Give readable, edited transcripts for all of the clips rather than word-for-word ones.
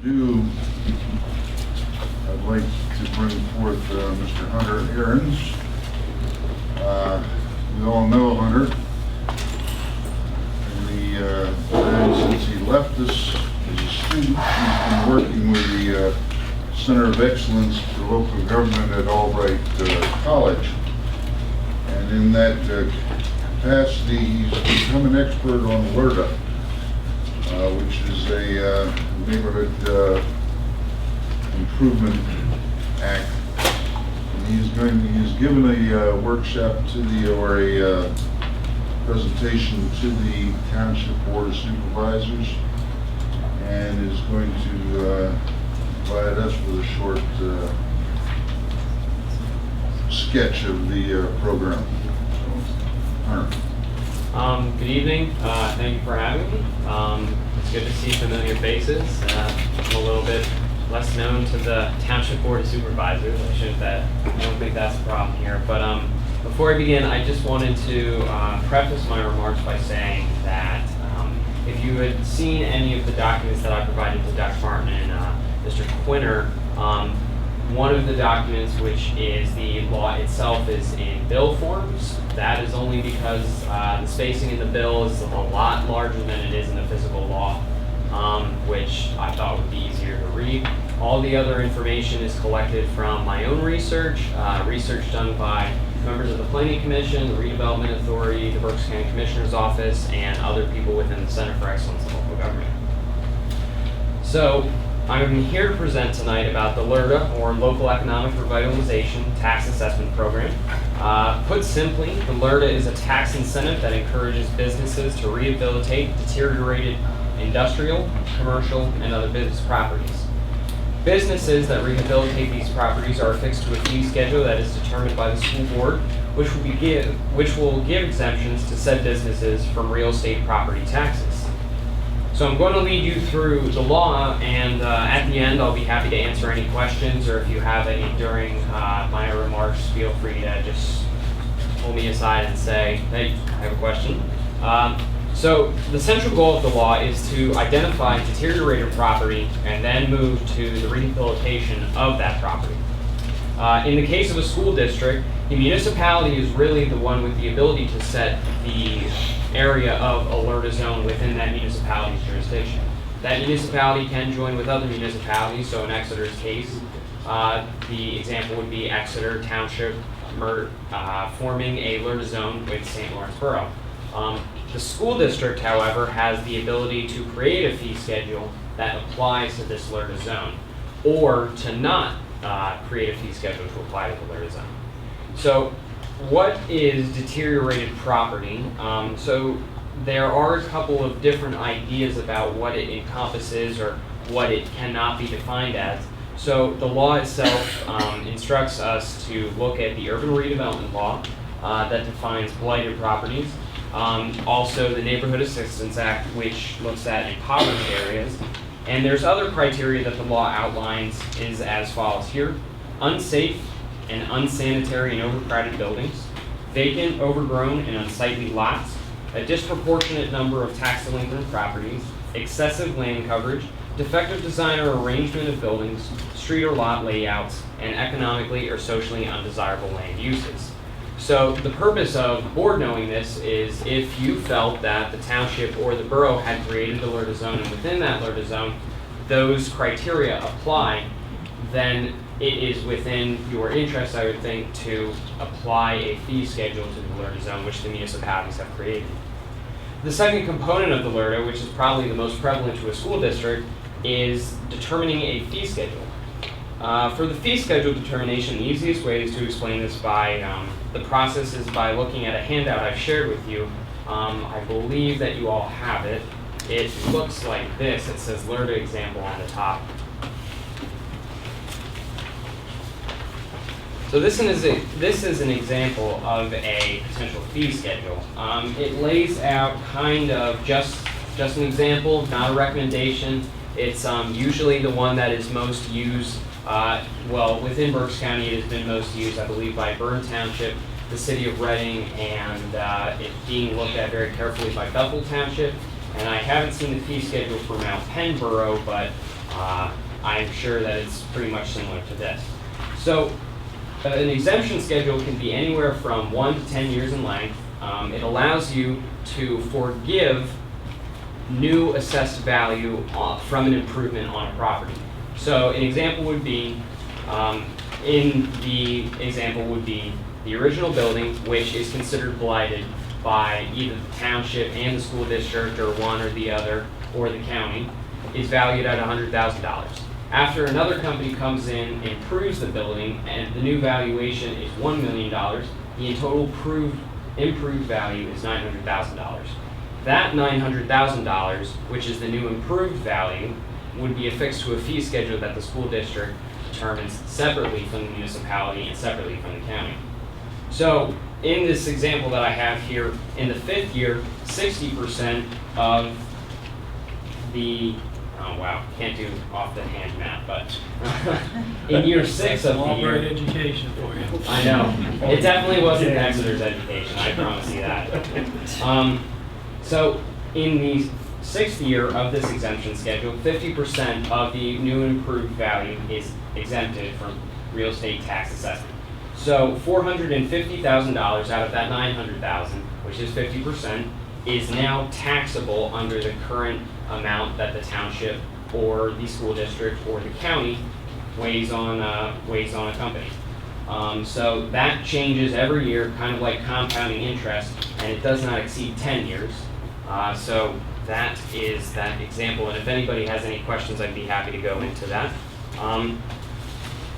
do, I'd like to bring forth Mr. Hunter Ahrens. We all know Hunter. Since he left us as a student, he's been working with the Center of Excellence for Local Government at Albright College. And in that capacity, he's become an expert on LRTA, which is a neighborhood improvement act. And he's given a workshop to or a presentation to the Township Board of Supervisors, and is going to provide us with a short sketch of the program. So, good evening. Thank you for having me. It's good to see familiar faces. I'm a little bit less known to the Township Board of Supervisors. I don't think that's a problem here. But before I begin, I just wanted to preface my remarks by saying that if you had seen any of the documents that I provided to Dr. Martin and Mr. Quinter, one of the documents, which is the law itself, is in bill forms. That is only because the spacing in the bill is a lot larger than it is in the physical law, which I thought would be easier to read. All the other information is collected from my own research, research done by members of the Planning Commission, the Redevelopment Authority, the Berks County Commissioner's Office, and other people within the Center for Excellence in Local Government. So, I'm here to present tonight about the LRTA, or Local Economic Revitalization Tax Assessment Program. Put simply, the LRTA is a tax incentive that encourages businesses to rehabilitate deteriorated industrial, commercial, and other business properties. Businesses that rehabilitate these properties are affixed to a fee schedule that is determined by the school board, which will give exemptions to said businesses from real estate property taxes. So I'm going to lead you through the law, and at the end I'll be happy to answer any questions, or if you have any during my remarks, feel free to just pull me aside and say, hey, I have a question. So the central goal of the law is to identify deteriorated property and then move to the rehabilitation of that property. In the case of a school district, the municipality is really the one with the ability to set the area of a LRTA zone within that municipality's jurisdiction. That municipality can join with other municipalities, so in Exeter's case, the example would be Exeter Township forming a LRTA zone with St. Lawrence Borough. The school district, however, has the ability to create a fee schedule that applies to this LRTA zone, or to not create a fee schedule to apply to the LRTA zone. So, what is deteriorated property? So there are a couple of different ideas about what it encompasses or what it cannot be defined as. So the law itself instructs us to look at the Urban Redevelopment Law that defines blighted properties. Also the Neighborhood Assistance Act, which looks at impoverished areas. And there's other criteria that the law outlines is as follows here: unsafe and unsanitary and overcrowded buildings, vacant, overgrown, and unsightly lots, a disproportionate number of tax delinquent properties, excessive land coverage, defective design or arrangement of buildings, street or lot layouts, and economically or socially undesirable land uses. So the purpose of the board knowing this is if you felt that the township or the borough had created the LRTA zone, and within that LRTA zone those criteria apply, then it is within your interest, I would think, to apply a fee schedule to the LRTA zone, which the municipalities have created. The second component of the LRTA, which is probably the most prevalent to a school district, is determining a fee schedule. For the fee schedule determination, the easiest way is to explain this by the process is by looking at a handout I've shared with you. I believe that you all have it. It looks like this. It says LRTA example on the top. So this is an example of a potential fee schedule. It lays out kind of just an example, not a recommendation. It's usually the one that is most used. Well, within Berks County, it has been most used, I believe, by Bern Township, the city of Reading, and it being looked at very carefully by Bethel Township. And I haven't seen the fee schedule for Mount Penn Borough, but I'm sure that it's pretty much similar to this. So an exemption schedule can be anywhere from 1 to 10 years in length. It allows you to forgive new assessed value from an improvement on a property. So an example would be, the original building, which is considered blighted by either the township and the school district, or one or the other, or the county, is valued at $100,000. After another company comes in, improves the building, and the new valuation is $1 million, the total improved value is $900,000. That $900,000, which is the new improved value, would be affixed to a fee schedule that the school district determines separately from the municipality and separately from the county. So in this example that I have here, in the 5th year, 60% of the, oh wow, can't do off the hand math, but in year 6 of the Albright year, education for you. I know, it definitely wasn't Exeter's education, I promise you that. So in the 6th year of this exemption schedule, 50% of the new and improved value is exempted from real estate tax assessment. So $450,000 out of that $900,000, which is 50%, is now taxable under the current amount that the township or the school district or the county weighs on a company. So that changes every year, kind of like compounding interest, and it does not exceed 10 years. So that is that example, and if anybody has any questions, I'd be happy to go into that.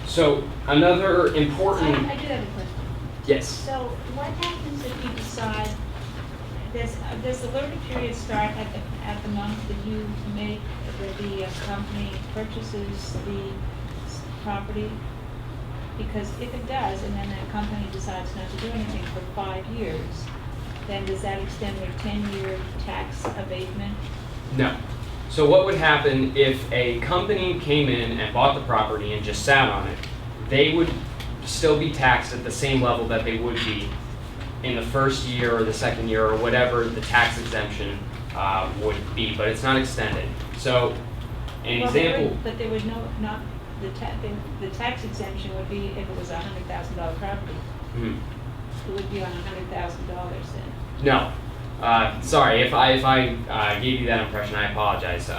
So another important... I do have a question. Yes. So what happens if you decide, does the learning period start at the month that you make, that the company purchases the property? Because if it does, and then the company decides not to do anything for 5 years, then does that extend their 10-year tax abatement? No. So what would happen if a company came in and bought the property and just sat on it? They would still be taxed at the same level that they would be in the 1st year or the 2nd year or whatever the tax exemption would be, but it's not extended. So an example... But there would not the tax exemption would be if it was a $100,000 property. Mhm. It would be on $100,000 then. No. Sorry, if I gave you that impression, I apologize.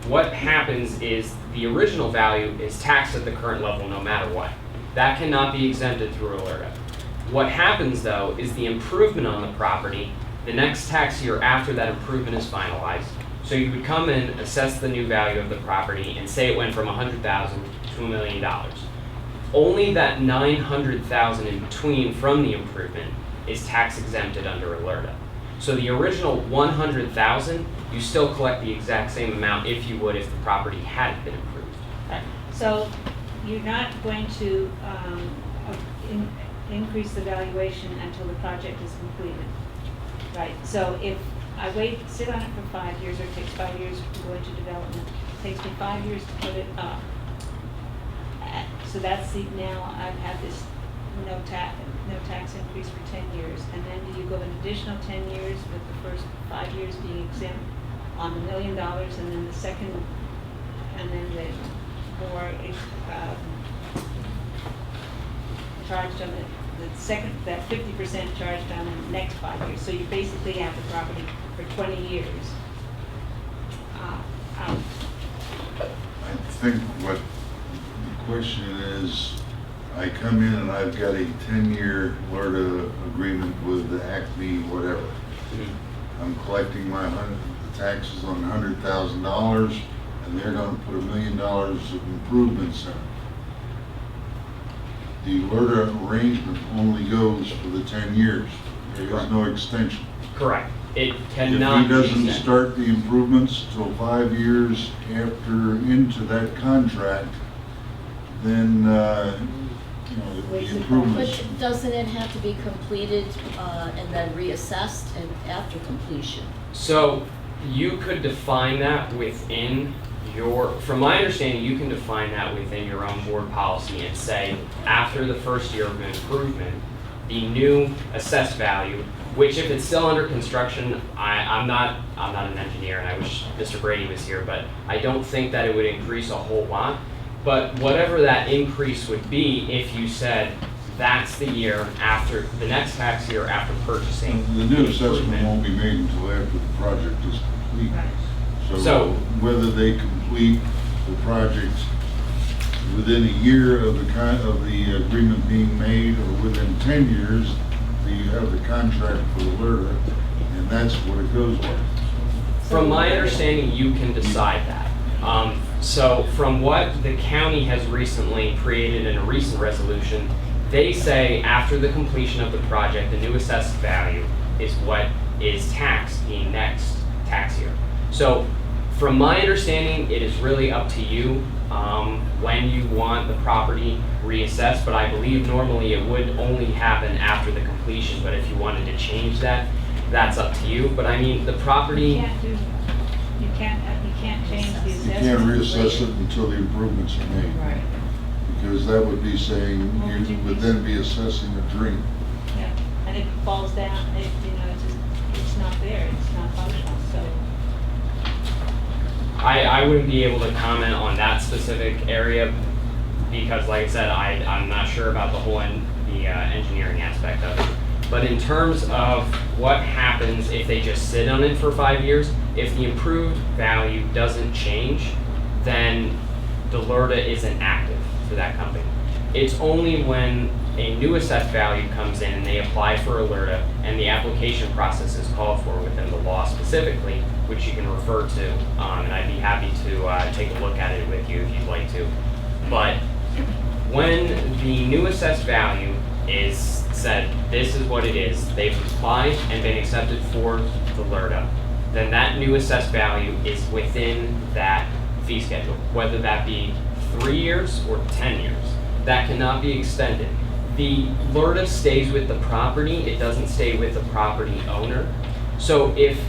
What happens is the original value is taxed at the current level no matter what. That cannot be exempted through alerta. What happens though is the improvement on the property, the next tax year after that improvement is finalized. So you would come in, assess the new value of the property, and say it went from $100,000 to $1 million. Only that $900,000 in between from the improvement is tax exempted under alerta. So the original $100,000, you still collect the exact same amount if you would if the property hadn't been improved. So you're not going to increase the valuation until the project is completed, right? So if I sit on it for 5 years, or it takes 5 years to go into development, it takes me 5 years to put it up. So that's now I've had this no tax increase for 10 years, and then do you go an additional 10 years with the first 5 years being exempt on the $1 million, and then the second, and then the more charged on the second, that 50% charged on the next 5 years. So you basically have the property for 20 years. I think what the question is, I come in and I've got a 10-year LERTA agreement with Acme, whatever. I'm collecting my taxes on $100,000, and they're going to put $1 million of improvements in. The LERTA arrangement only goes for the 10 years. There is no extension. Correct. It cannot. If he doesn't be start the improvements till 5 years after into that contract, then the improvements. But doesn't it have to be completed and then reassessed and after completion? So you could define that within from my understanding, you can define that within your own board policy and say, after the first year of improvement, the new assessed value, which if it's still under construction, I'm not an engineer, and I wish Mr. Brady was here, but I don't think that it would increase a whole lot. But whatever that increase would be, if you said that's the year after, the next tax year after purchasing. The new assessment equipment. won't be made until after the project is complete. Right. So- whether they complete the project within a year of the agreement being made, or within 10 years, you have the contract for the LRTA, and that's what it goes with. From my understanding, you can decide that. So from what the county has recently created in a recent resolution, they say after the completion of the project, the new assessed value is what is taxed the next tax year. So from my understanding, it is really up to you when you want the property reassessed, but I believe normally it would only happen after the completion, but if you wanted to change that, that's up to you. But I mean, the You property, can't do, you can't change the You assessment. can't reassess it until the improvements are made. Right, Because that would be saying, Well, you would then be assessing a dream. yeah, and if it falls down, it's not there, it's not functional, so. I wouldn't be able to comment on that specific area because, like I said, I'm not sure about the whole engineering aspect of it. But in terms of what happens if they just sit on it for 5 years, if the improved value doesn't change, then the LRTA isn't active for that company. It's only when a new assessed value comes in and they apply for a LRTA and the application process is called for within the law specifically, which you can refer to, and I'd be happy to take a look at it with you if you'd like to. But when the new assessed value is said, this is what it is, they've applied and been accepted for the LRTA, then that new assessed value is within that fee schedule, whether that be 3 years or 10 years. That cannot be extended. The LRTA stays with the property, it doesn't stay with the property owner. So if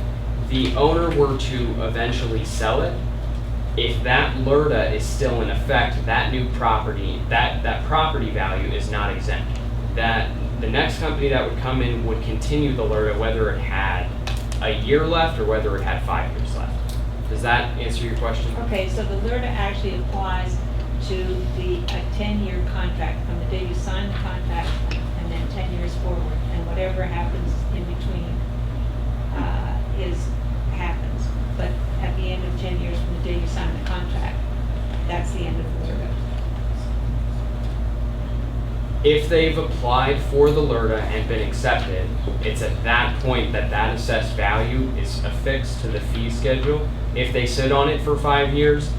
the owner were to eventually sell it, if that LRTA is still in effect, that new property, that property value is not exempt. That the next company that would come in would continue the LRTA whether it had a year left or whether it had 5 years left. Does that answer your question? Okay, so the LRTA actually applies to a 10-year contract from the day you sign the contract and then 10 years forward, and whatever happens in between happens. But at the end of 10 years from the day you sign the contract, that's the end of the LRTA. If they've applied for the LRTA and been accepted, it's at that point that that assessed value is affixed to the fee schedule. If they sit on it for 5 years,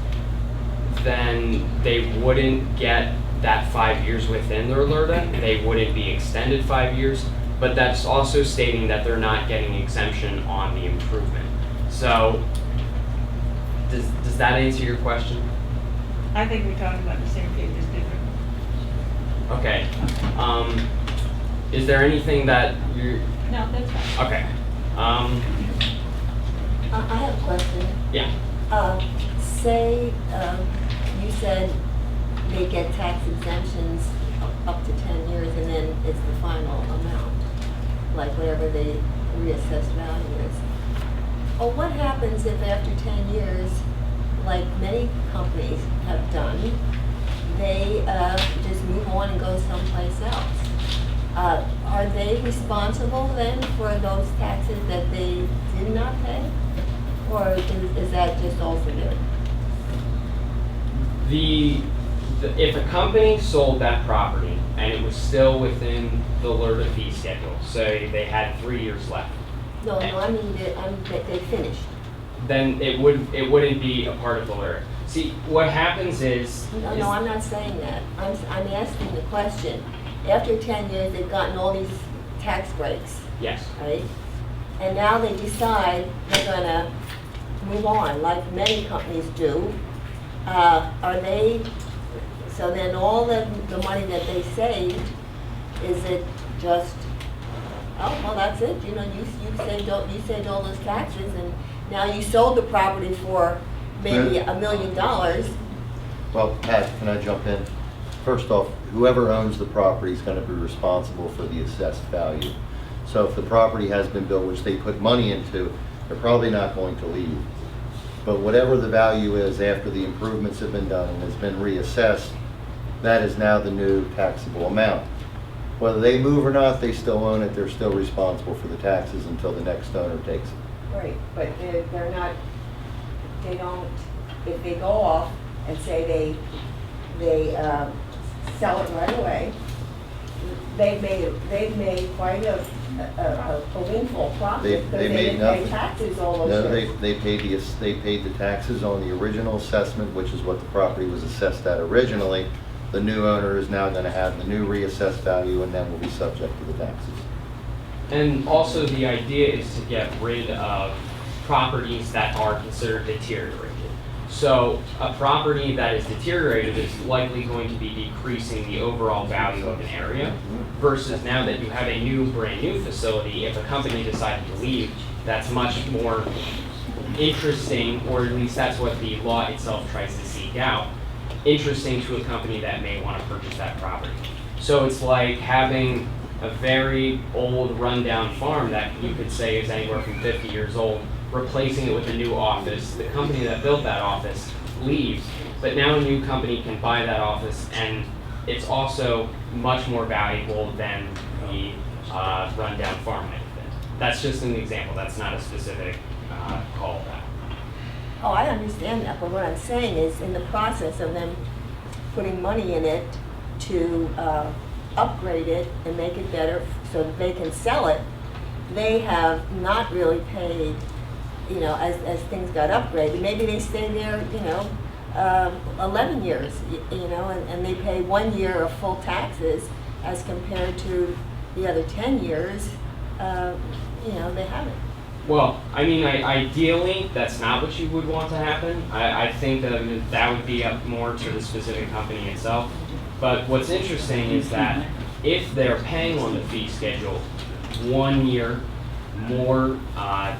then they wouldn't get that 5 years within their LRTA. They wouldn't be extended 5 years, but that's also stating that they're not getting exemption on the improvement. So, does that answer your question? I think we're talking about the same thing, just different. Okay. Is there anything that you? No, that's fine. Okay. I have a question. Yeah. Say, you said they get tax exemptions up to 10 years and then it's the final amount, like whatever the reassessed value is. Or what happens if after 10 years, like many companies have done, they just move on and go someplace else? Are they responsible then for those taxes that they did not pay? Or is that just all forgiven? If a company sold that property and it was still within the LRTA fee schedule, say they had 3 years left, No, I mean, they finished. then it wouldn't be a part of the LRTA. See, what happens is No, I'm not saying that. I'm asking the question. After 10 years, they've gotten all these tax breaks, yes. right? And now they decide they're gonna move on, like many companies do. Are they, so then all the money that they saved, is it just, oh, well, that's it, you know, you saved all those taxes, and now you sold the property for maybe $1 million. Well, Pat, can I jump in? first off, whoever owns the property is going to be responsible for the assessed value. So if the property has been built, which they put money into, they're probably not going to leave. But whatever the value is after the improvements have been done and has been reassessed, that is now the new taxable amount. Whether they move or not, they still own it, they're still responsible for the taxes until the next owner takes it. Right, but they're not, they don't, if they go off and say they sell it right away, they've made quite a windfall profit They because they made didn't pay nothing. taxes all those No, years. they paid the taxes on the original assessment, which is what the property was assessed at originally. The new owner is now going to have the new reassessed value and then will be subject to the taxes. And also the idea is to get rid of properties that are considered deteriorated. So a property that is deteriorated is likely going to be decreasing the overall value of an area versus now that you have a new, brand new facility, if a company decided to leave, that's much more interesting, or at least that's what the law itself tries to seek out, interesting to a company that may want to purchase that property. So it's like having a very old rundown farm that you could say is anywhere from 50 years old, replacing it with a new office. The company that built that office leaves, but now a new company can buy that office, and it's also much more valuable than the rundown farm might have been. That's just an example. That's not a specific callback. Oh, I understand that, but what I'm saying is, in the process of them putting money in it to upgrade it and make it better so that they can sell it, they have not really paid, you know, as things got upgraded. Maybe they stay there, 11 years, you know, and they pay 1 year of full taxes as compared to the other 10 years, they haven't. Well, I mean, ideally, that's not what you would want to happen. I think that would be up more to the specific company itself. But what's interesting is that if they're paying on the fee schedule 1 year more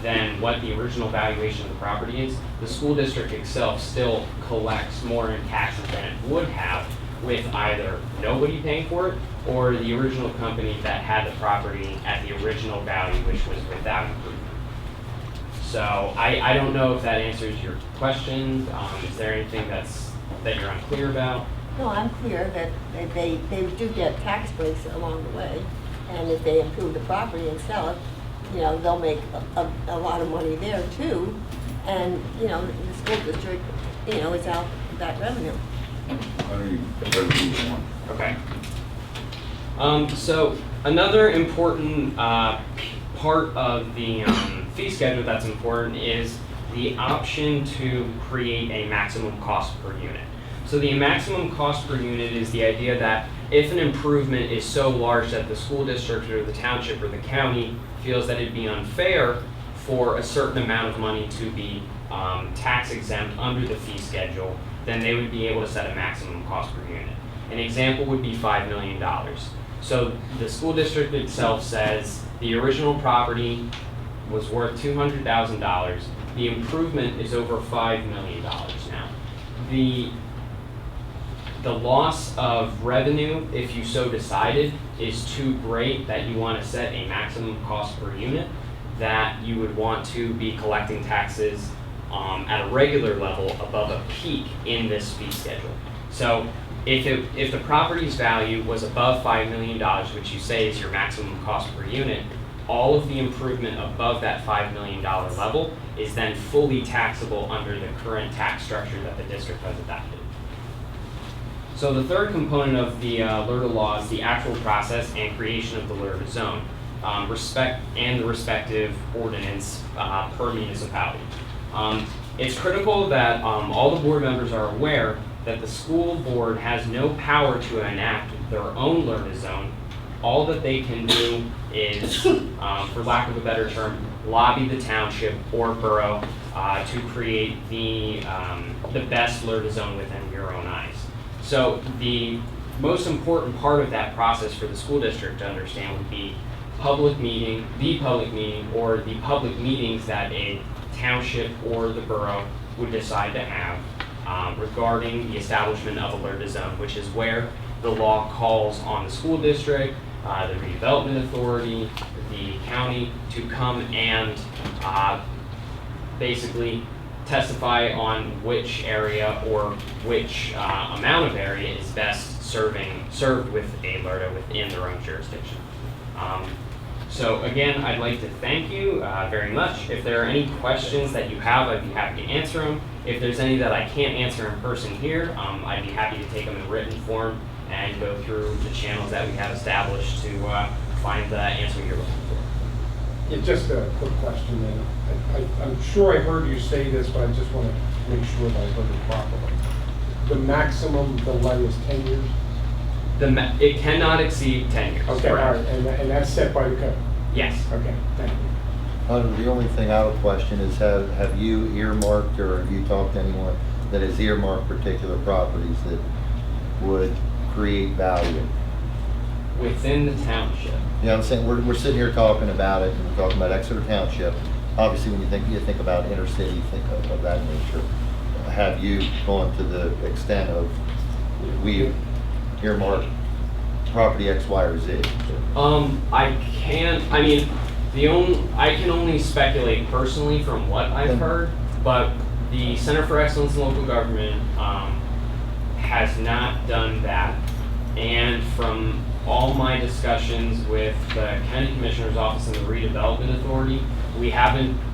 than what the original valuation of the property is, the school district itself still collects more in taxes than it would have with either nobody paying for it or the original company that had the property at the original value, which was without improvement. So I don't know if that answers your question. Is there anything that you're unclear about? No, I'm clear that they do get tax breaks along the way, and if they improve the property and sell it, they'll make a lot of money there too, and, the school district, is out that revenue. I don't even, resolution one. Okay. So another important part of the fee schedule that's important is the option to create a maximum cost per unit. So the maximum cost per unit is the idea that if an improvement is so large that the school district or the township or the county feels that it'd be unfair for a certain amount of money to be tax exempt under the fee schedule, then they would be able to set a maximum cost per unit. An example would be $5 million. So the school district itself says the original property was worth $200,000. The improvement is over $5 million now. The loss of revenue, if you so decided, is too great that you want to set a maximum cost per unit, that you would want to be collecting taxes at a regular level above a peak in this fee schedule. So if the property's value was above $5 million, which you say is your maximum cost per unit, all of the improvement above that $5 million level is then fully taxable under the current tax structure that the district has adopted. So the third component of the LERTA law is the actual process and creation of the LERTA zone, and the respective ordinance per municipality. It's critical that all the board members are aware that the school board has no power to enact their own LERTA zone. All that they can do is, for lack of a better term, lobby the township or borough to create the best LERTA zone within your own eyes. So the most important part of that process for the school district to understand would be the public meeting, or the public meetings that a township or the borough would decide to have regarding the establishment of a LERTA zone, which is where the law calls on the school district, the redevelopment authority, the county to come and basically testify on which area or which amount of area is best served with a LERTA within their own jurisdiction. So again, I'd like to thank you very much. If there are any questions that you have, I'd be happy to answer them. If there's any that I can't answer in person here, I'd be happy to take them in written form and go through the channels that we have established to find the answer you're looking for. Yeah, just a quick question then. I'm sure I heard you say this, but I just want to make sure that I heard it properly. The maximum delay is 10 years? It cannot exceed 10 years. Okay, all correct? right, and that's set by the code? Yes. Okay, thank you. The only thing I would question is have you earmarked or have you talked to anyone that has earmarked particular properties that would create value? Within the township. Yeah, I'm saying we're sitting here talking about it, and we're talking about Exeter Township. Obviously, when you think about inner city, you think of that nature. Have you gone to the extent of we earmark property X, Y, or Z? I can only speculate personally from what I've heard, but the Center for Excellence in Local Government has not done that. And from all my discussions with the County Commissioner's Office and the Redevelopment Authority,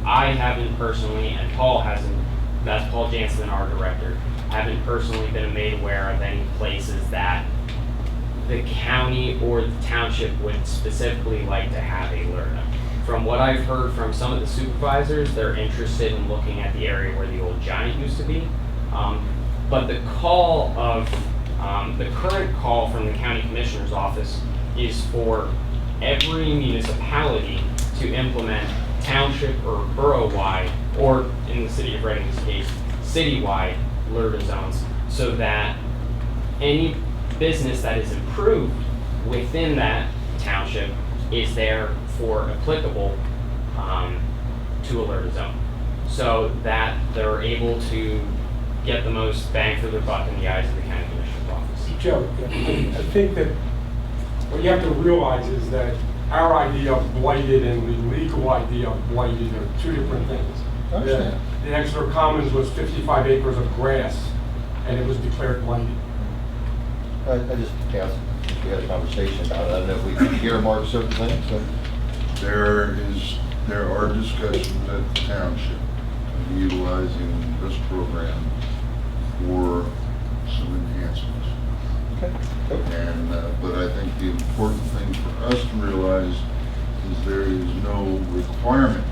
I haven't personally, and Paul hasn't, that's Paul Jansen, our director, haven't personally been made aware of any places that the county or the township would specifically like to have a LERTA. From what I've heard from some of the supervisors, they're interested in looking at the area where the old Giant used to be. But the current call from the County Commissioner's Office is for every municipality to implement township or borough-wide, or in the city of Reading's case, citywide LERTA zones, so that any business that is improved within that township is therefore applicable to a LERTA zone, so that they're able to get the most bang for their buck in the eyes of the county commissioner's office. Joe, I think that what you have to realize is that our idea of blighted and the legal idea of blighted are two different things. I understand. The Exeter Commons was 55 acres of grass, and it was declared blighted. I just asked, we had a conversation about it. I don't know if we can earmark certain things. So. There are discussions at the township of utilizing this program for some enhancements. And, but I think the important thing for us to realize is there is no requirement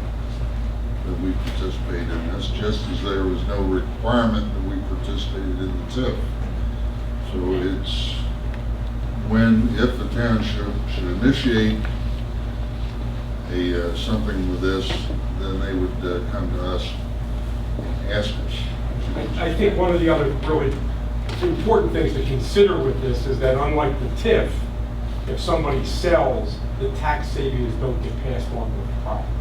that we participate in this, just as there was no requirement that we participated in the TIF. So it's if the township should initiate something with this, then they would come to us and ask us. I think one of the other really important things to consider with this is that unlike the TIF, if somebody sells, the tax savings don't get passed on to the property.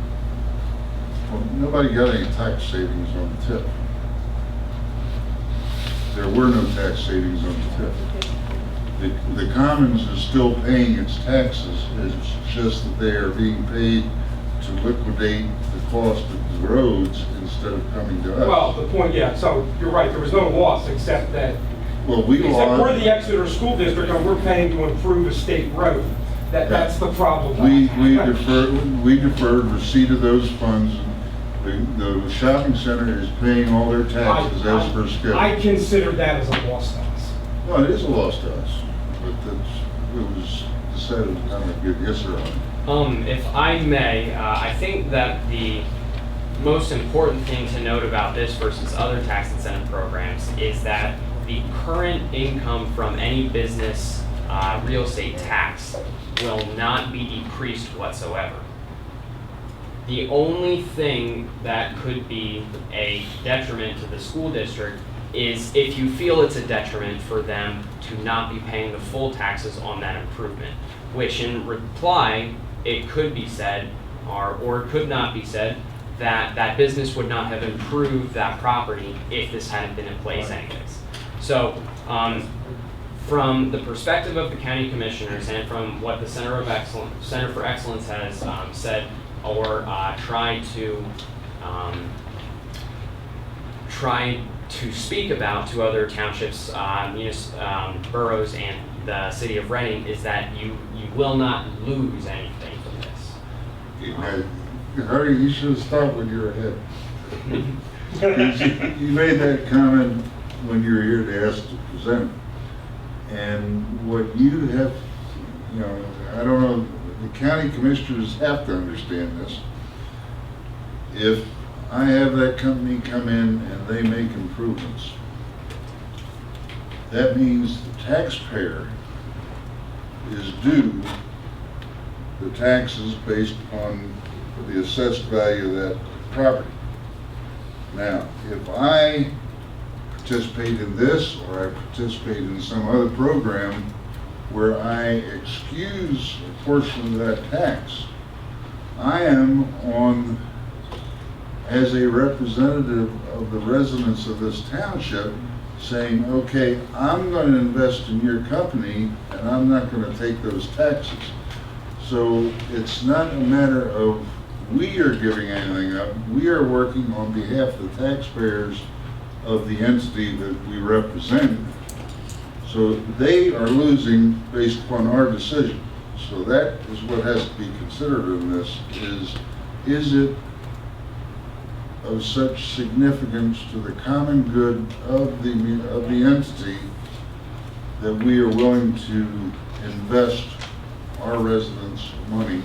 Well, nobody got any tax savings on the TIF. There were no tax savings on the TIF. The Commons is still paying its taxes. It's just that they are being paid to liquidate the cost of the roads instead of coming to us. Well, the point, yeah, so you're right, there was no loss except that, Well, we're the Exeter School District and we're paying to improve a state road. That's the problem. We deferred receipt of those funds. The shopping center is paying all their taxes as per schedule. I consider that as a loss to us. No, it is a loss to us, but it was decided to kind of give yes or no. If I may, I think that the most important thing to note about this versus other tax incentive programs is that the current income from any business real estate tax will not be decreased whatsoever. The only thing that could be a detriment to the school district is if you feel it's a detriment for them to not be paying the full taxes on that improvement, which in reply, it could be said, or it could not be said, that that business would not have improved that property if this hadn't been in place anyways. So, from the perspective of the county commissioners and from what the Center for Excellence has said or tried to speak about to other townships, boroughs, and the city of Reading, is that you will not lose anything from this. Hardy, you should have stopped when you were ahead. You made that comment when you were here to ask to present. And what you have, I don't know, the county commissioners have to understand this. If I have that company come in and they make improvements, that means the taxpayer is due the taxes based upon the assessed value of that property. Now, if I participate in this, or I participate in some other program where I excuse a portion of that tax, I am on, as a representative of the residents of this township, saying, okay, I'm going to invest in your company and I'm not going to take those taxes. So it's not a matter of we are giving anything up. We are working on behalf of the taxpayers of the entity that we represent. So they are losing based upon our decision. So that is what has to be considered in this, is it of such significance to the common good of the entity that we are willing to invest our residents' money,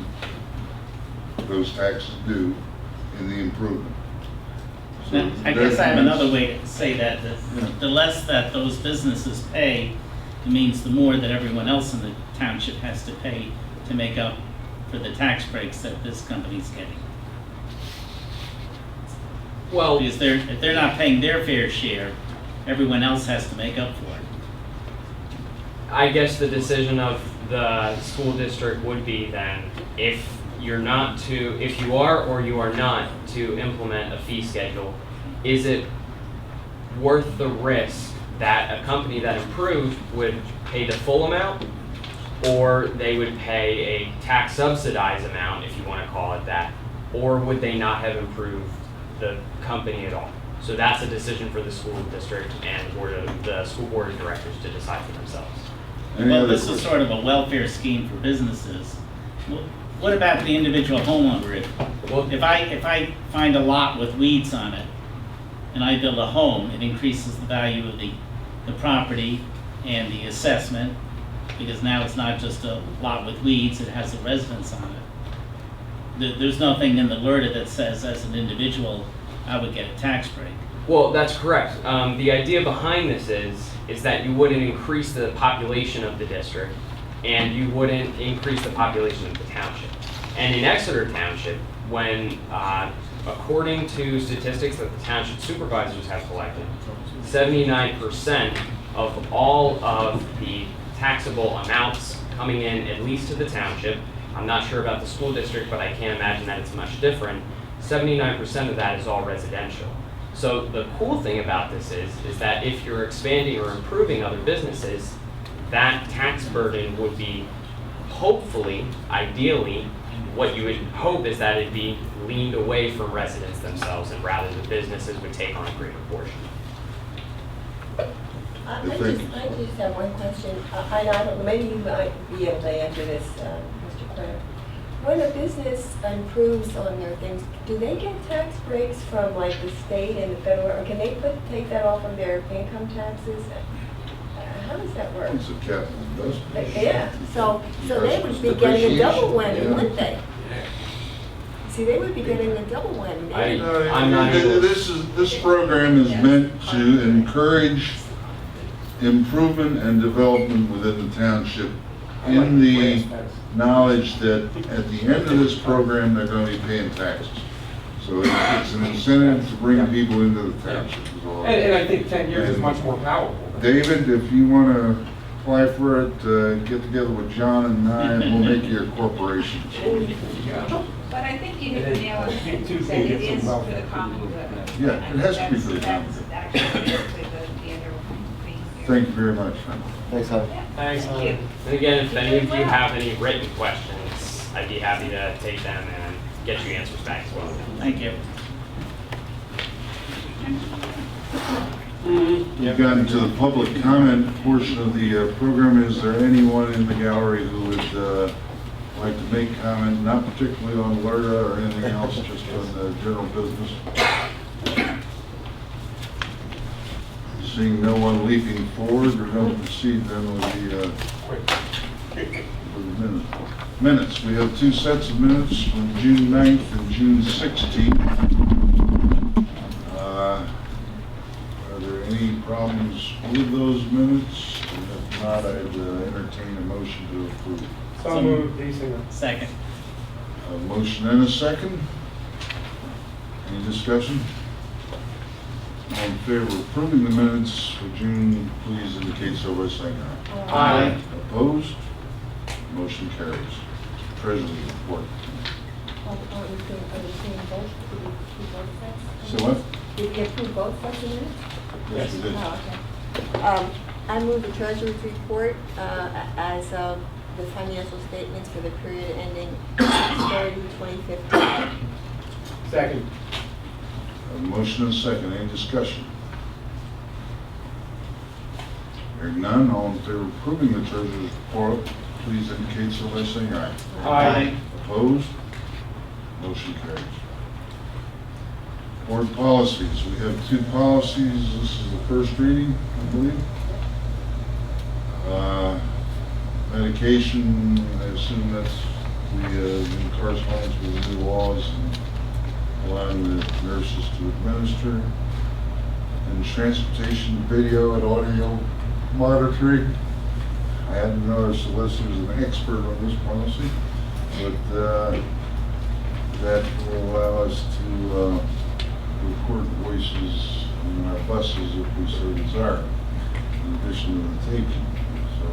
those taxes due, in the improvement. So Now, I guess I have that another means- way to say that, the less that those businesses pay, it means the more that everyone else in the township has to pay to make up for the tax breaks that this company's getting. Well, Because if they're not paying their fair share, everyone else has to make up for it. I guess the decision of the school district would be then, if you are or you are not to implement a fee schedule, is it worth the risk that a company that improved would pay the full amount, or they would pay a tax subsidized amount, if you want to call it that, or would they not have improved the company at all? So that's a decision for the school district and the school board of directors to decide for themselves. Any Well, other this is questions? sort of a welfare scheme for businesses. What about the individual homeowner? If I find a lot with weeds on it and I build a home, it increases the value of the property and the assessment, because now it's not just a lot with weeds, it has a residence on it. There's nothing in the LRTA that says as an individual, I would get a tax break. Well, that's correct. The idea behind this is that you wouldn't increase the population of the district, and you wouldn't increase the population of the township. And in Exeter Township, when, according to statistics that the township supervisors have collected, 79% of all of the taxable amounts coming in, at least to the township, I'm not sure about the school district, but I can't imagine that it's much different, 79% of that is all residential. So the cool thing about this is that if you're expanding or improving other businesses, that tax burden would be, hopefully, ideally, what you would hope is that it'd be leaned away from residents themselves, and rather the businesses would take on a greater portion. I just have one question. I don't know, maybe you might be able to answer this, Mr. Clerk. When a business improves on their things, do they get tax breaks from like the state and the federal, or can they take that off of their income taxes? How does that work? It's a capital investment. Yeah, so they would be getting a double whammy, Yeah. wouldn't they? See, they would be getting a double whammy. I'm not able- This program is meant to encourage improvement and development within the township, in the knowledge that at the end of this program, they're going to be paying taxes. So it's an incentive to bring people into the township. Is all. And I think 10 years is much more powerful. David, if you want to apply for it, get together with John and I, and we'll make you a corporation. But I think you hit the nail on the head, Two that it things, is some for the common good. Yeah, it has to be for the common good. That's actually basically the underlying thing here. Thank you very much. Thanks, hon. Yeah. Thanks, Thank you. And again, if any of you have any written questions, I'd be happy to take them and get you answers back as well. Thank you. We've gotten to the public comment portion of the program. Is there anyone in the gallery who would like to make comment, not particularly on LRTA or anything else, just on the general business? Seeing no one leaping forward, we're going to proceed then with the minutes. We have two sets of minutes from June 9th and June 16th. Are there any problems with those minutes? If not, I'd entertain a motion to approve. So moved, Eastinger. Second. A motion and a second. Any discussion? All in favor of approving the minutes for June, please indicate so by saying aye. Aye. Opposed? Motion carries. Treasurer's report. So what? Did we approve both sets of minutes? Yes, we did. Oh, okay. I move the treasurer's report as of the financial statements for the period ending 6/30/2015. Second. A motion and a second. Any discussion? Hearing none, all in favor of approving the treasurer's report, please indicate so by saying aye. Aye. Opposed? Motion carries. Board policies. We have two policies. This is the first reading, I believe. Medication, I assume that's in correspondence with the new laws and allowing the nurses to administer. And transportation, video and audio monitoring. I hadn't noticed the solicitor is an expert on this policy, but that will allow us to record voices on our buses if we so desire, in addition to the taping. So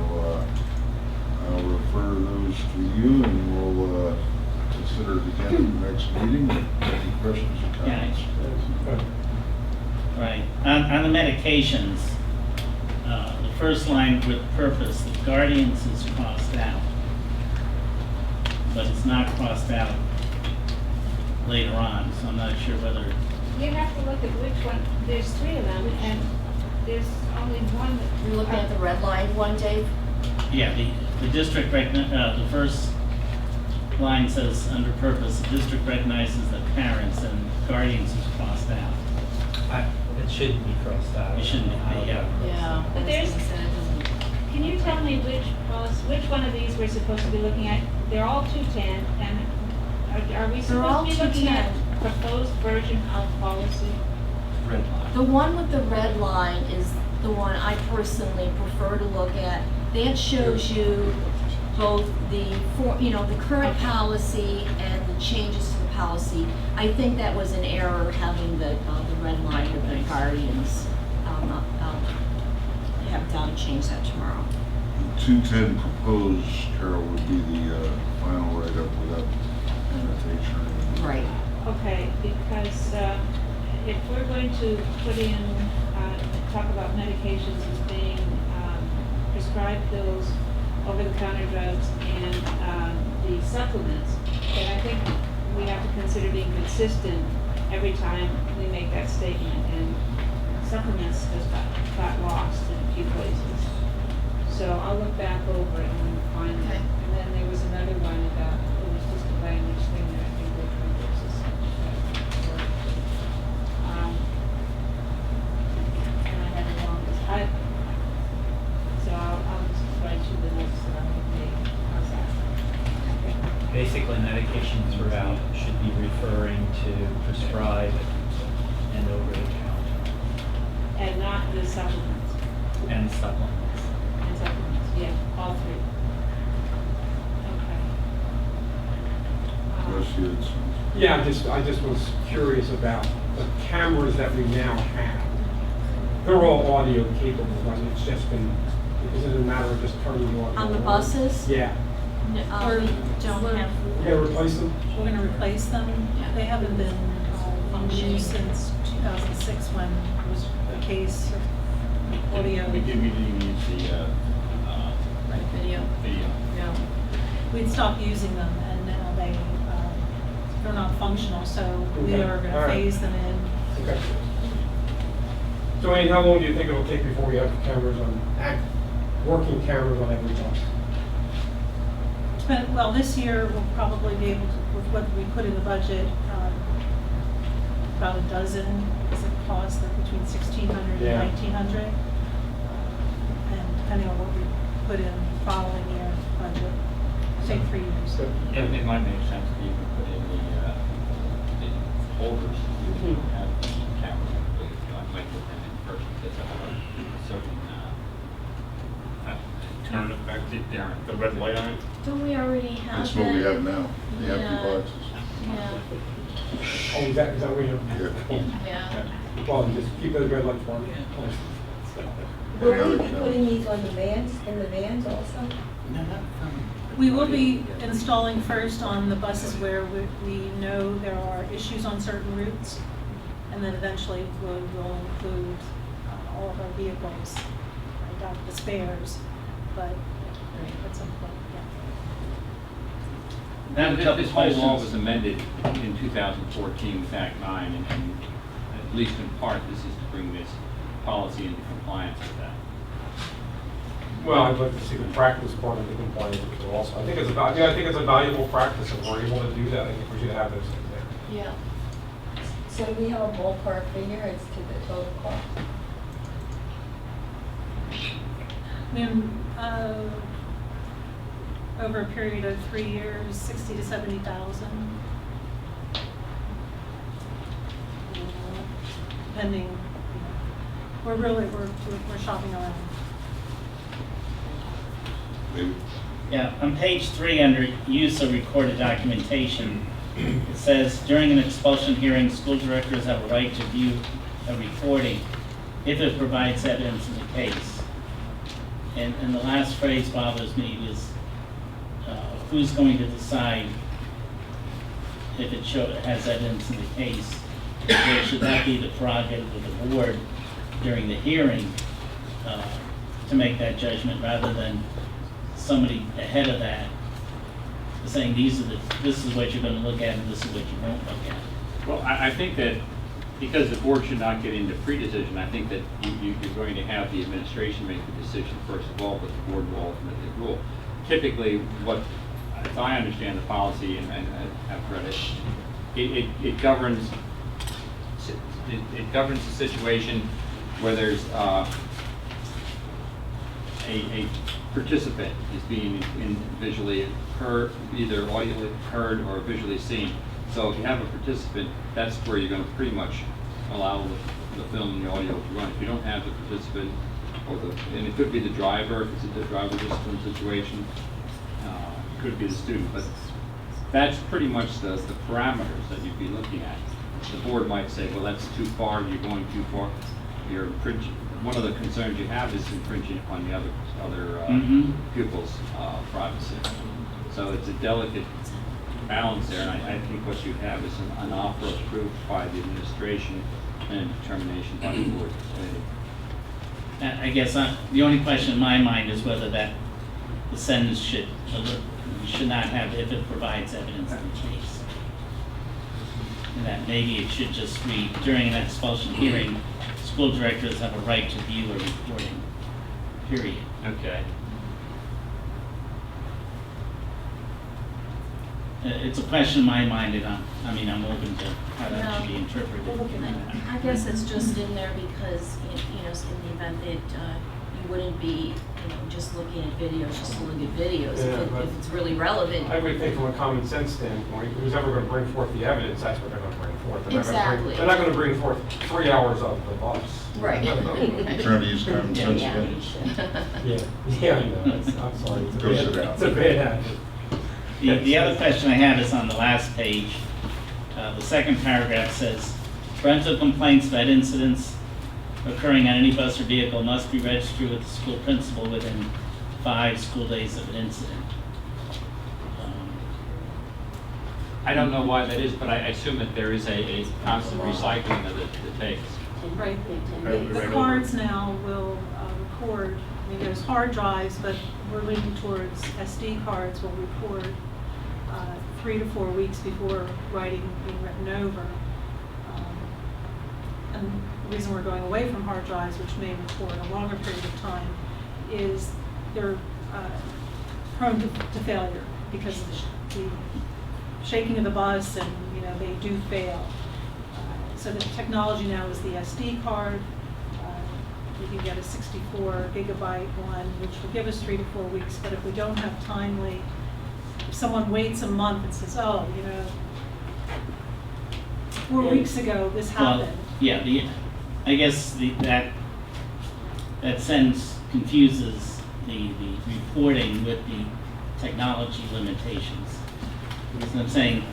I'll refer those to you and we'll consider it again at the next meeting. Any questions or comments? Right. On the medications, the first line with purpose, the guardians is crossed out. But it's not crossed out later on, so I'm not sure whether, You have to look at which one, there's three of them, and there's only one that. You're looking at the red line one, Dave? yeah, the district, the first line says, under purpose, the district recognizes that parents and guardians is crossed out. It shouldn't be crossed out. It shouldn't be, yeah. Yeah. But there's, can you tell me which one of these we're supposed to be looking at? They're all 210, and are we They're all supposed to be looking at 210. proposed version of policy? Red line. The one with the red line is the one I personally prefer to look at. That shows you both the current policy and the changes to the policy. I think that was an error having the red line with the guardians. I'll have Donna change that tomorrow. 210 proposed, Carol, would be the final write-up without annotation. Right. Okay, because if we're going to put in, talk about medications as being prescribed pills, over-the-counter drugs, and the supplements, then I think we have to consider being consistent every time we make that statement. And supplements just got lost in a few places. So I'll look back over it and find it. Okay. And then there was another one about, it was just a language thing that I think we're trying to fix. And I had it wrong. So I'll just write you the notes that I would make. How's that? Okay. Basically, medication throughout should be referring to prescribed and over the counter And not the supplements. and supplements. And supplements, yeah, all three. Okay. Yes, you had some. Yeah, I just was curious about the cameras that we now have. They're all audio capable, and it's just been, Is it a matter of just turning the audio On the on? buses? Yeah. We don't have, You gotta replace them? we're gonna replace them. They haven't been functioning since 2006 when it was a case of audio. We didn't use the Video. video. No. We'd stopped using them and now they're not functional, so we Okay. are All gonna right. phase them in. Okay. So, Wayne, how long do you think it'll take before we have cameras on, working cameras on every bus? Well, this year, we'll probably be able to, with what we put in the budget, about a dozen, is it cost, like between 1,600 Yeah. and 1,900. And depending on what we put in the following year budget, say 3 years. So, It might make sense to even put in the holders, you have cameras, I might put them in first, because I have a certain, turn effect, the red light on it. Don't we already have That's what we that? have now, the empty Yeah. boxes. Yeah, Oh, is that what you're? Yeah. yeah. Well, just keep those red lights on. Will Any we other be comment? putting these on the vans, in the vans also? No, not from. We will be installing first on the buses where we know there are issues on certain routes. And then eventually we'll include all of our vehicles, I doubt the spares, but at some point, yeah. Now, a couple This whole law was questions. amended in 2014 with Act 9, and at least in part, this is to bring this policy into compliance with that. Well, I'd like to see the practice part of the compliance also. I think it's a valuable practice, if we're able to do that, I think we should have those things there. Yeah. So do we have a ballpark figure as to the total cost? I mean, over a period of 3 years, 60 to 70,000. Depending, you know, we're shopping around. Maybe. Yeah, on page 3, under use of recorded documentation, it says, during an expulsion hearing, school directors have a right to view a recording if it provides evidence in the case. And the last phrase bothers me is, who's going to decide if it has evidence in the case? Or should that be the prerogative of the board during the hearing to make that judgment, rather than somebody ahead of that saying this is what you're going to look at and this is what you won't look at? Well, I think that because the board should not get into pre-decision, I think that you're going to have the administration make the decision first of all, but the board will ultimately rule. Typically, as I understand the policy and I've read it, it governs the situation where there's a participant is being visually heard, either audibly heard or visually seen. So if you have a participant, that's where you're going to pretty much allow the film and the audio to run. If you don't have the participant, and it could be the driver, if it's a driver discipline situation, it could be the student, but that's pretty much the parameters that you'd be looking at. The board might say, well, that's too far, you're going too far. You're infringing. One of the concerns you have is infringing upon the other pupils' privacy. So it's a delicate balance there, and I think what you have is an offer approved by the administration and a determination by the board. I guess the only question in my mind is whether the sentence should not have if it provides evidence in the case. And that maybe it should just read, during an expulsion hearing, school directors have a right to view a recording, period. Okay. It's a question in my mind, and I'm open to how that should be interpreted. I guess it's just in there because, in the event that you wouldn't be, just looking at videos, just to look at videos. Yeah, If but it's really relevant. I would think from a common sense standpoint, who's ever going to bring forth the evidence, that's what they're going to bring forth. Exactly. They're not going to bring forth 3 hours of the bus. Right. Trying to use common sense Yeah. again. Yeah, I know, I'm sorry. Go sit down. It's a bad habit. The other question I have is on the last page. The second paragraph says, parental complaints about incidents occurring on any bus or vehicle must be registered with the school principal within 5 school days of an incident. I don't know why that is, but I assume that there is a constant recycling of the tapes. Right, the cards now will record, I mean, there's hard drives, but we're leaning towards SD cards will record 3 to 4 weeks before writing being written over. And the reason we're going away from hard drives, which may record a longer period of time, is they're prone to failure because of the shaking of the bus, and they do fail. So the technology now is the SD card. You can get a 64 gigabyte one, which will give us 3 to 4 weeks. But if we don't have timely, if someone waits a month and says, "Oh, 4 weeks ago this happened." Well, yeah, I guess that sentence confuses the reporting with the technology limitations. Because I'm saying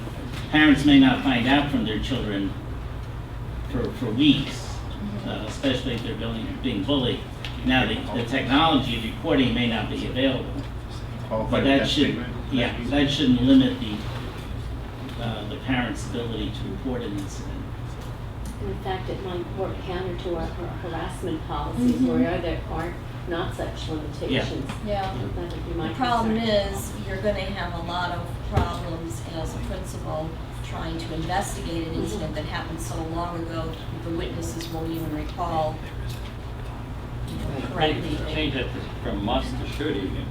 parents may not find out from their children for weeks, especially if they're being bullied. Now, the technology reporting may not be available, but that shouldn't limit the parent's ability to report an incident. In fact, it might work counter to our harassment policies, where there are not such limitations. Yeah. That would be my The problem concern. is, you're gonna have a lot of problems as a principal trying to investigate an incident that happened so long ago, the witnesses won't even recall correctly. Change it from must to should even,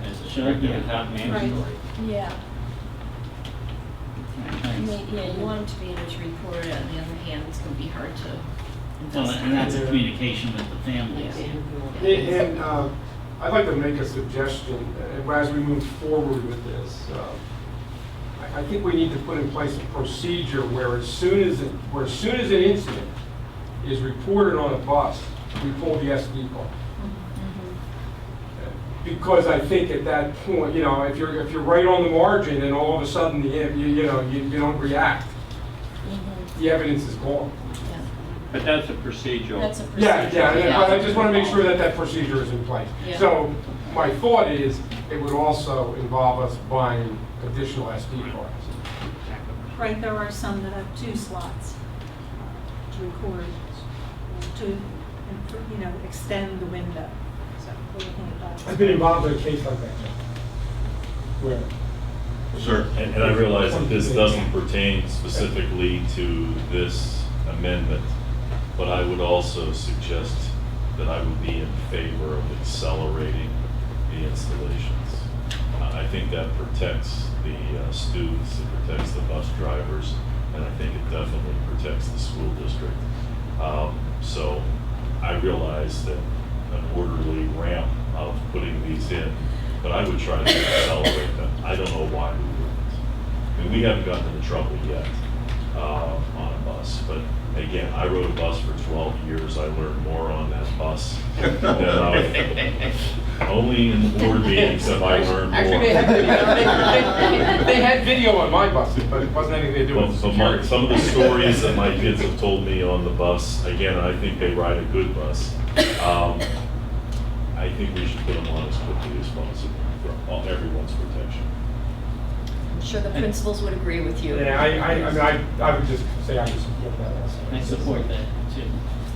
as a should, Yeah. without mandatory. Yeah. Thanks. You want them to be able to report it, on the other hand, it's gonna be hard to Well, and that's a investigate. communication with the families. And I'd like to make a suggestion, as we move forward with this. I think we need to put in place a procedure where as soon as an incident is reported on a bus, we pull the SD card. Because I think at that point, if you're right on the margin and all of a sudden you don't react, the evidence is gone. But that's a procedural. That's a procedure. Yeah, I just want to make sure that procedure is in place. Yeah. So my thought is, it would also involve us buying additional SD cards. Right, there are some that have 2 slots to record, to extend the window. So we're looking at that. I've been involved in a case like that. Where? Sure, and I realize that this doesn't pertain specifically to this amendment, but I would also suggest that I would be in favor of accelerating the installations. I think that protects the students, it protects the bus drivers, and I think it definitely protects the school district. So I realize that an orderly ramp of putting these in, but I would try to accelerate them. I don't know why we wouldn't. I mean, we haven't gotten into trouble yet on a bus, but again, I rode a bus for 12 years. I learned more on that bus than only in board meetings have I learned more. Actually, they had video on my buses, but it wasn't anything to do with security. Some of the stories that my kids have told me on the bus, again, I think they ride a good bus. I think we should put them on as quickly as possible for everyone's protection. I'm sure the principals would agree with you. Yeah, I would just say I would support that also. I support that too.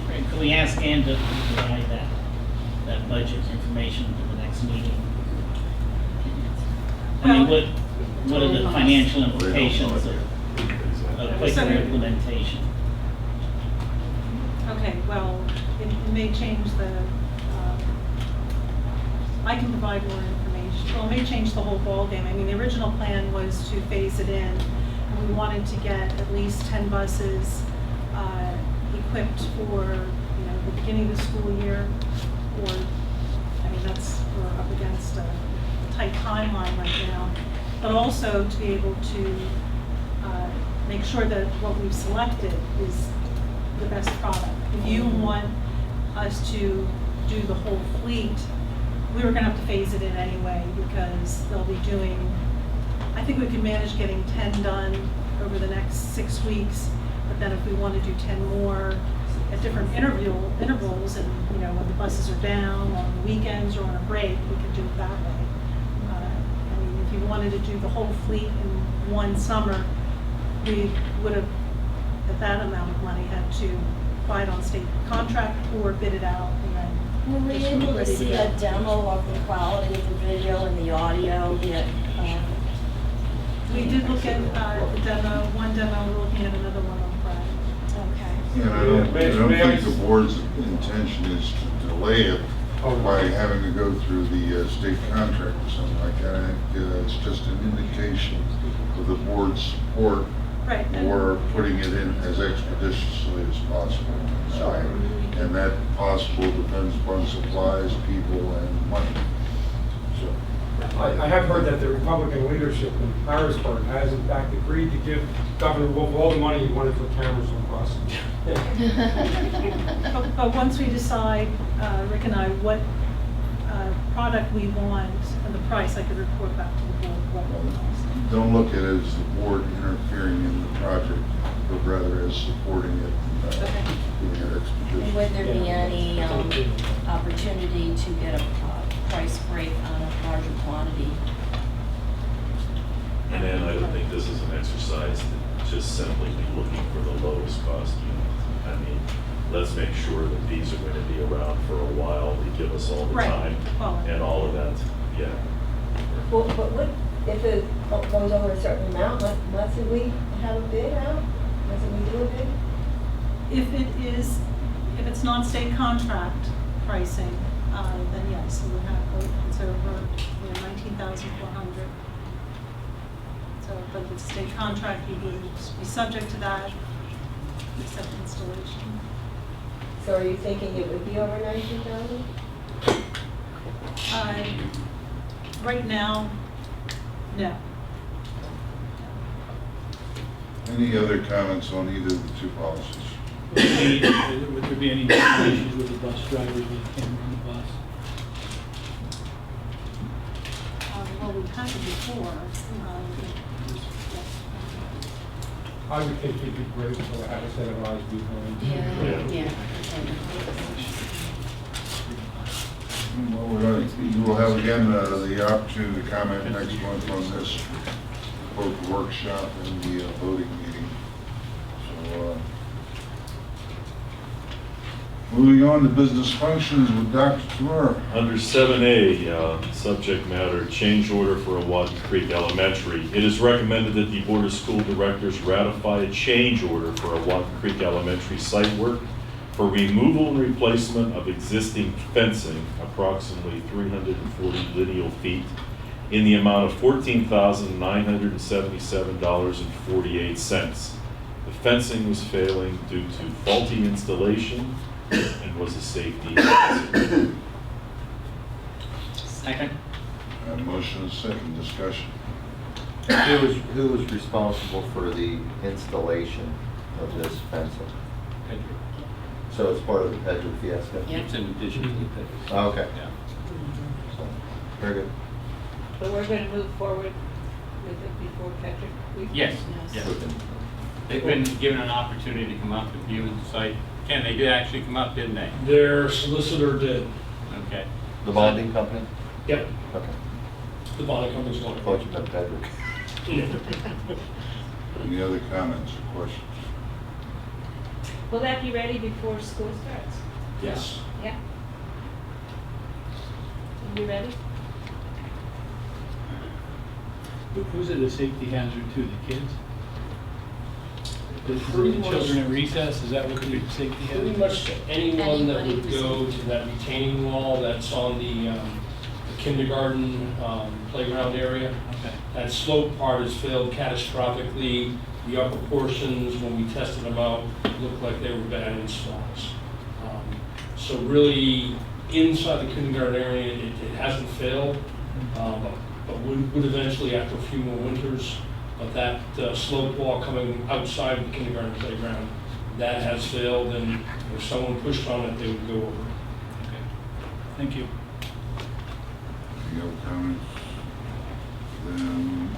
Right, can we ask Ann to provide that budget information for the next meeting? I mean, what are the financial implications of quicker implementation? Okay, well, it may change I can provide more information. Well, it may change the whole ballgame. I mean, the original plan was to phase it in, and we wanted to get at least 10 buses equipped for, the beginning of the school year, or, we're up against a tight timeline right now, but also to be able to make sure that what we've selected is the best product. If you want us to do the whole fleet, we were gonna have to phase it in anyway, because they'll be doing, I think we could manage getting 10 done over the next 6 weeks, but then if we want to do 10 more, at different intervals, and, you know, when the buses are down, on weekends, or on a break, we could do it that way. I mean, if you wanted to do the whole fleet in one summer, we would have, at that amount of money, had to buy it on state contract or bid it out, and then. Were we just able to ready see go. a demo of the quality of the video and the audio? We did look at the demo, one demo, we're looking at another one on Friday. Okay. And I don't think the board's intention is to delay it by having to go through the state contract or something like that. I think it's just an indication of the board's support Right. and- for putting it in as expeditiously as possible. And that possible depends upon supplies, people, and money. So, I have heard that the Republican leadership in Harrisburg has in fact agreed to give Governor Wolf all the money he wanted for cameras on buses. But once we decide, Rick and I, what product we want and the price, I could report back to the board what it will cost. don't look at it as the board interfering in the project, but rather as supporting it and doing it And expeditiously. would there be any opportunity to get a price break on a larger quantity? And then I don't think this is an exercise to just simply be looking for the lowest cost unit. I mean, let's make sure that these are going to be around for a while, they give us all the Right. time Quality. and all of that, yeah. Well, but what, if it goes over a certain amount, mustn't we have a bid out? Mustn't we do a bid? If it's non-state contract pricing, then yes, we would have, it's over, 19,400. So, but if it's state contract, you would be subject to that, except installation. So are you thinking it would be over 19,000? Right now, no. Any other comments on either of the two policies? Would there be any issues with the bus drivers with the camera on the bus? Well, we've had it before. I would think it'd be great to have a set of eyes behind. Yeah. Well, we will have again the opportunity to comment next month on this, both the workshop and the voting meeting. So, moving on to business functions with Dr. Tamura. Under 7A, subject matter, change order for Owaton Creek Elementary. It is recommended that the Board of School Directors ratify a change order for Owaton Creek Elementary site work for removal and replacement of existing fencing, approximately 340 lineal feet, in the amount of $14,977.48. The fencing was failing due to faulty installation and was a safety hazard. Second? Motion and second discussion. Who was responsible for the installation of this fencing? So it's part of the Pedrick fiasco? Yeah. It's in addition to the pit. Oh, okay. Yeah. Very good. But we're gonna move forward with it before Patrick. Yes, Yes. yes. They've been given an opportunity to come up and view the site. Ken, they did actually come up, didn't they? Their solicitor did. Okay. The bonding company? Yep, Okay. the bonding company's going. Thought you meant Pedrick. Any other comments or questions? Will that be ready before school starts? Yes. Yeah. Are you ready? Who's it a safety hazard to, the kids? Pretty The much- children at recess, is that what the safety hazard? Pretty much anyone that would Anybody. go to that retaining wall that's on the kindergarten playground area. Okay. That slope part has failed catastrophically. The upper portions, when we tested them out, looked like they were bad installs. So really, inside the kindergarten area, it hasn't failed, but would eventually after a few more winters. But that slope wall coming outside the kindergarten playground, that has failed, and if someone pushed on it, they would go over. Thank you. Any other comments? Then,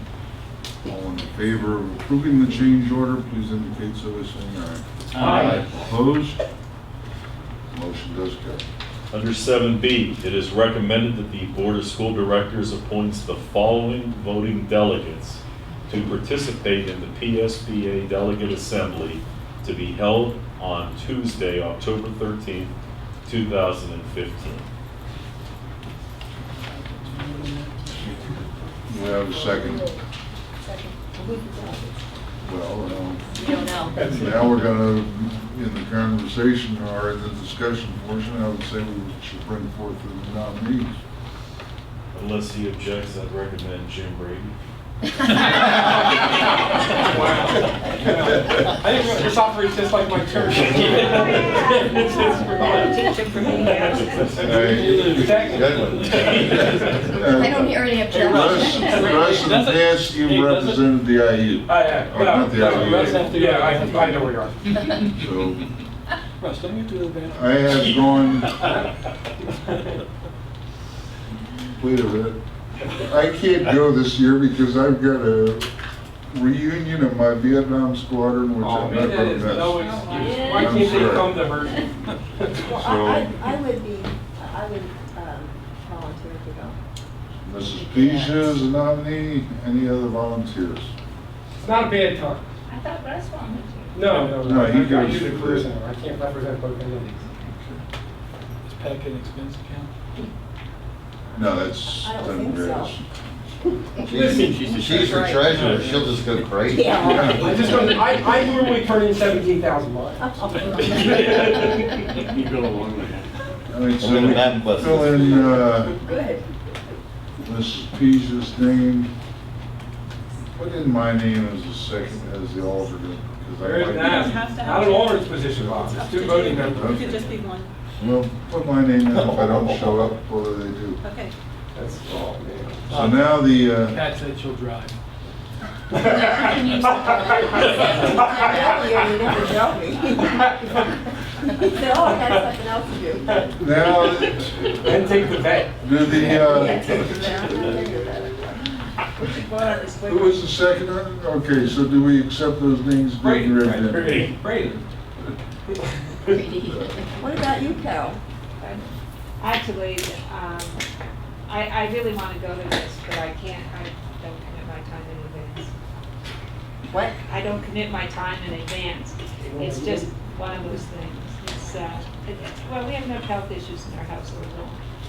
all in favor of approving the change order, please indicate so by saying aye. Aye. Opposed? Motion does carry. Under 7B, it is recommended that the Board of School Directors appoints the following voting delegates to participate in the PSBA Delegate Assembly to be held on Tuesday, October 13th, 2015. We have a second. Well, You don't know. now we're gonna, in the conversation or in the discussion portion, I would say we should bring forth the nominees. Unless he objects, I'd recommend Jim Brady. I think this operates just like my church. Teacher for me, I don't hear any Russ, objections. in the past, you represented the IU. Or not the IU. Yeah, I know where you are. So, Russ, don't you do the band? I have gone, wait a minute. I can't go this year because I've got a reunion of my Vietnam squadron, which Oh, I'm man, not that gonna is no miss. excuse. Why can't they come to her? I would volunteer to go. Mrs. Pisha is a nominee. Any other volunteers? It's not a bad time. I thought Russ wanted to. No, No, he I goes do the to career the- center. I can't represent both entities. Is Pat an expense account? No, that's I don't done think so. gratis. She's the treasurer, she'll just go crazy. Yeah. I normally turn in 17,000 bucks. You go a long way. All right, so I'm in we that bus. fill in Good. Mrs. Pisha's name. Put in my name as the second, as the alternate. 'Cause I There is like- not, not an alderman's position, Bob. It's two voting members. It could just be one. Well, put my name in if I don't show up, what do they do? Okay. That's, oh, man. So now the, Pat said she'll drive. Yeah, you never tell me. He said, oh, I got something else to do. now, And take the bet. do Yeah, the, take the bet. I'll tell you about it. who was the second one? Okay, so do we accept those names being written in? Brady. What about you, Cal? Actually, I really want to go to this, but I can't, I don't commit my time in advance. What? I don't commit my time in advance. It's just one of those things. It's, well, we have no health issues in our household.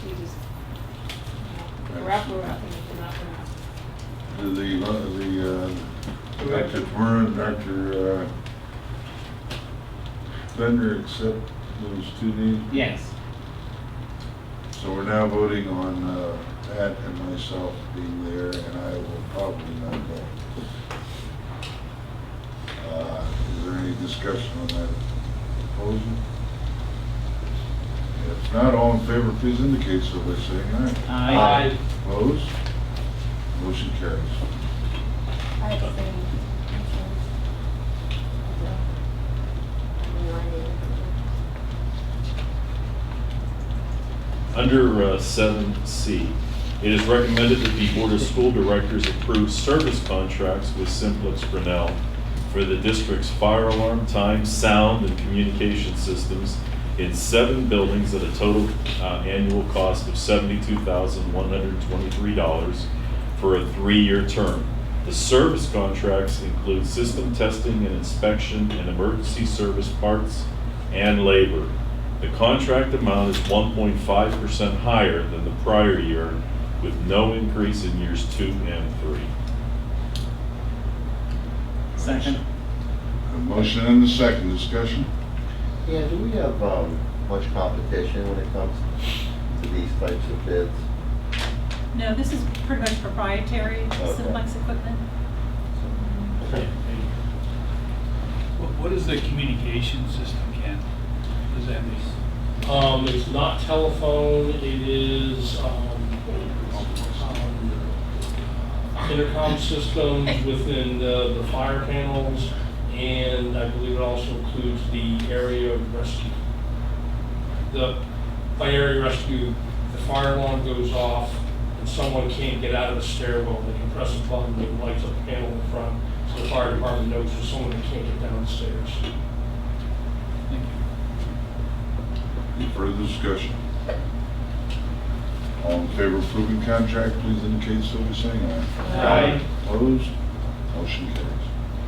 We just, we're up, and if we're not, we're not. Do Dr. Tamura and Dr. Bender accept those two names? Yes. So we're now voting on Pat and myself being there, and I will probably not go. Is there any discussion on that proposal? If not, all in favor, please indicate so by saying aye. Aye. Opposed? Motion carries. I have the same. Under 7C, it is recommended that the Board of School Directors approve service contracts with Simplex Grinnell for the district's fire alarm, time, sound, and communication systems in 7 buildings at a total annual cost of $72,123 for a 3-year term. The service contracts include system testing and inspection and emergency service parts and labor. The contract amount is 1.5% higher than the prior year, with no increase in years 2 and 3. Second. A motion and a second. Discussion? Yeah, do we have much competition when it comes to these types of bids? No, this is pretty much proprietary, Okay. Simplex equipment. What is the communication system, Ken? What does that mean? It's not telephone, it is, intercom systems within the fire panels, and I believe it also includes the area of rescue. By area rescue, the fire alarm goes off, and someone can't get out of the stairwell, they can press a button, it lights up the panel in front, so the fire department knows there's someone that can't get down the stairs. A Any further discussion? All in favor of approving contract, please indicate so by saying aye. Aye. Opposed? Motion carries.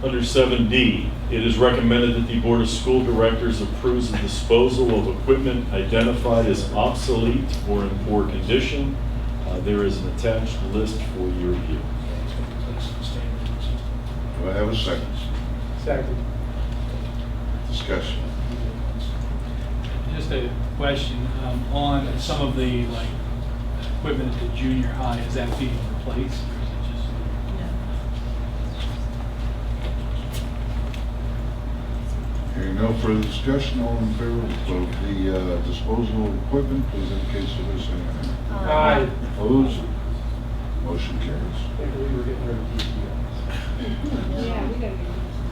Under 7D, it is recommended that the Board of School Directors approves the disposal of equipment identified as obsolete or in poor condition. There is an attached list for your review. Do I have a second? Second. Discussion. Just a question, on some of the, like, equipment at the junior high, is that being replaced, or is it just? Hearing no further discussion, all in favor of the disposal of equipment, please indicate so by saying aye. Aye. Opposed? Motion carries. Can't believe we're getting rid of PTOs. Yeah, we gotta.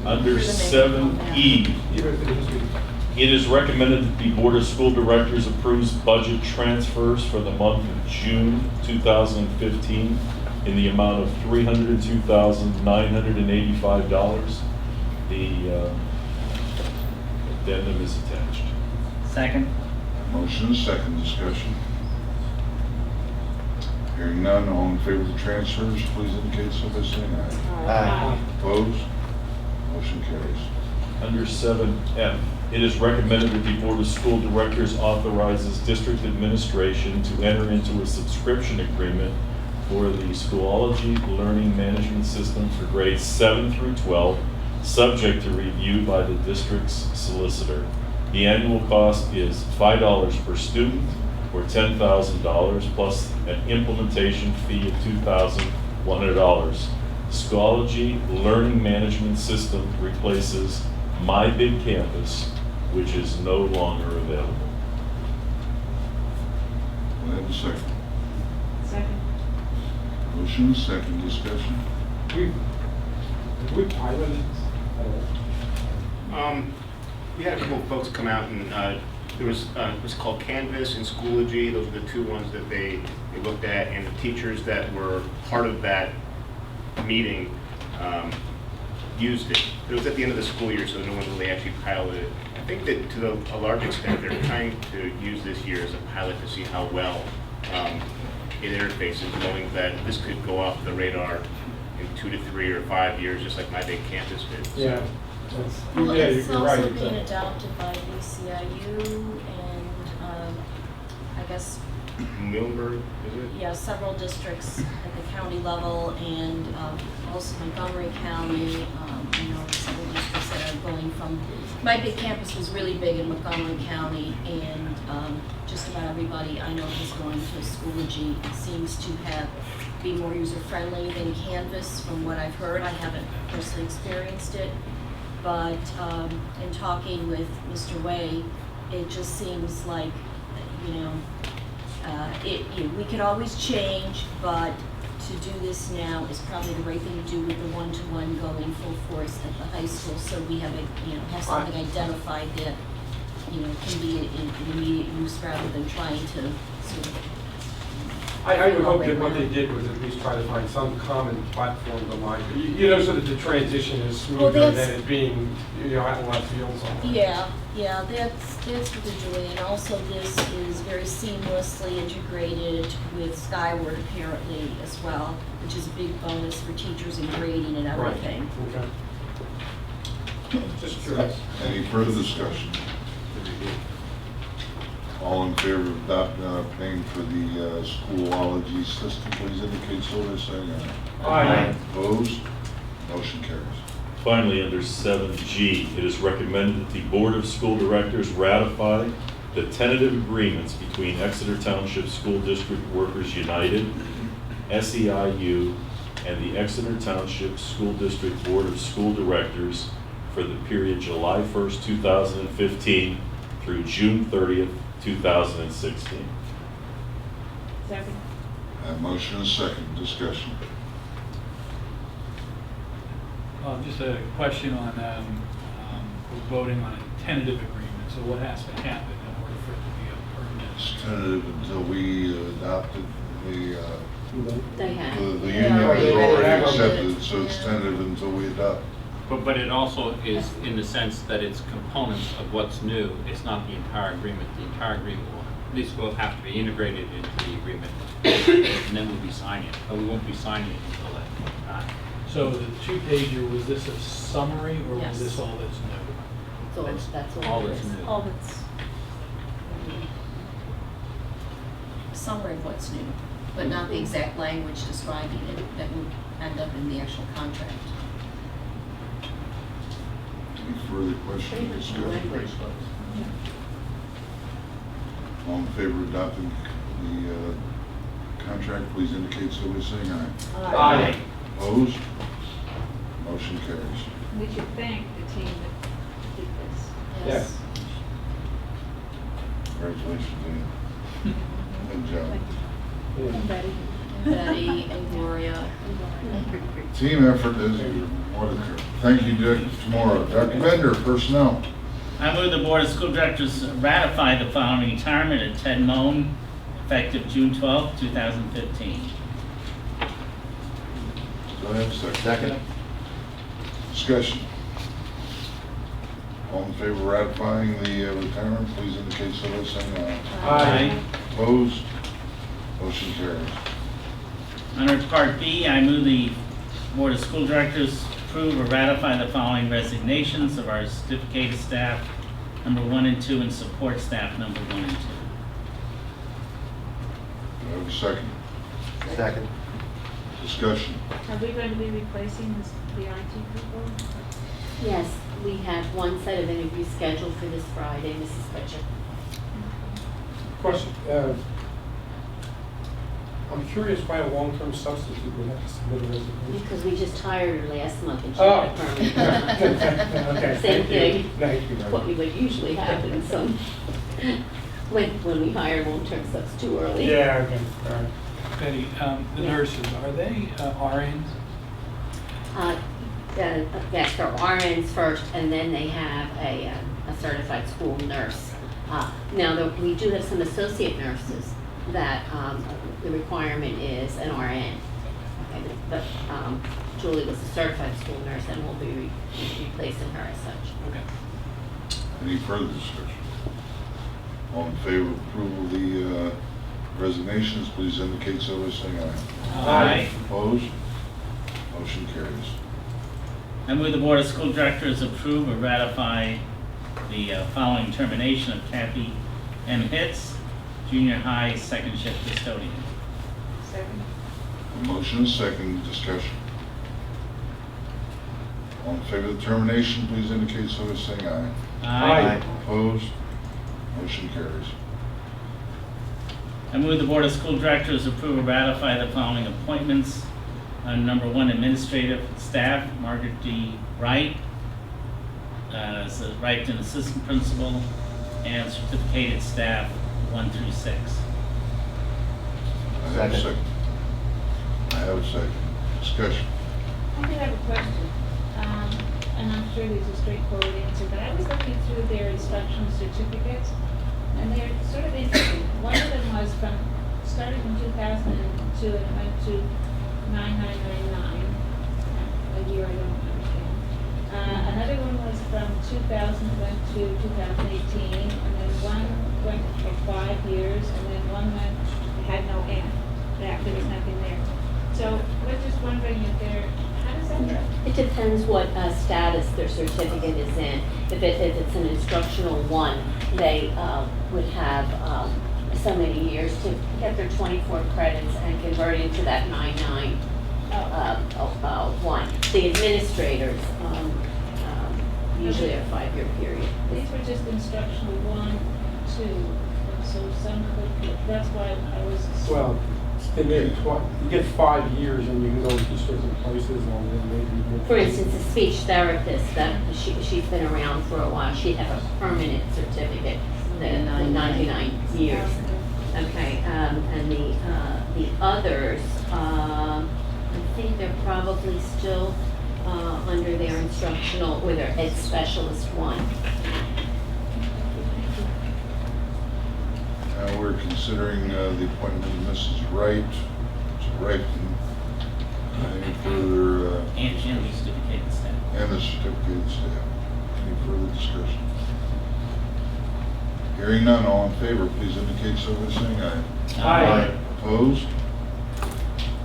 Under 7E, Even if it is good. it is recommended that the Board of School Directors approves budget transfers for the month of June 2015 in the amount of $302,985. The addendum is attached. Second? Motion is second. Discussion. Hearing none, all in favor of the transfers, please indicate so by saying aye. Aye. Opposed? Motion carries. Under 7F, it is recommended that the Board of School Directors authorizes district administration to enter into a subscription agreement for the Schoology Learning Management System for grades 7 through 12, subject to review by the district's solicitor. The annual cost is $5 per student, or $10,000, plus an implementation fee of $2,100. Schoology Learning Management System replaces My Big Campus, which is no longer available. Do I have a second? Second. Motion is second. Discussion. We piloted this at all? We had a couple of folks come out and there was it was called Canvas and Schoology. Those were the two ones that they looked at, and the teachers that were part of that meeting used it. It was at the end of the school year, so no one really actually piloted it. I think that to a large extent they're trying to use this year as a pilot to see how well it interfaces, knowing that this could go off the radar in 2 to 3 or 5 years, just like My Big Campus did. So. Yeah. Well, Yeah, it's you're right. also being adopted by VCIU and, I guess, Muhlenberg, is it? yeah, several districts at the county level and also Montgomery County, several districts that are going from, My Big Campus was really big in Montgomery County, and just about everybody I know is going to Schoology. It seems to be more user-friendly than Canvas from what I've heard. I haven't personally experienced it, but in talking with Mr. Way, it just seems like, we could always change, but to do this now is probably the right thing to do with the one-to-one going full force at the high school, so we have have something identified that, can be in immediate use rather than trying to sort of. I would hope that what they did was at least try to find some common platform to line, so that the transition is smoother than it being, out in left field somewhere. Yeah, that's what they're doing, and also this is very seamlessly integrated with Skyward apparently as well, which is a big bonus for teachers and grading and everything. Right. Okay. Just curious. Any further discussion? All in favor of paying for the Schoology system, please indicate so by saying aye. Aye. Opposed? Motion carries. Finally, under 7G, it is recommended that the Board of School Directors ratify the tentative agreements between Exeter Township School District Workers United, SEIU, and the Exeter Township School District Board of School Directors for the period July 1st, 2015 through June 30th, 2016. Second. Motion is second. Discussion. Just a question on, we're voting on a tentative agreement, so what has to happen in order for it to be a permanent? It's tentative until we adopted They have. the Yeah, union has already already adopted accepted it. it, so it's Yeah. tentative until we adopt. But it also is in the sense that it's components of what's new. It's not the entire agreement. The entire agreement will, at least will have to be integrated into the agreement. And then we'll be signing it. But we won't be signing it until that time. So the two-pager, was this a summary, or was Yes. this all that's new? So that's All all it that's is. new. All that's, Summary of what's new, but not the exact language describing it that will end up in the actual contract. Any further Pretty questions? much no Discussion? language. All in favor of adopting the contract, please indicate so by saying aye. Aye. Opposed? Motion carries. We should thank the team that did this. Yes. Congratulations, Ian. Good job. and Betty. Betty and Gloria. Team effort is what it is. Thank you, Dick. Tomorrow, Dr. Bender, personnel. I move the Board of School Directors ratify the following retirement of Ted Moan, effective June 12, 2015. Do I have a second? Second? Discussion. All in favor of ratifying the retirement, please indicate so by saying aye. Aye. Opposed? Motion carries. Under Part B, I move the Board of School Directors approve or ratify the following resignations of our certificated staff, number 1 and 2, and support staff, number 1 and 2. Do I have a second? Second. Discussion. Are we going to be replacing the IT people? Yes, we have one set of interviews scheduled for this Friday, Mrs. Butcher. Question, I'm curious why a long-term substitute would have to submit a resignation. Because we just hired her last month and she Oh. got a permanent. Okay, Same thank you. thing. Thank you very What much. would usually happen, when we hire long-term subs too early. Yeah, okay, all right. Betty, the nurses, are they RNs? Yes, they're RNs first, and then they have a certified school nurse. Now, we do have some associate nurses that the requirement is an RN. Okay, but Julie was a certified school nurse, and we'll be replacing her as such. Okay. Any further discussion? All in favor of approval of the resignations, please indicate so by saying aye. Aye. Opposed? Motion carries. I move the Board of School Directors approve or ratify the following termination of Kathy M. Hitz, junior high second shift custodian. Second. A motion and a second, discussion. All in favor of the termination, please indicate so by saying aye. Aye. Opposed? Motion carries. I move the Board of School Directors approve or ratify the following appointments. Number 1, administrative staff, Margaret D. Wright, as a Wright and assistant principal, and certificated staff 1 through 6. I have a Second. second. I have a second. Discussion. I do have a question, and I'm sure there's a straightforward answer, but I was looking through their instructional certificates, and they're sort of interesting. One of them was started in 2002 and it went to 9999, a year I don't understand. Another one was from 2000, went to 2018, and then one went for 5 years, and then one went, had no end, there was nothing there. So we're just wondering if how does that work? It depends what status their certificate is in. If it's an instructional one, they would have so many years to get their 24 credits and convert into that 991. The administrators usually a 5-year period. These were just instructional 1, 2, and so some could, that's why I was. Well, they maybe you get 5 years and you can go to certain places and then maybe. For instance, a speech therapist, that she's been around for a while, she'd have a permanent certificate, the 99 years. Okay, and the others, I think they're probably still under their instructional, or their ed specialist 1. Now we're considering the appointment of Mrs. Wright. Mrs. Wright, any further, And certificated staff. and the certificated staff. Any further discussion? Hearing none, all in favor, please indicate so by saying aye. Aye. Opposed?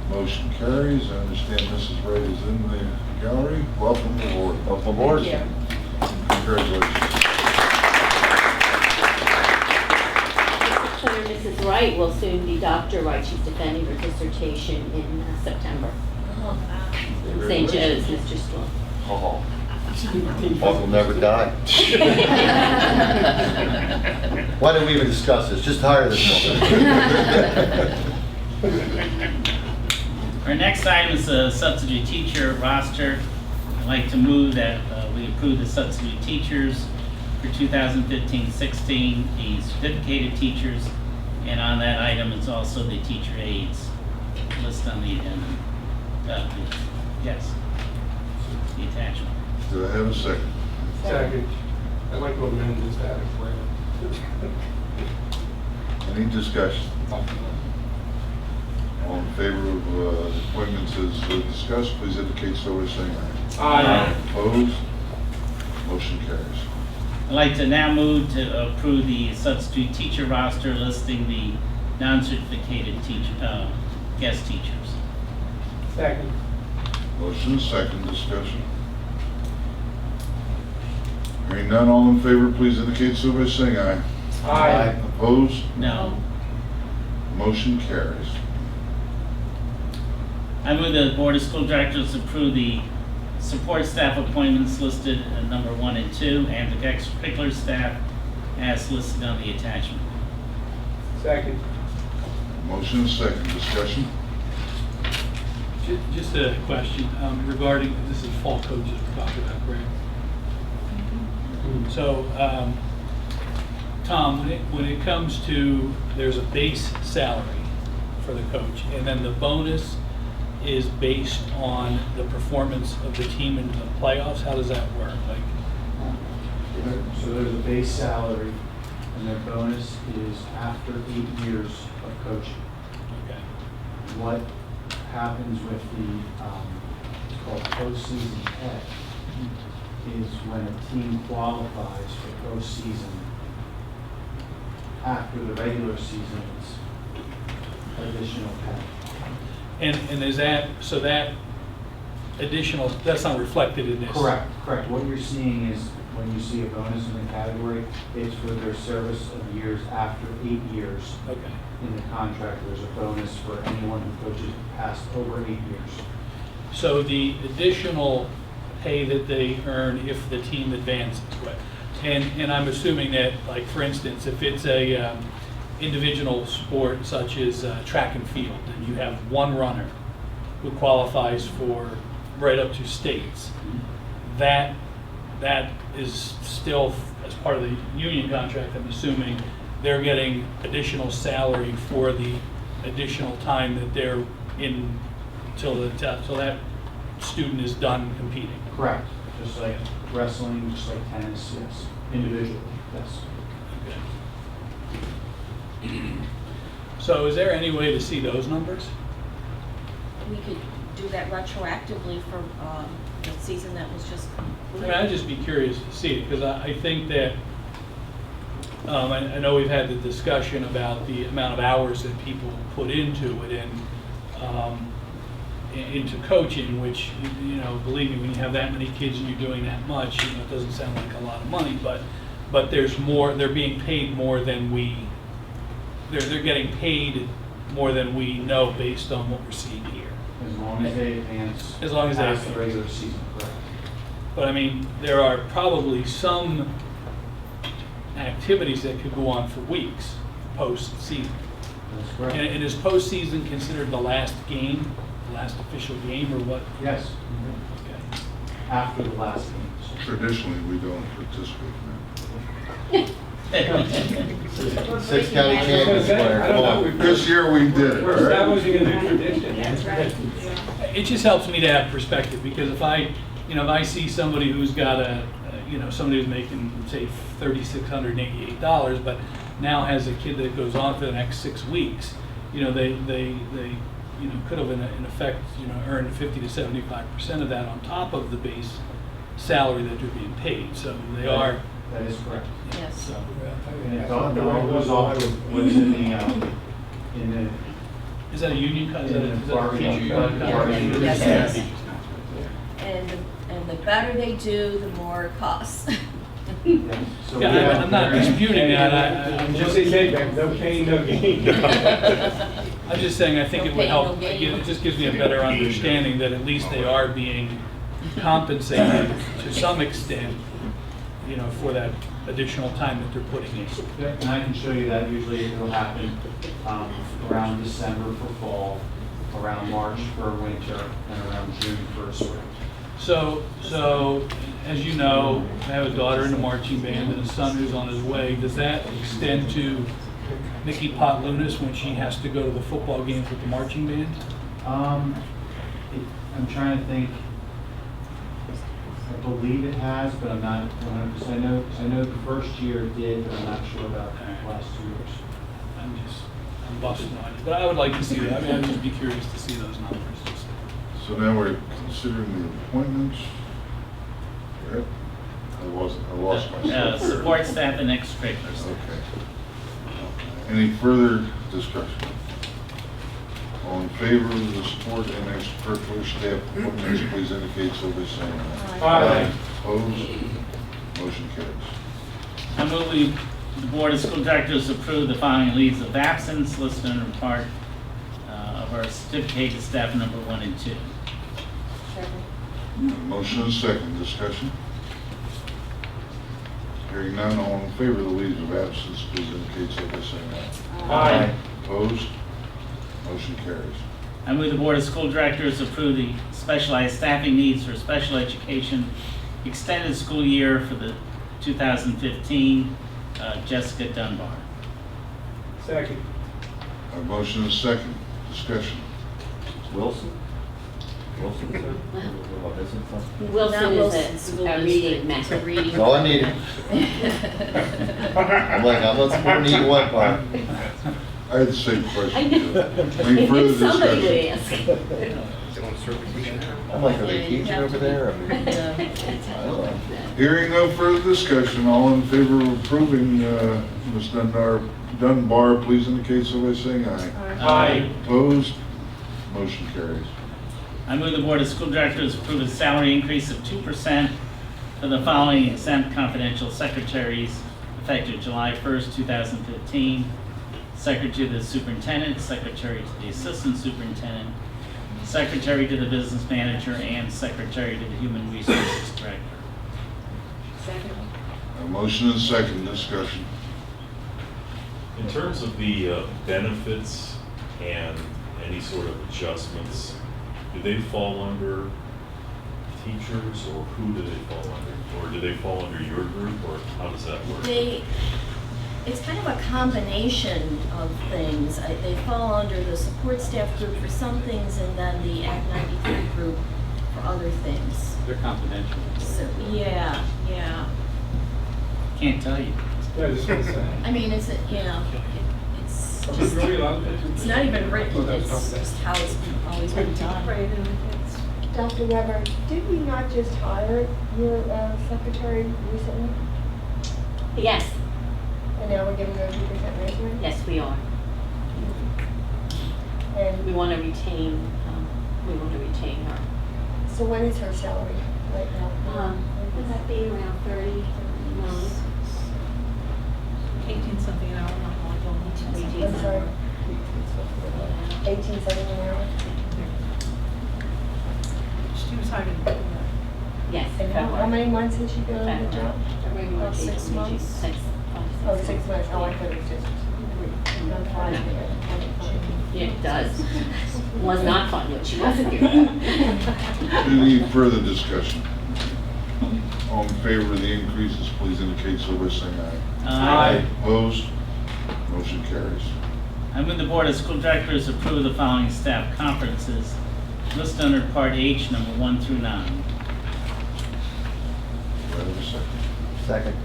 Motion carries. I understand Mrs. Wright is in the gallery. Welcome aboard. Welcome aboard. Thank you. Congratulations. Mrs. Clinton, Mrs. Wright will soon be Dr. Wright. She's defending her dissertation in September. In St. Joe's, Mr. Storm. Oh, Both will never die. Why did we even discuss this? Just hire this woman. Our next item is a substitute teacher roster. I'd like to move that we approve the substitute teachers for 2015-16, the certificated teachers, and on that item is also the teacher aides list on the addendum. Yes, the attachment. Do I have a second? Second. I'd like to amend this to add a plan. Any discussion? All in favor of the appointments as discussed, please indicate so by saying aye. Aye. Opposed? Motion carries. I'd like to now move to approve the substitute teacher roster listing the non-certificated teacher, guest teachers. Second. Motion is second. Discussion. Hearing none, all in favor, please indicate so by saying aye. Aye. Opposed? No. Motion carries. I move that the Board of School Directors approve the support staff appointments listed at number 1 and 2, and the extracurricular staff as listed on the attachment. Second. Motion second, discussion. Just a question regarding, this is fall coaches we're talking about, correct? So, Tom, when it comes to, there's a base salary for the coach, and then the bonus is based on the performance of the team in the playoffs. How does that work? So there's a base salary, and their bonus is after 8 years of coaching. Okay. What happens with the, it's called postseason pay, is when a team qualifies for postseason after the regular season, it's additional pay. And is that, so that additional, that's not reflected in this? Correct. What you're seeing is, when you see a bonus in the category, it's for their service of years after 8 years. Okay. In the contract, there's a bonus for anyone who coaches past over 8 years. So the additional pay that they earn if the team advances, right? And I'm assuming that, like, for instance, if it's a individual sport such as track and field, and you have one runner who qualifies for right up to states, that is still, as part of the union contract, I'm assuming, they're getting additional salary for the additional time that they're in till that student is done competing. Correct. Just like wrestling, just like tennis, yes. Individually, yes. Okay. So is there any way to see those numbers? We could do that retroactively for the season that was just I completed. mean, I'd just be curious to see it, because I think that, I know we've had the discussion about the amount of hours that people put into it and into coaching, which, you know, believe me, when you have that many kids and you're doing that much, you know, it doesn't sound like a lot of money, but there's more, they're being paid more than they're getting paid more than we know based on what we're seeing here. As long as they advance. As long as they past the advance. regular season, correct. But I mean, there are probably some activities that could go on for weeks post-season. That's correct. And is postseason considered the last game, the last official game, or what? Yes. Okay. After the last game. Traditionally, we don't participate in that. Six county champions player, come on. This year we did it. We're establishing a new tradition. That's right. It just helps me to have perspective, because if I see somebody who's got somebody who's making, say, $3,688, but now has a kid that goes on for the next 6 weeks, they could have in effect, earned 50 to 75% of that on top of the base salary that they're being paid, so they are, That is correct. Yes. so. And it all goes off of what's in the, Is that a union, is that a bargaining teacher? bargaining Yes, it unit. is. And the better they do, the more it costs. Yeah, so we Yeah, have I'm not very- disputing that, I'm Just just, say, no pain, no gain. I'm just saying, I think No it would pain, help, no gain. it just gives me a better understanding that at least they are being compensated to some extent, you know, for that additional time that they're putting in. Yeah, and I can show you that usually it'll happen around December for fall, around March for winter, and around June for spring. So, as you know, I have a daughter in the marching band and a son who's on his way. Does that extend to Nikki Potlunas when she has to go to the football games with the marching band? I'm trying to think. I believe it has, but I'm not 100%. I know the first year it did, but I'm not sure about the last 2 years. I'm busting on you, but I would like to see that. I mean, I'd just be curious to see those numbers. So now we're considering the appointments. Yep. I lost myself. Support staff and extracurriculars. Okay. Any further discussion? All in favor of the support and extracurricular staff appointments, please indicate so by saying aye. Aye. Opposed? Motion carries. I move the Board of School Directors approve the following leaves of absence listed under part of our certificated staff number 1 and 2. Motion and second, discussion. Hearing none, all in favor of the leaves of absence, please indicate so by saying aye. Aye. Opposed? Motion carries. I move the Board of School Directors approve the specialized staffing needs for special education extended school year for the 2015, Jessica Dunbar. Second. A motion and second, discussion. Wilson? Wilson, sir? What is it? Wilson Not is Wilson School a reading District, it's a method. reading. That's all I needed. I'm like, I'm not supporting either one part. I had the same question. I know. too. Any further Somebody discussion? would ask. I'm like, are they teaching over there? I mean, I don't know. Hearing no further discussion, all in favor of approving Ms. Dunbar, please indicate so by saying aye. Aye. Opposed? Motion carries. I move the Board of School Directors approve a salary increase of 2% for the following exempt confidential secretaries effective July 1st, 2015. Secretary to the Superintendent, Secretary to the Assistant Superintendent, Secretary to the Business Manager, and Secretary to the Human Resources Director. A motion and second, discussion. In terms of the benefits and any sort of adjustments, do they fall under teachers, or who do they fall under? Or do they fall under your group, or how does that work? It's kind of a combination of things. They fall under the support staff group for some things and then the Act 93 group for other things. They're confidential. So, yeah. Can't tell you. Yeah, I just want to say. I mean, it's Are we just, really allowed to do it's this? not even written, Oh, that's it's confidential. just how it's always been done. Right, and it's, Dr. Weber, did we not just hire your secretary recently? Yes, And now we're giving her a 2% raise rate? yes, we are. And We want to retain her. so what is her salary right now? Would that be around 30? 18 something an hour, not all going to I'm sorry. 18.70 an hour? She was hired in Yes. And how many months has she been on the job? About 6 months. Oh, 6 months. Oh, I thought it was just. I'm fine. Yeah, it does. Was not fun when she wasn't here. Any further discussion? All in favor of the increases, please indicate so by saying aye. Opposed? Motion carries. I move the Board of School Directors approve the following staff conferences listed under Part H, number 1 through 9. Do I have a second? Second.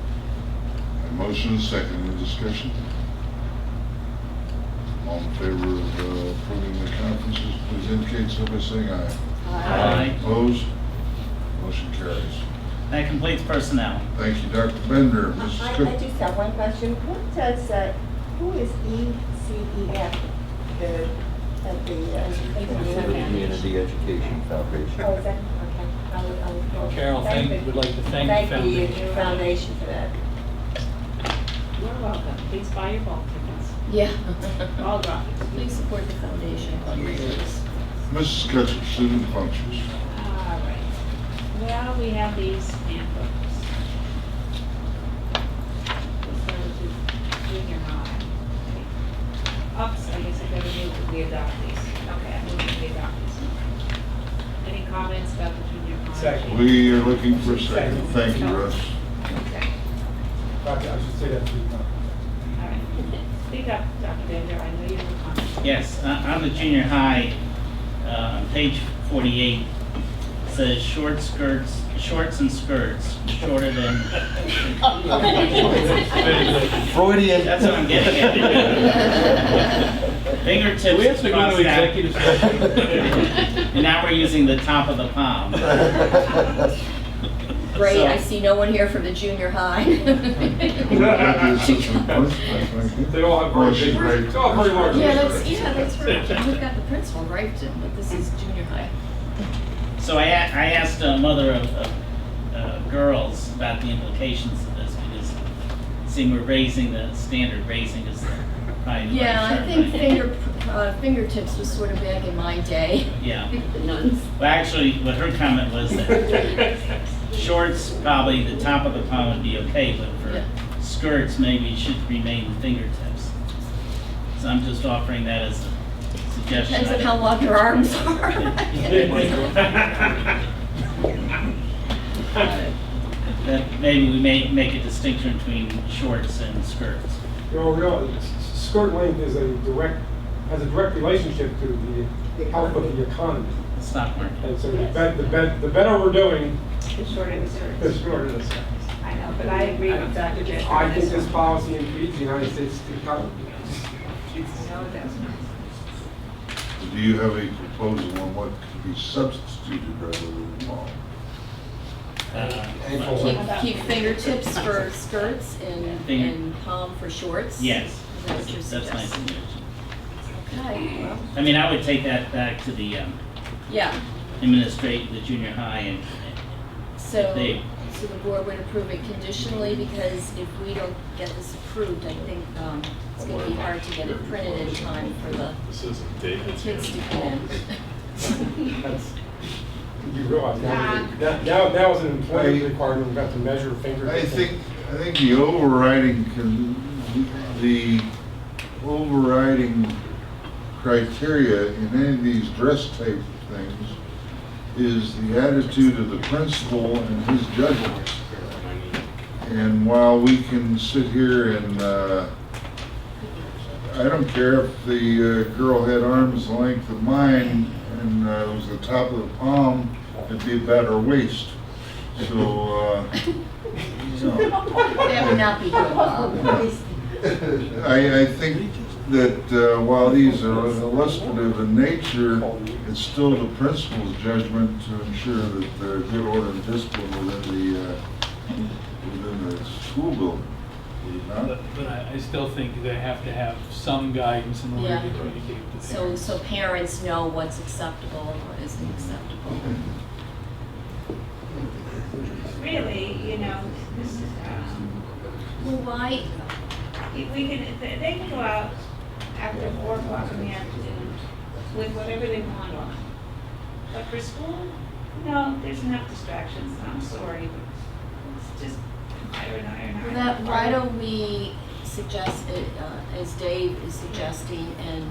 A motion and second, any discussion? All in favor of approving the conferences, please indicate so by saying aye. Aye. Opposed? Motion carries. That completes personnel. Thank you, Dr. Bender. Mrs. I Cook? just have one question. What does, who is ECEF, at the Community Education Foundation. Oh, is that, okay. I Carol, would like to thank the Thank the foundation. foundation for that. You're welcome. Please buy your bulk tickets. Yeah. All graphics. Please support the foundation fundraisers. Mrs. Kutcher, student functions. All right. Well, we have these handbooks. This goes to junior high. Oops, I guess I better move that we adopt these. Okay, I move that we adopt these. Any comments about the junior high? Second. We are looking for a second. Thank you, Russ. Okay. I should say that 3 times. All right. Speak up, Dr. Bender. I know you have a comment. Yes, on the junior high, page 48, says shorts and skirts, shorter than. Freudian. That's what I'm getting at. Fingertips. We have to go crossed to out. executive session. And now we're using the top of the palm. Great, So- I see no one here from the junior high. They all have very big, Right. they all have very large. Yeah, that's right. We've got the principal right to, but this is junior high. So I asked a mother of girls about the implications of this, because seeing we're raising the standard, raising is probably the right Yeah, I term, think right? fingertips was sort of back in my day. Yeah. The nuns. Well, actually, what her comment was that shorts, probably the top of the palm would be okay, but for Yeah. skirts, maybe it should remain the fingertips. So I'm just offering that as a suggestion. Depends on how long your arms are. That maybe we may make a distinction between shorts and skirts. You know, skirt length has a direct relationship to the health of the economy. The stock market. And so the better we're doing, The shorter the skirts. the shorter the skirt. I know, but I agree with Dr. Bender. I on think this this one. policy impedes the United States economy. No, it does not. Do you have a proposal on what could be substituted rather than long? Keep fingertips for skirts and palm for shorts? Yes, Is that what you're that's my suggesting? suggestion. Okay, well, I mean, I would take that back to the yeah, the junior high, and so, they- so the board would approve it conditionally, because if we don't get this approved, I think it's gonna be hard to get it printed in time for the This isn't David's. kids to come in. That's, you realize now is an employment requirement, we've got to measure fingertips. I think the overriding criteria in any of these dress type things is the attitude of the principal and his judgment. And while we can sit here and, I don't care if the girl had arms the length of mine and it was the top of the palm, it'd be about her waist. So, you know. That would not be good, Bob. I think that while these are illustrative in nature, it's still the principal's judgment to ensure that there's good order and discipline within the school building. Would it not? But I still think they have to have some guidance in order Yeah. to communicate with the So, parents. so parents know what's acceptable or isn't acceptable. Really, you know, this is, Well, why, they can go out after 4 o'clock in the afternoon with whatever they want on. But for school, no, there's enough distractions, I'm sorry, but it's just higher and higher and higher. that, why don't we suggest it, as Dave is suggesting, and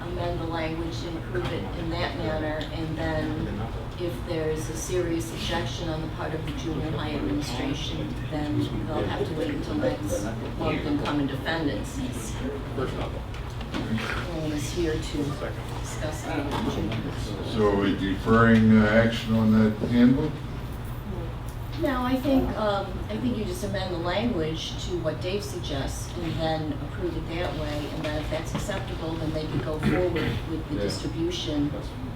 amend the language to improve it in that manner, and then if there's a serious objection on the part of the junior high administration, then they'll have to wait until next month and come and defend it, since no one is here to discuss it with the juniors. So are we deferring action on that handbook? No, I think you just amend the language to what Dave suggests and then approve it that way. And then if that's acceptable, then they can go forward with the Yeah. distribution.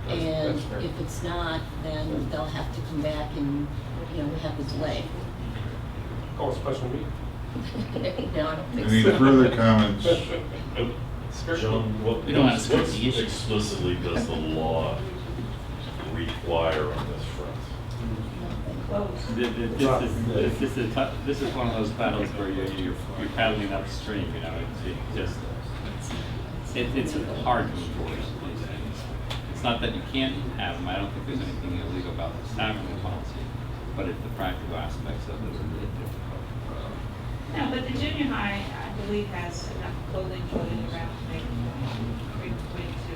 And that's fair. if it's not, then they'll have to come back and, have the delay. Call a special meeting. No, I don't think Any so. further comments? John, what We don't want to skirt the issue. explicitly does the law require on this front? This is one of those battles where you're paddling upstream, it's hard to enforce these things. It's not that you can't have them, I don't think there's anything illegal about this having the policy, but it's the practical aspects of it that are really difficult. No, but the junior high, I believe, has enough clothing floating around to make bring to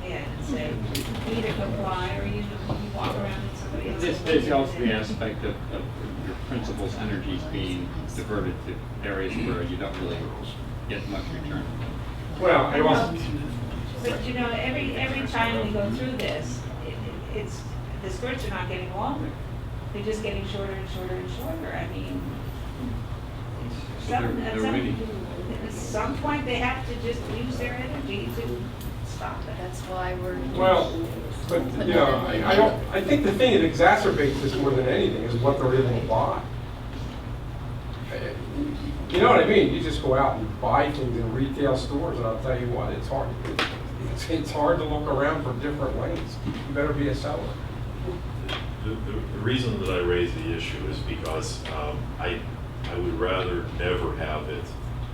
ahead and say, either comply or you walk around in somebody else's. There's also the aspect of your principal's energies being diverted to areas where you don't really get much return. Well, I also, But every time we go through this, it's, the skirts are not getting longer. They're just getting shorter and shorter and shorter. I mean, at some point, they have to just use their energy to stop it. That's why we're. well, but, I think the thing that exacerbates this more than anything is what they're able to buy. You know what I mean? You just go out and buy things in retail stores, and I'll tell you what, it's hard. It's hard to look around for different ways. You better be a seller. The reason that I raise the issue is because I would rather never have it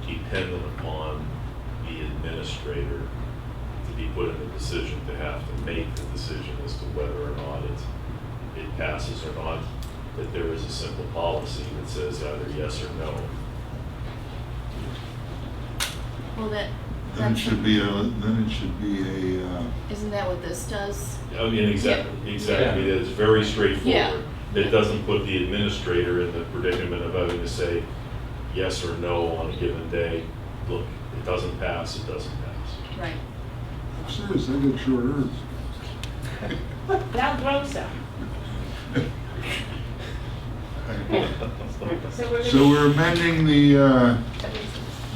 dependent upon the administrator to be put in the decision to have to make the decision as to whether or not it passes or not, that there is a simple policy that says either yes or no. Well, Then it should be a, isn't that what this does? I mean, exactly, it's very straightforward. Yeah. It doesn't put the administrator in the predicament of having to say yes or no on a given day. Look, it doesn't pass, it doesn't pass. Right. serious, they get short earth. Now grow some. So we're amending the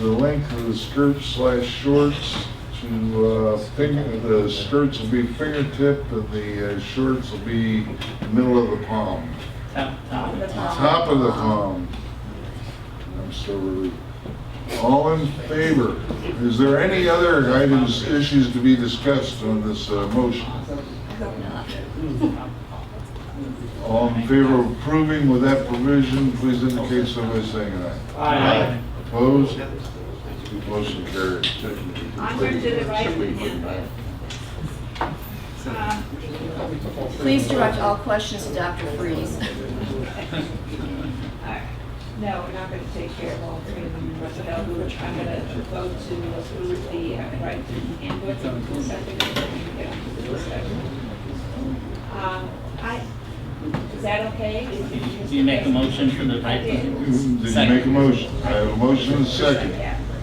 length of the skirts/shorts to, the skirts will be fingertip and the shorts will be middle of the palm. Top of the palm. I'm so relieved. All in favor? Is there any other items, issues to be discussed on this motion? All in favor of approving with that provision, please indicate so by saying aye. Aye. Opposed? Motion carried. Onward to the right. Please direct all questions to Dr. Freeze. No, we're not going to take care of all three of them. I'm going to vote to approve the right handbook. Is that okay? Do you make a motion for the right? Did you make a motion? I have a motion and a second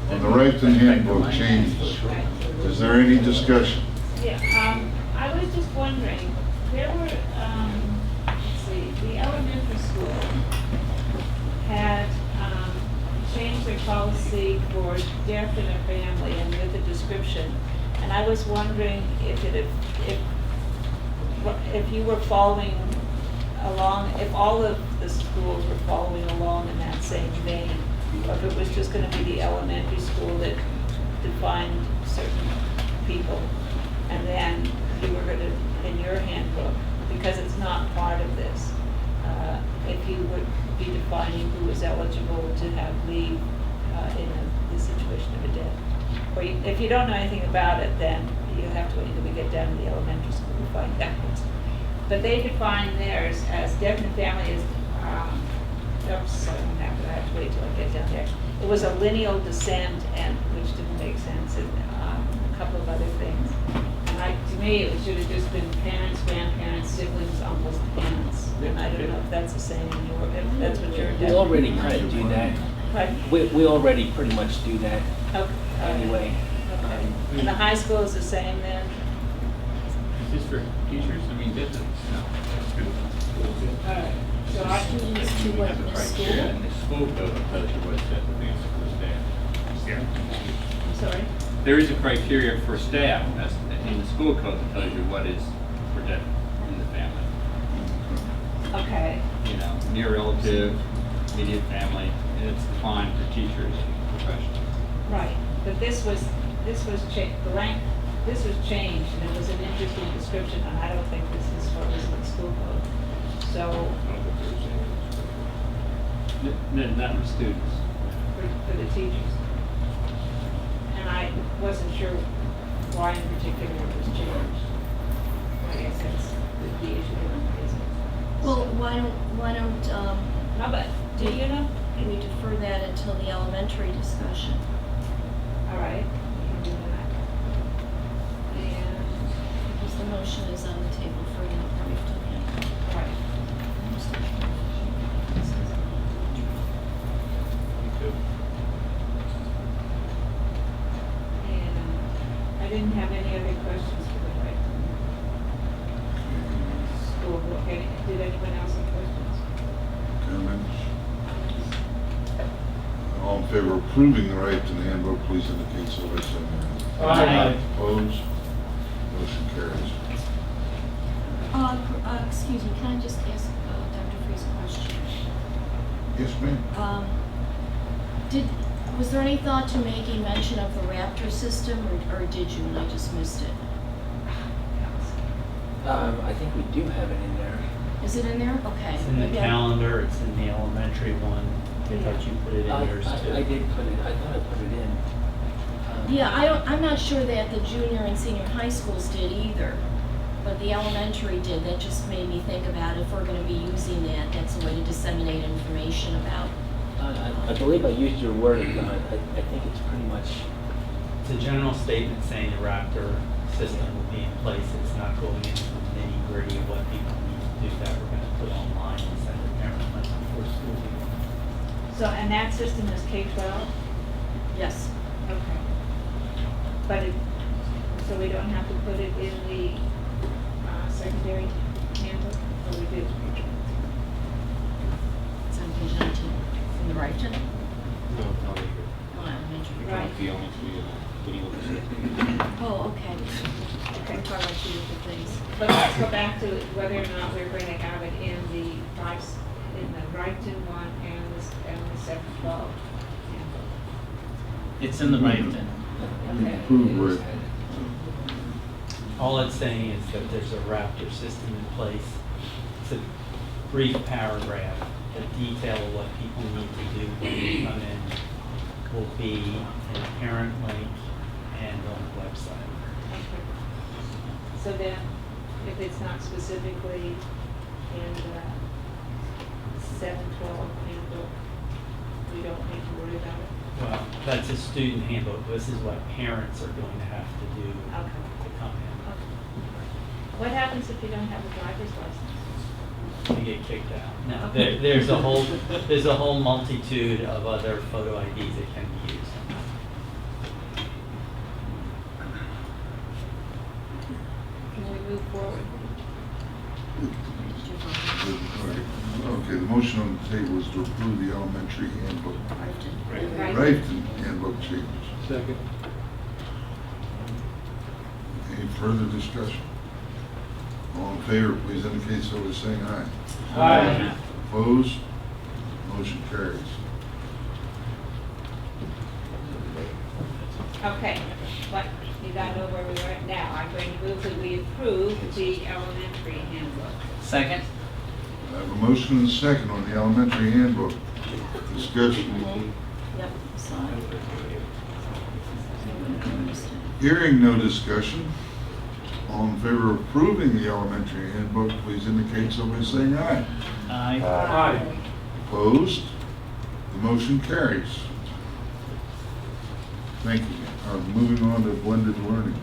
on the Righton handbook changes. Is there any discussion? Yeah, I was just wondering, there were, let's see, the elementary school had changed their policy for death in a family and with a description. And I was wondering if you were following along, if all of the schools were following along in that same vein, or if it was just going to be the elementary school that defined certain people, and then you were going to, in your handbook, because it's not part of this, if you would be defining who is eligible to have leave in the situation of a death. Or if you don't know anything about it, then you have to wait until we get down to the elementary school to find out. But they define theirs as death in the family is, oops, I don't have to, I have to wait till I get down there. It was a lineal descent, and which didn't make sense, and a couple of other things. And to me, it should have just been parents, grandparents, siblings, uncles, aunts. And I don't know if that's the same in your, if that's what you're doing. We already kind of do that. Right. We already pretty much do that anyway. Okay. And the high school is the same then? Is this for teachers? I mean, that's good. All right. So our students to what in the school? In the school code that tells you what set the things for staff. Yeah. I'm sorry? There is a criteria for staff that's in the school code that tells you what is protected in the family. Okay. You know, near relative, immediate family, and it's defined for teachers and professionals. Right, but this was this was changed, and it was an interesting description, and I don't think this is what was in the school code. So, Not for students. for the teachers. And I wasn't sure why in particular it was changed. I guess that's the issue, isn't it? Well, why don't, No, but, do you know? we defer that until the elementary discussion? All right, we can do that. And, Because the motion is on the table for the all right. And I didn't have any other questions for the right school book. Did anyone else have questions? Comments? All in favor of approving the right to the handbook, please indicate so by saying aye. Aye. Opposed? Motion carries. Excuse me, can I just ask Dr. Freeze a question? Yes, ma'am. Was there any thought to making mention of the Raptor system, or did you, and I just missed it? I think we do have it in there. Is it in there? Okay. It's in the Maybe I- calendar, it's in the elementary one. I thought you put it in yours too. I did put it, I thought I put it in. Yeah, I'm not sure that the junior and senior high schools did either, but the elementary did. That just made me think about if we're gonna be using that, that's a way to disseminate information about. I believe I used your wording, but I think it's pretty much, It's a general statement saying the Raptor system will be in place. It's not going into the nitty gritty of what people need to do that we're gonna put online and send to parents like before school. So, and that system is K-12? Yes. Okay. But it, so we don't have to put it in the secondary handbook, or we do? It's on page 19, in the right. No, Oh, elementary. Right. The only when you look at it. Oh, okay. Okay, we're talking about two different things. But let's go back to whether or not we're going to have it in the Brighton one and the 712 handbook. It's in the Brighton. Okay. Approve right. All it's saying is that there's a Raptor system in place. It's a brief paragraph. The detail of what people need to do when they come in will be in a parent link and on the website. Okay. So then, if it's not specifically in the 712 handbook, we don't need to worry about it? Well, that's a student handbook. This is what parents are going to have to do Okay. to come in. Okay. What happens if you don't have a driver's license? You get kicked out. No, Okay. there's a whole multitude of other photo IDs that can be used. Can we move forward? Okay, the motion on the table is to approve the elementary handbook, Right. Brighton handbook changes. Second. Any further discussion? All in favor, please indicate so by saying aye. Aye. Opposed? Motion carries. Okay, but you gotta know where we are at now. I'm going to move that we approve the elementary handbook. Second? I have a motion and a second on the elementary handbook. Discussion. Yep, sorry. Hearing no discussion, all in favor of approving the elementary handbook, please indicate so by saying aye. Aye. Aye. Opposed? The motion carries. Thank you. Moving on to blended learning.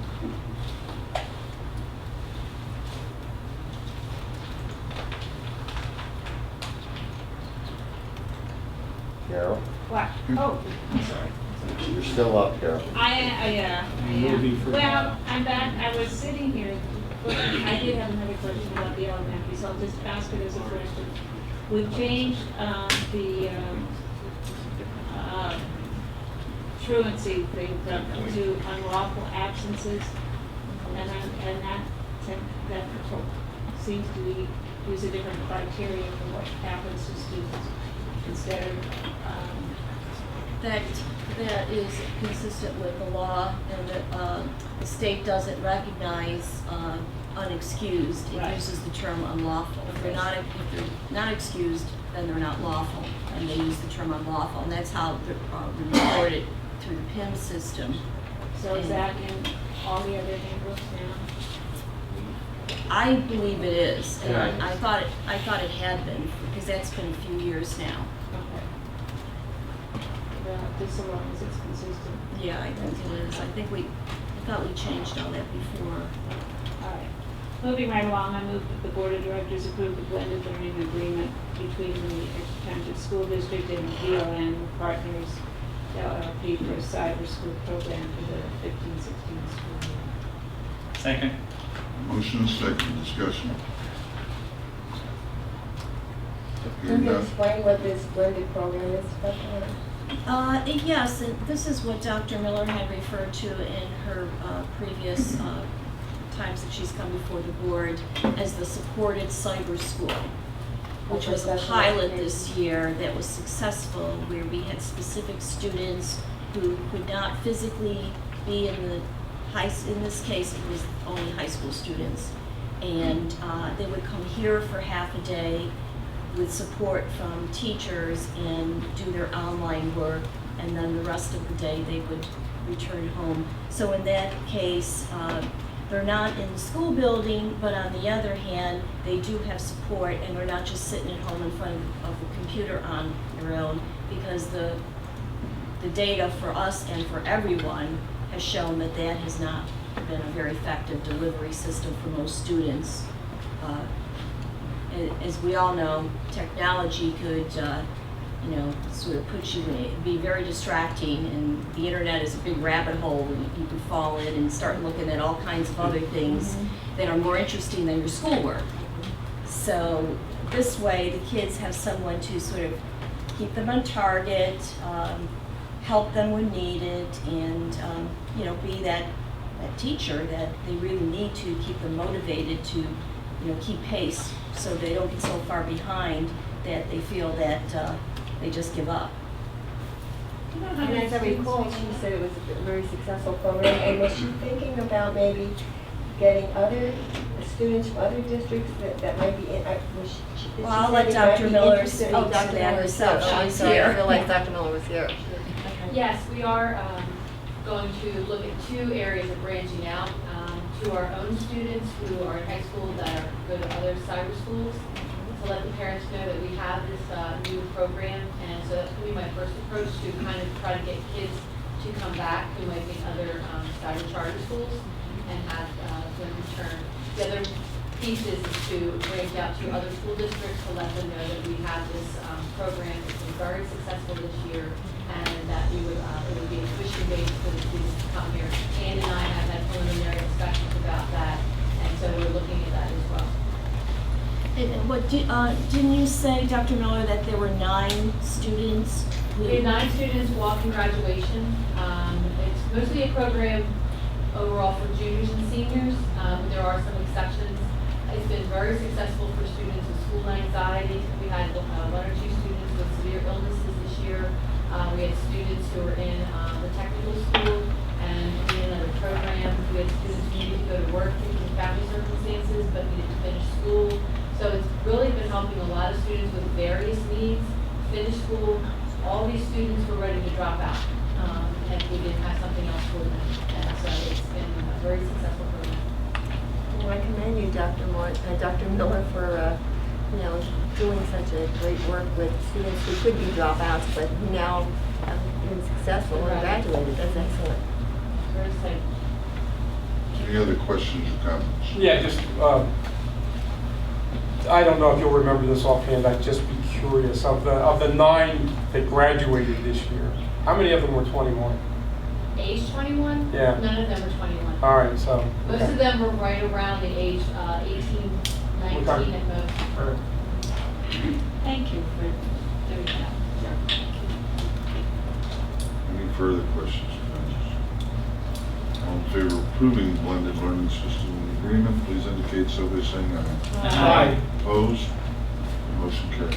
Carol, What? Oh, I'm sorry. you're still up, Carol. Yeah. Moving for- Well, I'm back. I was sitting here, looking. I did have another question about the elementary, so I'll just ask it as a question. We've changed the truancy thing to unlawful absences, and that seems to be, use a different criteria for what happens to students instead of, That is consistent with the law, and that the state doesn't recognize unexcused. It Right. uses the term unlawful. If they're not excused, then they're not lawful, and they use the term unlawful, and that's how they're reported through the PIM system. so is that in all the other handbooks now? I believe it is, and Yeah. I thought it had been, because that's been a few years now. Okay. Just so long as it's consistent. Yeah, I think it is. I thought we changed all that before. All right. Moving right along, I move that the Board of Directors approve the blended learning agreement between the Exeter Township School District and DLN Partners LLP for a cyber school program for the 15-16 school year. Second. Motion is second, discussion. Can Hearing you none. explain what this blended program is, Dr. Miller? Yes, and this is what Dr. Miller had referred to in her previous times that she's come before the board as the supported cyber school, which was a pilot this year that was successful, where we had specific students who could not physically be in this case, it was only high school students. And they would come here for half a day with support from teachers and do their online work, and then the rest of the day they would return home. So in that case, they're not in the school building, but on the other hand, they do have support, and they're not just sitting at home in front of the computer on their own, because the data for us and for everyone has shown that that has not been a very effective delivery system for most students. As we all know, technology could, sort of put you in, be very distracting, and the internet is a big rabbit hole, and you can fall in and start looking at all kinds of other things that are more interesting than your schoolwork. So this way, the kids have someone to sort of keep them on target, help them when needed, and be that teacher that they really need to keep them motivated to keep pace, so they don't get so far behind that they feel that they just give up. And as I recall, she said it was a very successful program, and was she thinking about maybe getting other students from other districts that might be in, was she? Did she Well, I'll say let they might Dr. be Miller interested? speak Oh, to Dr. that Miller herself. herself. She's Sorry, here. I feel like Dr. Miller was here. Yes, we are going to look at two areas of branching out to our own students who are in high school that go to other cyber schools, to let the parents know that we have this new program. And so that's going to be my first approach, to kind of try to get kids to come back who might be in other cyber charter schools and have them return. The other piece is to branch out to other school districts to let them know that we have this program that's been very successful this year, and that we would it would be a tuition based for the students to come here. Ann and I have had preliminary discussions about that, and so we're looking at that as well. Didn't you say, Dr. Miller, that there were 9 students? We have 9 students walking graduation. It's mostly a program overall for juniors and seniors. There are some exceptions. It's been very successful for students with school anxiety. We had 1 or 2 students with severe illnesses this year. We had students who were in the technical school and in another program. We had students who needed to go to work due to family circumstances but needed to finish school. So it's really been helping a lot of students with various needs finish school. All these students were ready to drop out if we didn't have something else for them. And so it's been a very successful program. Well, I commend you, Dr. Miller, for doing such a great work with students who could be dropouts, but who now have been successful and graduated. That's excellent. Very exciting. Any other questions or comments? Yeah, just, I don't know if you'll remember this offhand, I'd just be curious, of the 9 that graduated this year, how many of them were 21? Age 21? Yeah. None of them were 21. All right, so. Most of them were right around the age 18, 19 Okay. at most. All right. Thank you for doing that. Any further questions or comments? All in favor of approving the blended learning system agreement, please indicate so by saying aye. Aye. Opposed? Motion carries.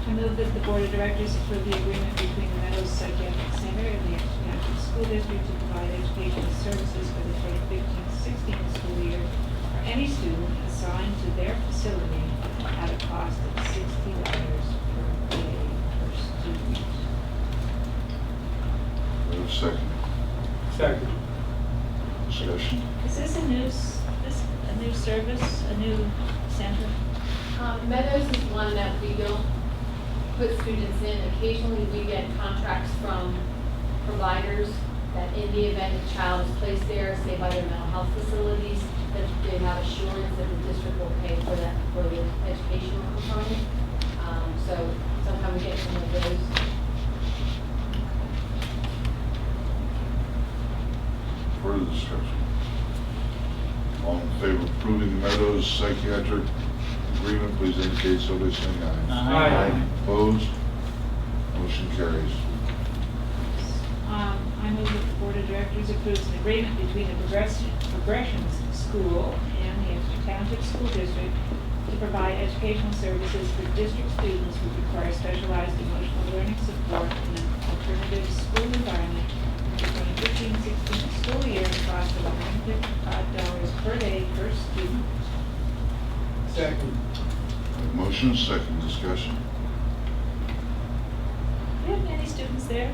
I move that the Board of Directors approve the agreement between the Meadows Psychiatric Center and the Exeter Township School District to provide educational services for the 2015-16 school year for any student assigned to their facility at a cost of $60 per day per student. Do I have a second? Second. Discussion? Is this a new service, a new center? Meadows is one that we don't put students in. Occasionally, we get contracts from providers that in the event a child is placed there, say by their mental health facilities, that they have assurance that the district will pay for that, for the educational component. So sometimes we get some of those. Further discussion? All in favor of approving the Meadows Psychiatric agreement, please indicate so by saying aye. Aye. Opposed? Motion carries. I move that the Board of Directors approves an agreement between the Progressions School and the Exeter Township School District to provide educational services for district students who require specialized emotional learning support in an alternative school environment in the 2015-16 school year at a cost of $155 per day per student. Second. Motion is second. Discussion? Do you have many students there?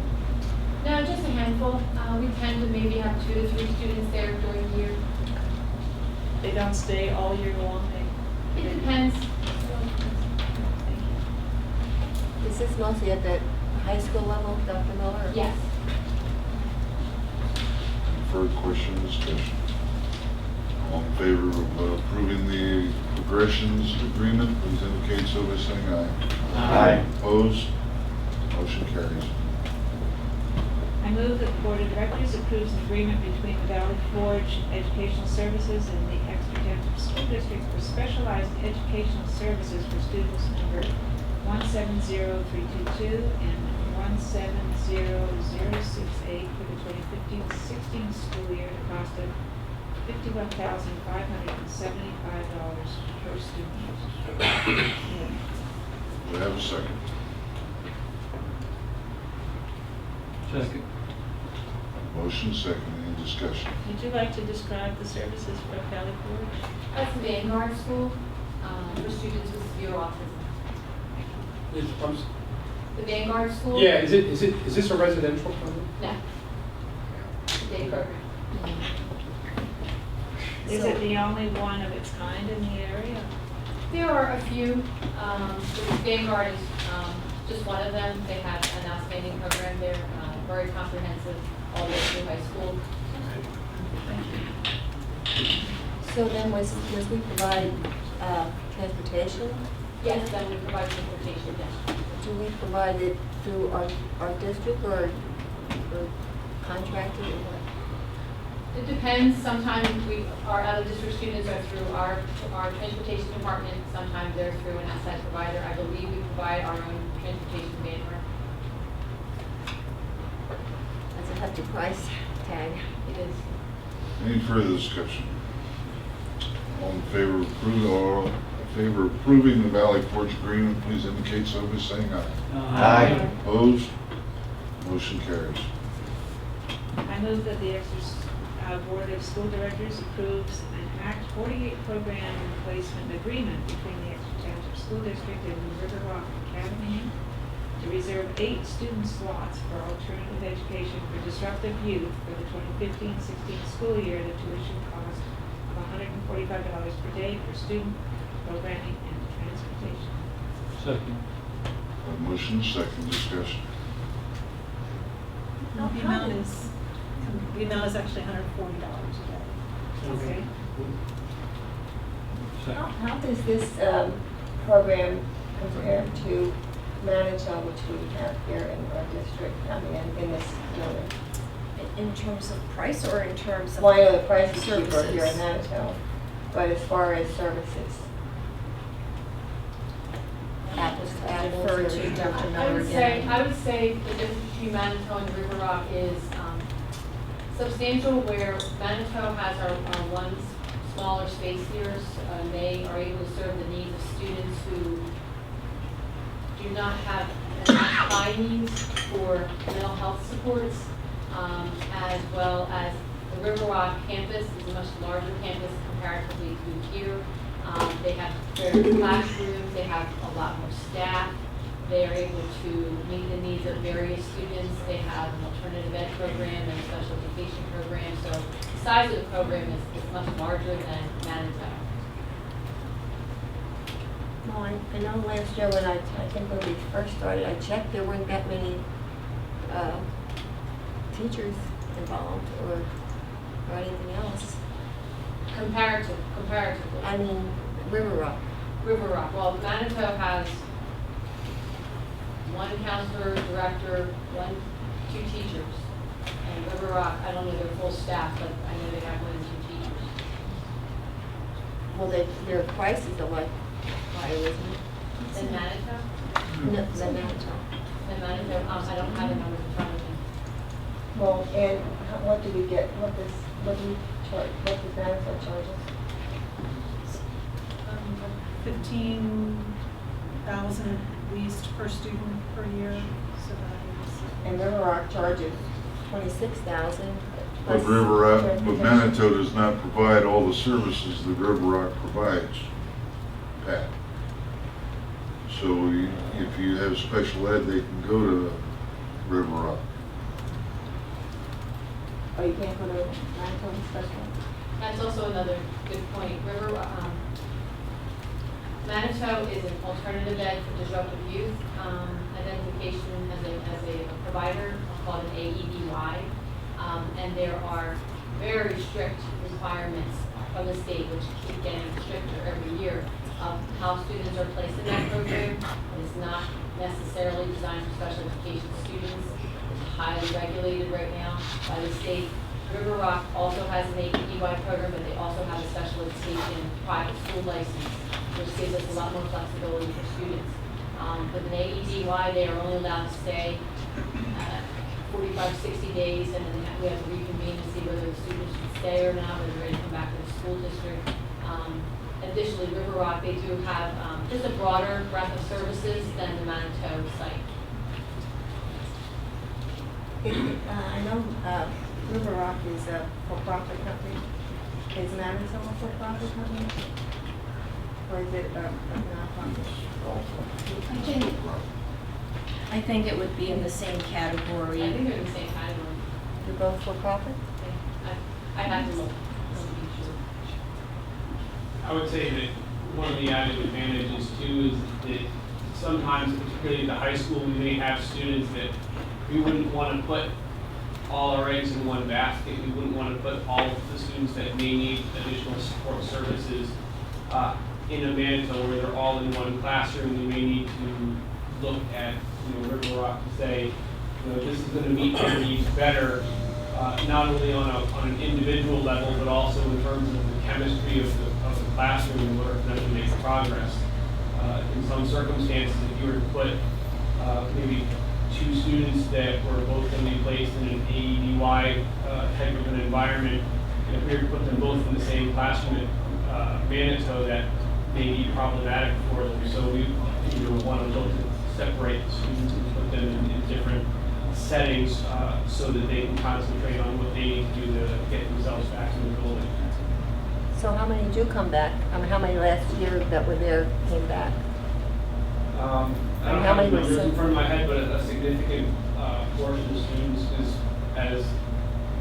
No, just a handful. We tend to maybe have 2 to 3 students there during the year. They don't stay all year long? It depends. Is this mostly at the high school level, Dr. Miller? Yes. Further question or discussion? All in favor of approving the Progressions agreement, please indicate so by saying aye. Aye. Opposed? Motion carries. I move that the Board of Directors approves an agreement between the Valley Forge Educational Services and the Exeter Township School District for specialized educational services for students number 170322 and 170068 for the 2015-16 school year at a cost of $51,575 per student. Do I have a second? Second. Motion second. Any discussion? Would you like to describe the services for Valley Forge? That's the Vanguard School for students with severe autism. The Vanguard School? Yeah, is this a residential program? No. Day program. Is it the only one of its kind in the area? There are a few. The Vanguard is just one of them. They have an outstanding program. They're very comprehensive all the way through high school. So then was we provide transportation? Yes, then we provide transportation, yes. Do we provide it through our district or contracted or what? It depends. Sometimes our out-of-district students are through our transportation department. Sometimes they're through an outside provider. I believe we provide our own transportation Vanguard. That's a hefty price tag. It is. Any further discussion? All in favor of approving the Valley Forge agreement, please indicate so by saying aye. Aye. Opposed? Motion carries. I move that the Exeter Board of School Directors approves an Act 48 program replacement agreement between the Exeter Township School District and the River Rock Academy to reserve 8 student slots for alternative education for disruptive youth for the 2015-16 school year at a tuition cost of $145 per day for student, programming, and transportation. Second. Motion second. Discussion? The amount is actually $140 a day. Okay. How does this program compare to Manitoba, which we have here in our district, I mean, in this building? In terms of price or in terms of? Well, I know the price is cheaper services? here in Manitoba, but as far as services. apples to apples? Defer or- to Dr. I Miller would say, again. I would say the difference between Manitou and River Rock is substantial, where Manitou has our one smaller space here, and they are able to serve the needs of students who do not have enough high needs for mental health supports, as well as the River Rock campus is a much larger campus comparatively to here. They have better classrooms, they have a lot more staff, they are able to meet the needs of various students, they have an alternative ed program and a special education program, so the size of the program is much larger than Manitou. No, I know last year when I think when we first started, I checked, there weren't that many teachers involved or anything else. Comparatively. I mean, River Rock. River Rock, well, Manitou has one counselor, director, two teachers. And River Rock, I don't know their full staff, but I know they have 1 and 2 teachers. Well, their prices are like higher, isn't it? In Manitou? No, the Manitou. In Manitou, I don't have the numbers in front of me. Well, and what do we get, what do we charge, what does Manitou charge us? 15,000 at least per student per year, so that is. And River Rock charges 26,000. But Manitou does not provide all the services that River Rock provides, Pat. So if you have special ed, they can go to River Rock. Oh, you can't go to Manitou and special ed? That's also another good point. Manitou is an alternative ed for disruptive youth identification as a provider called an AEDY. And there are very strict requirements from the state, which keep getting stricter every year, of how students are placed in that program. It is not necessarily designed for special education students. It's highly regulated right now by the state. River Rock also has an AEDY program, but they also have a special education private school license, which gives us a lot more flexibility for students. With an AEDY, they are only allowed to stay 45, 60 days, and then we have to reconvene to see whether the students should stay or not, whether they're ready to come back to the school district. Additionally, River Rock, they do have just a broader breadth of services than the Manitou site. I know River Rock is a for-profit company. Is Manitou a for-profit company? Or is it a non-profit? I think it would be in the same category. I think they're in the same category. They're both for-profit? I have to look. I would say that one of the added advantages too is that sometimes, particularly at the high school, we may have students that we wouldn't want to put all our eggs in one basket. We wouldn't want to put all of the students that may need additional support services in a Manitou where they're all in one classroom. We may need to look at River Rock to say, this is going to meet their needs better, not only on an individual level, but also in terms of the chemistry of the classroom in order for them to make progress. In some circumstances, if you were to put maybe 2 students that were both going to be placed in an AEDY type of an environment, and if we were to put them both in the same classroom at Manitou, that may be problematic for them. So we want to look to separate the students and put them in different settings so that they can concentrate on what they need to do to get themselves back in the building. So how many do come back? I mean, how many last year that were there came back? I don't have the numbers in front of my head, but a significant portion of students is, as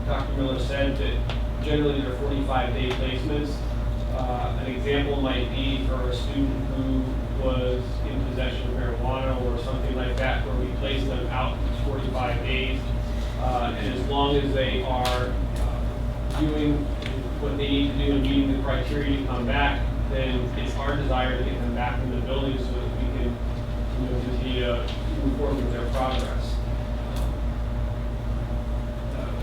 Dr. Miller said, that generally they're 45-day placements. An example might be for a student who was in possession of marijuana or something like that, where we place them out for 45 days. And as long as they are doing what they need to do and meeting the criteria to come back, then it's our desire to get them back in the building so that we can continue to move forward with their progress.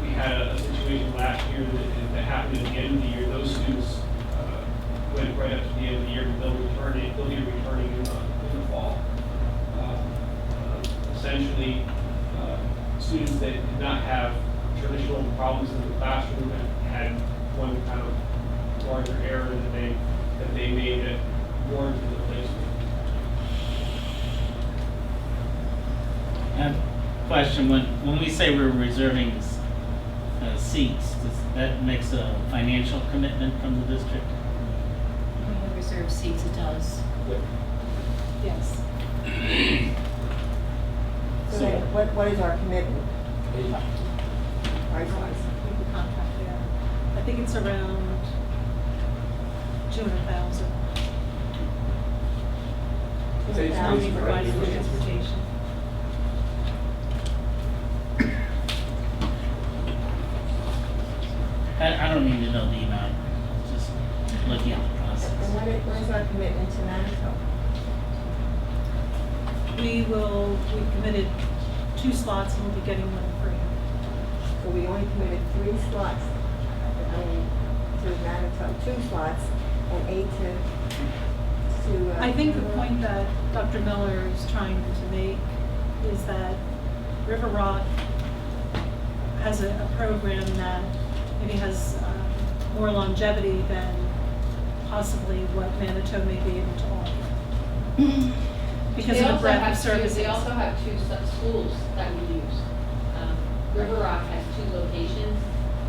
We had a situation last year that happened at the end of the year. Those students went right up to the end of the year, but they'll be returning in the fall. essentially students that did not have traditional problems in the classroom that had one kind of larger error that they made that warranted the placement. Question, when we say we're reserving seats, does that makes a financial commitment from the district? When we reserve seats, it does. Yes. So then, what is our commitment? Price-wise? We can contract there. I think it's around 200,000. We provide for transportation. I don't need to know the amount, just looking at the process. And what is our commitment to Manitou? We've committed 2 slots and we'll be getting 1 free. So we only committed 3 slots, to Manitou, 2 slots, and 8 to. I think the point that Dr. Miller is trying to make is that River Rock has a program that maybe has more longevity than possibly what Manitou may be able to offer. Because of the breadth of services. They also have 2 schools that we use. River Rock has 2 locations,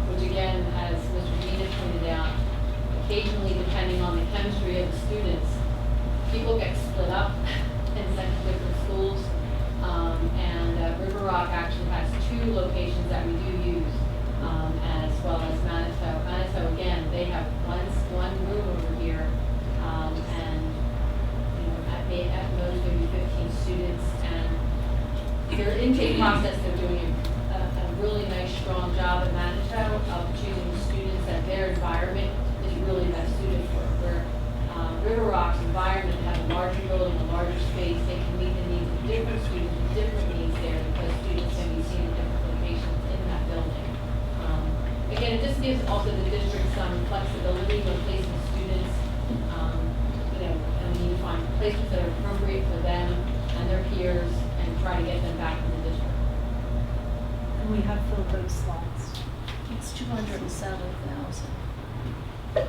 which again, as Mr. Dean had pointed out, occasionally depending on the chemistry of the students, people get split up and sent to different schools. River Rock actually has 2 locations that we do use, as well as Manitou. Manitou, again, they have one room over here, and at most maybe 15 students. And their intake process, they're doing a really nice, strong job at Manitou of choosing students that their environment is really best suited for. Where River Rock's environment, they have a larger building, a larger space, they can meet the needs of different students with different needs there because students can be seen in different locations in that building. Again, it just gives also the district some flexibility when placing students, and we need to find placements that are appropriate for them and their peers and try to get them back in the district. And we have filled those slots. It's 207,000 for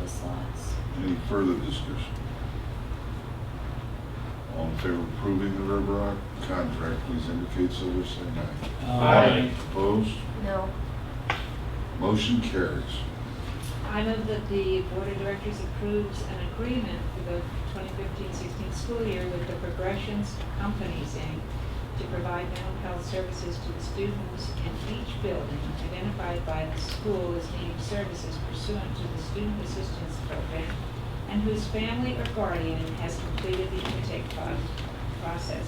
the slots. Any further discussion? All in favor of approving the River Rock contract, please indicate so by saying aye. Aye. Opposed? No. Motion carries. I move that the Board of Directors approves an agreement for the 2015-16 school year with the Progressions Companies, Inc. to provide mental health services to the students in each building identified by the school as needing services pursuant to the Student Assistance Program and whose family or guardian has completed the intake process.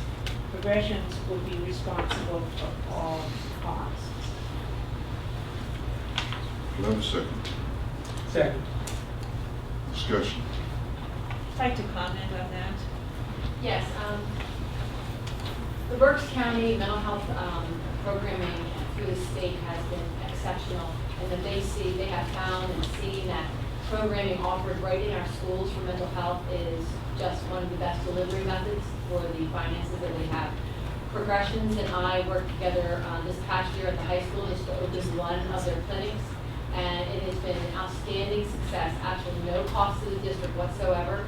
Progressions will be responsible for all costs. Do I have a second? Second. Discussion. I'd like to comment on that. Yes, the Berks County mental health programming through the state has been exceptional, and that they have found and seen that programming offered right in our schools for mental health is just one of the best delivery methods for the finances that we have. Progressions and I worked together this past year at the high school just to open one of their clinics, and it has been an outstanding success, absolutely no cost to the district whatsoever.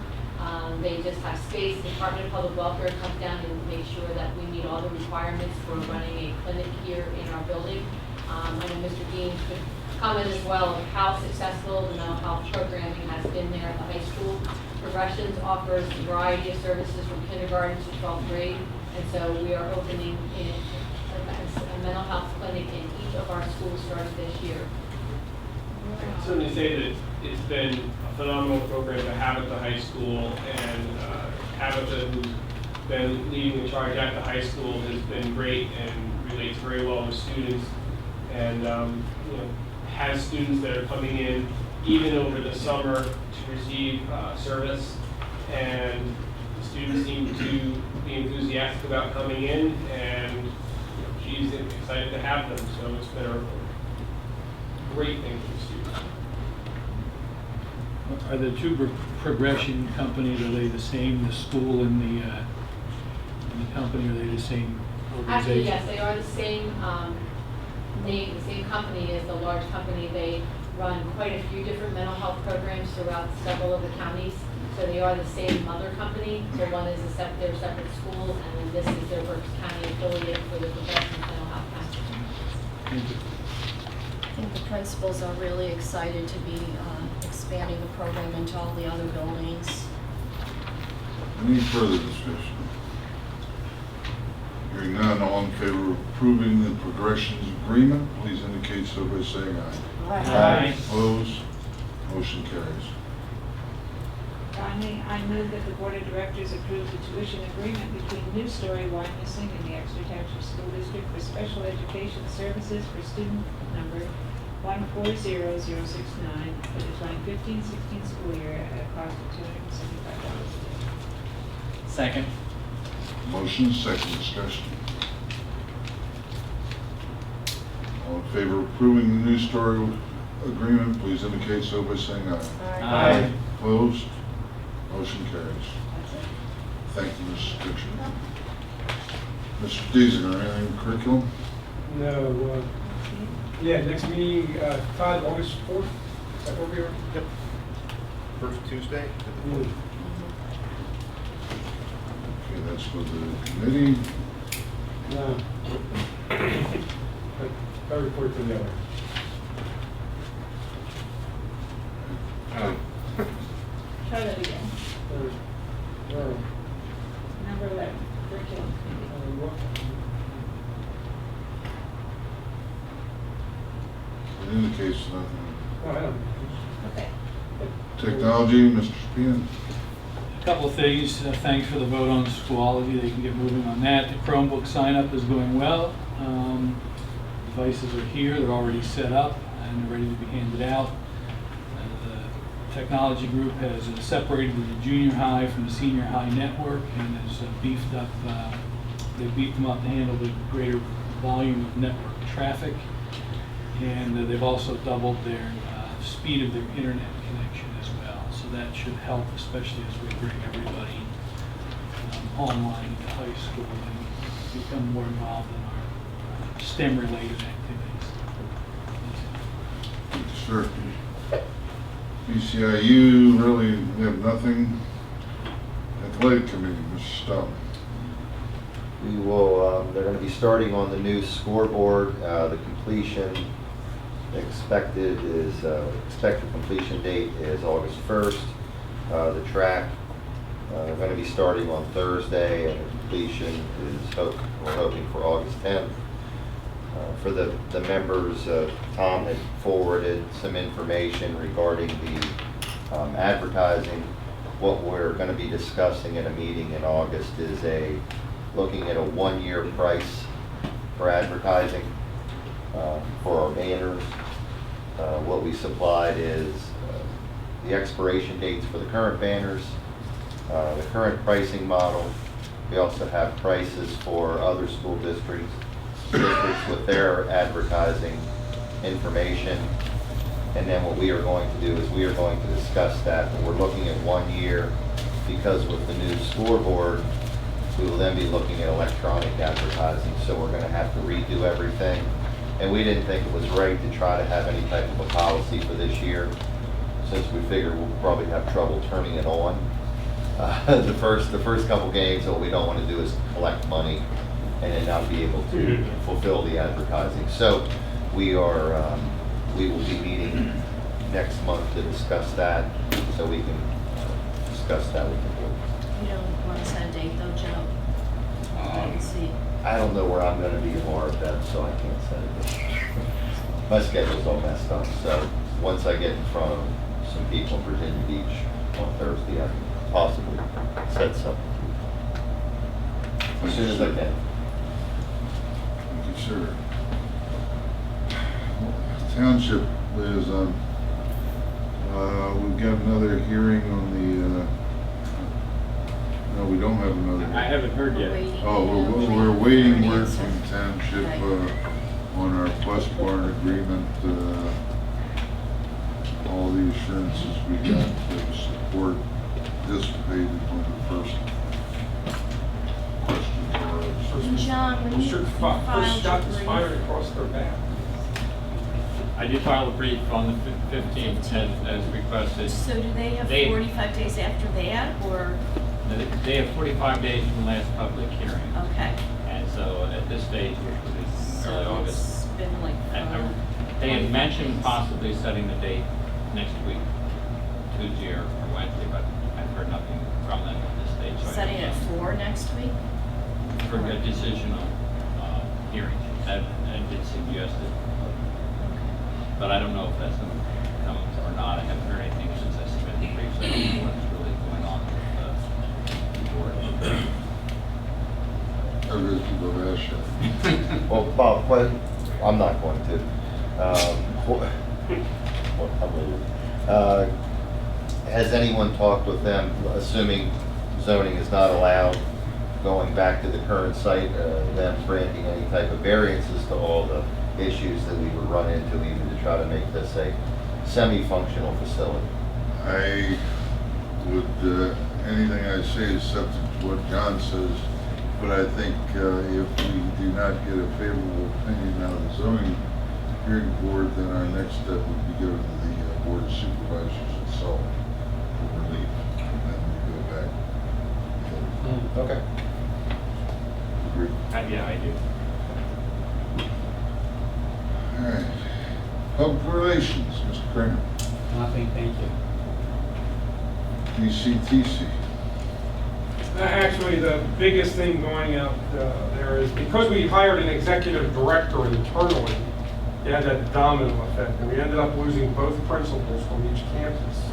They just have space. The Department of Public Welfare comes down and makes sure that we meet all the requirements for running a clinic here in our building. I know Mr. Dean could comment as well on how successful the mental health programming has been there at the high school. Progressions offers a variety of services from kindergarten to 12th grade, and so we are opening a mental health clinic in each of our schools starting this year. I can certainly say that it's been a phenomenal program to have at the high school, and Tabitha, who's been leading the charge at the high school, has been great and relates very well with students, and has students that are coming in even over the summer to receive service, and the students seem to be enthusiastic about coming in, and she's excited to have them, so it's been a great thing for the students. Are the 2 progression companies, are they the same, the school and the the company, or are they the same organization? Actually, yes, they are the same name, the same company as the large company. They run quite a few different mental health programs throughout several of the counties. So they are the same mother company. So one is their separate school, and then this is their Berks County affiliate for the professional mental health counseling. Thank you. I think the principals are really excited to be expanding the program into all the other buildings. Any further discussion? Hearing none, all in favor of approving the progressions agreement, please indicate so by saying aye. Aye. Opposed? Motion carries. Finally, I move that the Board of Directors approve the tuition agreement between New Story Wine Missing and the Exeter Township School District for special education services for student number 140069 for the 2015-16 school year at a cost of $275. Second. Motion, second discussion. All in favor of approving the New Story agreement, please indicate so by saying aye. Aye. Opposed? Motion carries. Thank you, Mrs. Dixon. Mr. Deasinger, anything curriculum? No, yeah, next meeting, Todd, August 4th, is that where we are? Yep. First Tuesday? Okay, that's for the committee. No. I report to the other. Try that again. Where? Number 11, curriculum committee. It indicates nothing. Oh, I don't. Okay. Technology, Mr. Spian. A couple of things. Thanks for the vote on Schoology. They can get moving on that. The Chromebook sign-up is going well. Devices are here. They're already set up and they're ready to be handed out. The technology group has separated the junior high from the senior high network and has beefed up. They beefed them up to handle the greater volume of network traffic. And they've also doubled their speed of their internet connection as well. So that should help, especially as we bring everybody online to high school and become more involved in our STEM-related activities. Sure. BCIU, really, we have nothing. Athletic committee, Mr. Stone. We will, they're going to be starting on the new scoreboard. The completion expected completion date is August 1st. The track, they're going to be starting on Thursday, and the completion is we're hoping for August 10th. For the members, Tom had forwarded some information regarding the advertising. What we're going to be discussing at a meeting in August is looking at a one-year price for advertising for our banners. What we supplied is the expiration dates for the current banners, the current pricing model. We also have prices for other school districts with their advertising information. And then what we are going to do is we are going to discuss that. But we're looking at 1 year because with the new scoreboard, we will then be looking at electronic advertising. So we're going to have to redo everything. And we didn't think it was right to try to have any type of a policy for this year, since we figured we'll probably have trouble turning it on. The first couple games, what we don't want to do is collect money and then not be able to fulfill the advertising. So we will be meeting next month to discuss that, so we can discuss that with the board. You don't want to set a date though, Joe? I can see. I don't know where I'm going to be tomorrow, Deb, so I can't set it. My schedule's all messed up, so once I get in front of some people in Virginia Beach on Thursday, I can possibly set something. As soon as I can. Thank you, sir. Township liaison. We've got another hearing on the, no, we don't have another. I haven't heard yet. Oh, we're waiting word from Township on our Plus Barn agreement. All the assurances we got that support dissipated when the first question And John, when you Should you first filed shot your is brief, fired across their back. I did file a brief on the 15th as requested. so do they have They- 45 days after that, or, They have 45 days from the last public hearing. okay? And so at this stage, which was early So August, it's been like, they had mentioned possibly setting the date next week, Tuesday or Wednesday, but I've heard nothing from them at this stage. so I setting don't it know. for next week? For a decisional hearing. That did suggest it. But I don't know if that's going to come or not. I haven't heard anything since I submitted the brief, so I don't know what's really going on with the board. Everything will ask you. Well, Bob, I'm not going to. Well, I'm leaving. Has anyone talked with them, assuming zoning is not allowed, going back to the current site, them granting any type of variances to all the issues that we would run into even to try to make this a semi-functional facility? I would, anything I say is subject to what John says, but I think if we do not get a favorable opinion out of the zoning hearing board, then our next step would be go to the board of supervisors itself for relief, and then we go back. Okay. Agree. Yeah, I do. All right. Public relations, Mr. Kramer. Nothing, thank you. DCTC. Actually, the biggest thing going out there is because we hired an executive director internally, it had that domino effect, and we ended up losing both principals from each campus.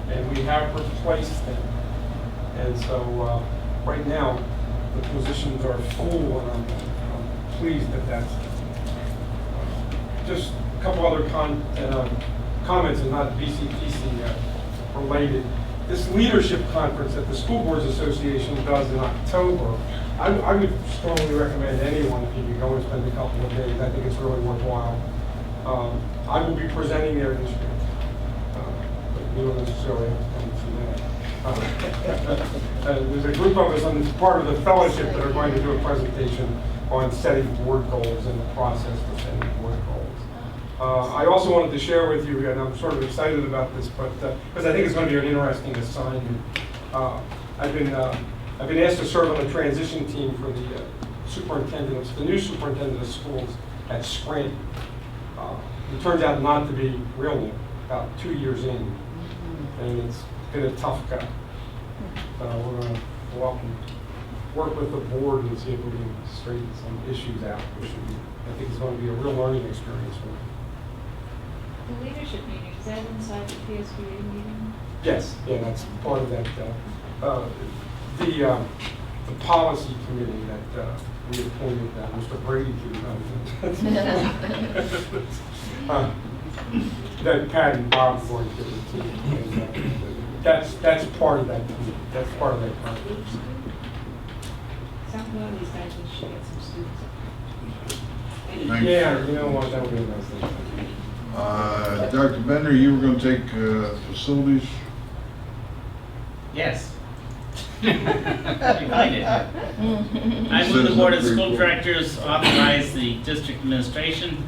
And we have replaced them. And so right now, the positions are full, and I'm pleased that that's just a couple other comments and not BCTC related. This leadership conference that the School Boards Association does in October, I would strongly recommend anyone, if you could go and spend a couple of days, I think it's really worthwhile. I will be presenting there this year. But you don't necessarily have to come to that. There's a group of us on this part of the fellowship that are going to do a presentation on setting board goals and the process for setting board goals. I also wanted to share with you, and I'm sort of excited about this, but because I think it's going to be an interesting assignment. I've been asked to serve on the transition team for the new superintendent of schools at Scranton. It turns out not to be real new, about 2 years in, and it's been a tough cut. So we're going to go up and work with the board and see if we can straighten some issues out. I think it's going to be a real learning experience for me. The leadership meeting, is that inside the PSBA meeting? Yes, yeah, that's part of that. The policy committee that we appointed Mr. Brady to, that Pat and Bob are going to the team. And, that's part of that. That's part of that conference. Sounds like these guys should get some students. Yeah, you know what, that would be a nice thing. Dr. Bender, you were going to take facilities? Yes. Invited. I move the Board of School Directors authorize the district administration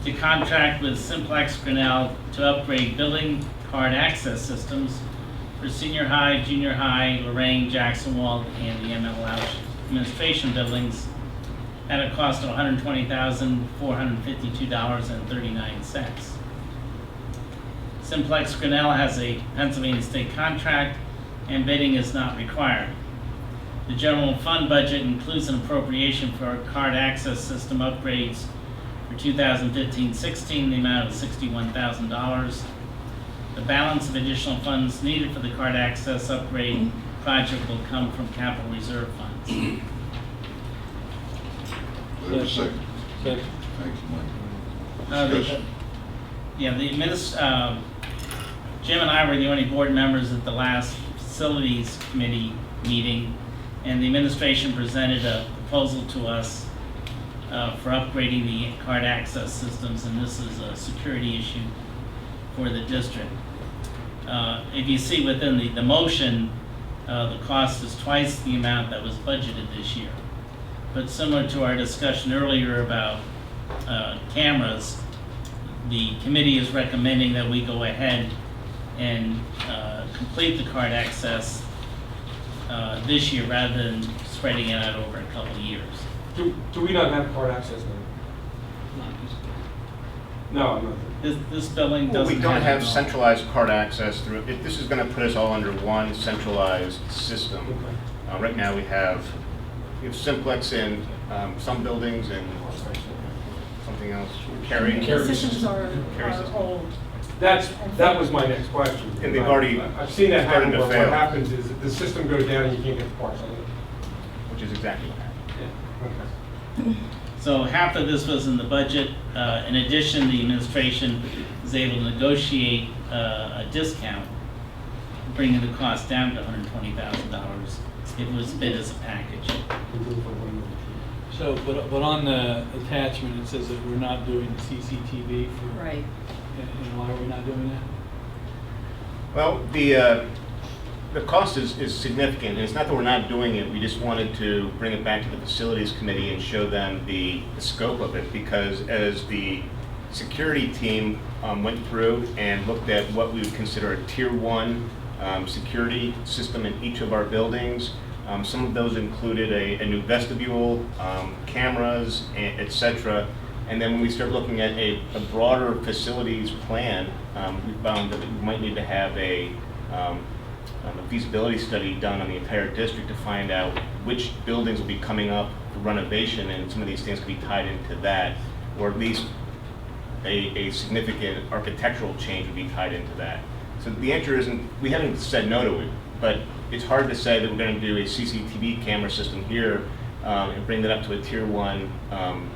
to contract with Simplex Grinnell to upgrade building card access systems for senior high, junior high, Lorraine, Jackson Wald, and the ML Louch administration buildings at a cost of $120,452.39. Simplex Grinnell has a Pennsylvania state contract and bidding is not required. The general fund budget includes an appropriation for card access system upgrades for 2015-16 in the amount of $61,000. The balance of additional funds needed for the card access upgrade project will come from capital reserve funds. Wait a second. Second. Thank you, Mike. Discussion. Jim and I were the only board members at the last facilities committee meeting, and the administration presented a proposal to us for upgrading the card access systems, and this is a security issue for the district. If you see within the motion, the cost is twice the amount that was budgeted this year. but similar to our discussion earlier about cameras, the committee is recommending that we go ahead and complete the card access this year rather than spreading it out over a couple of years. Do we not have card access now? No, I'm not. This building Well, doesn't we don't have it all. centralized card access through, this is going to put us all under one centralized system. Right now we have Simplex in some buildings and something else, Carry. The systems are old. That was my next question. And they've already I've seen that happen, started to where what fail. happens is that the system goes down and you can't get the parts on it. Which is exactly what happened. Okay. So half of this was in the budget. In addition, the administration was able to negotiate a discount, bringing the cost down to $120,000. It was bid as a package. So, but on the attachment, it says that we're not doing the CCTV for. Right. And why are we not doing that? Well, the cost is significant, and it's not that we're not doing it, we just wanted to bring it back to the facilities committee and show them the scope of it, because as the security team went through and looked at what we would consider a tier 1 security system in each of our buildings, some of those included a new vestibule, cameras, etc. And then when we start looking at a broader facilities plan, we found that we might need to have a feasibility study done on the entire district to find out which buildings will be coming up for renovation, and some of these things could be tied into that, or at least a significant architectural change would be tied into that. So the answer isn't, we haven't said no to it, but it's hard to say that we're going to do a CCTV camera system here and bring that up to a tier 1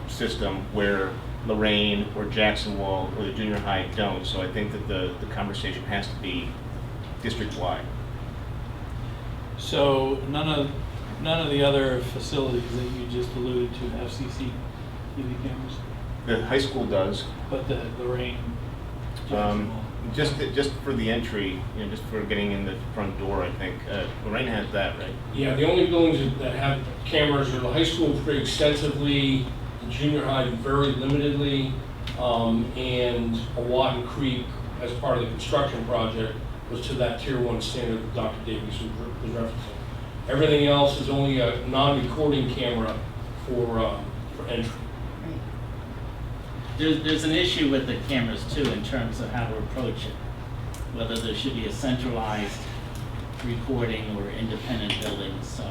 system where Lorraine or Jacksonville or the junior high don't. So I think that the conversation has to be district-wide. So none of the other facilities that you just alluded to have CCTV cameras, The high school does. but the Lorraine, Just for the entry, just for getting in the front door, I think. Lorraine has that, right? Yeah, the only buildings that have cameras are the high school pretty extensively, the junior high very limitedly, and Watton Creek, as part of the construction project, was to that tier 1 standard that Dr. Davies was referencing. Everything else is only a non-recording camera for entry. There's an issue with the cameras too in terms of how to approach it. Whether there should be a centralized recording or independent buildings. So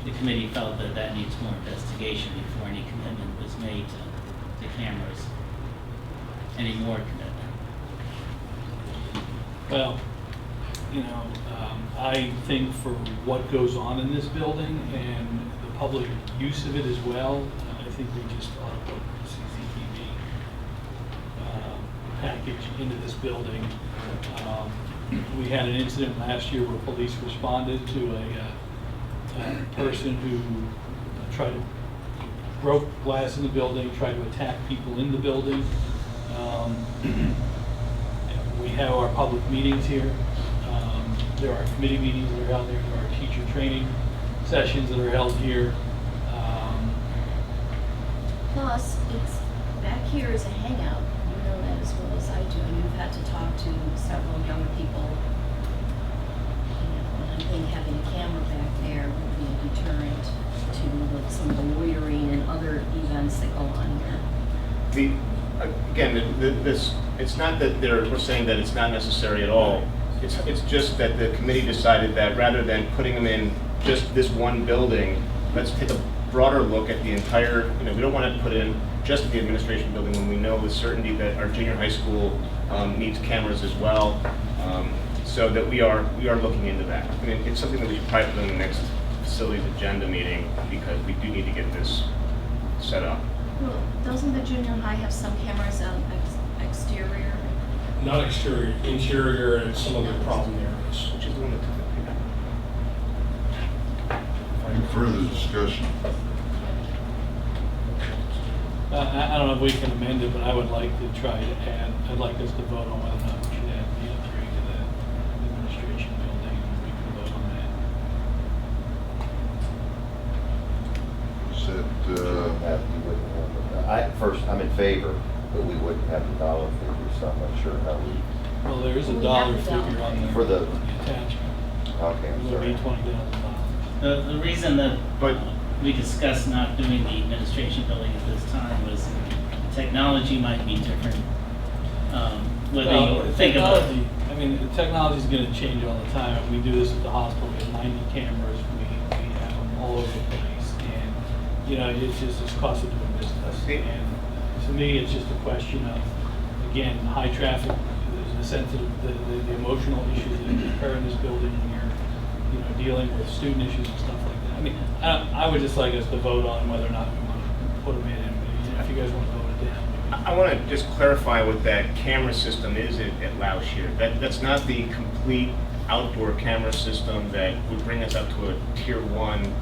the committee felt that that needs more investigation before any commitment was made to cameras. Any more commitment. well, I think for what goes on in this building and the public use of it as well, I think we just ought to put CCTV package into this building. We had an incident last year where police responded to a person who broke glass in the building, tried to attack people in the building. We have our public meetings here. There are committee meetings that are held there. There are teacher training sessions that are held here. Plus, it's, back here is a hangout. You know that as well as I do. And you've had to talk to several young people. And I think having a camera back there would be a deterrent to some of the loitering and other events that go on here. It's not that we're saying that it's not necessary at all. It's just that the committee decided that rather than putting them in just this one building, let's take a broader look at the entire, we don't want to put in just the administration building when we know with certainty that our junior high school needs cameras as well. So that we are looking into that. I mean, it's something that we should probably put in the next facilities agenda meeting, because we do need to get this set up. Well, doesn't the junior high have some cameras on exterior? Not exterior, interior, and some of the problem areas. Which is the one that took it. Any further discussion? I don't know if we can amend it, but I would like to try to add, I'd like us to vote on whether or not we should add the upgrade to the administration building. We can vote on that. Said favor, but we wouldn't have the dollar figure, so I'm not sure how we, Well, there is a We dollar have the dollar figure on the, For the- on the attachment. okay, I'm It'll be sorry. $20,000. The reason that But- we discussed not doing the administration building at this time was technology might be different. Whether Well, you think about technology, I mean, the technology's gonna change all the time. We do this at the hospital, we have 90 cameras, we have them all over the place. And, you know, it's just, it's cost of doing business. And to me, it's just a question of, again, high traffic, there's a sensitive, the emotional issues that occur in this building when you're, you know, dealing with student issues and stuff like that. I mean, I would just like us to vote on whether or not we want to put them in, and you know, if you guys want to vote it down. I want to just clarify what that camera system is at Loush here. That's not the complete outdoor camera system that would bring us up to a tier 1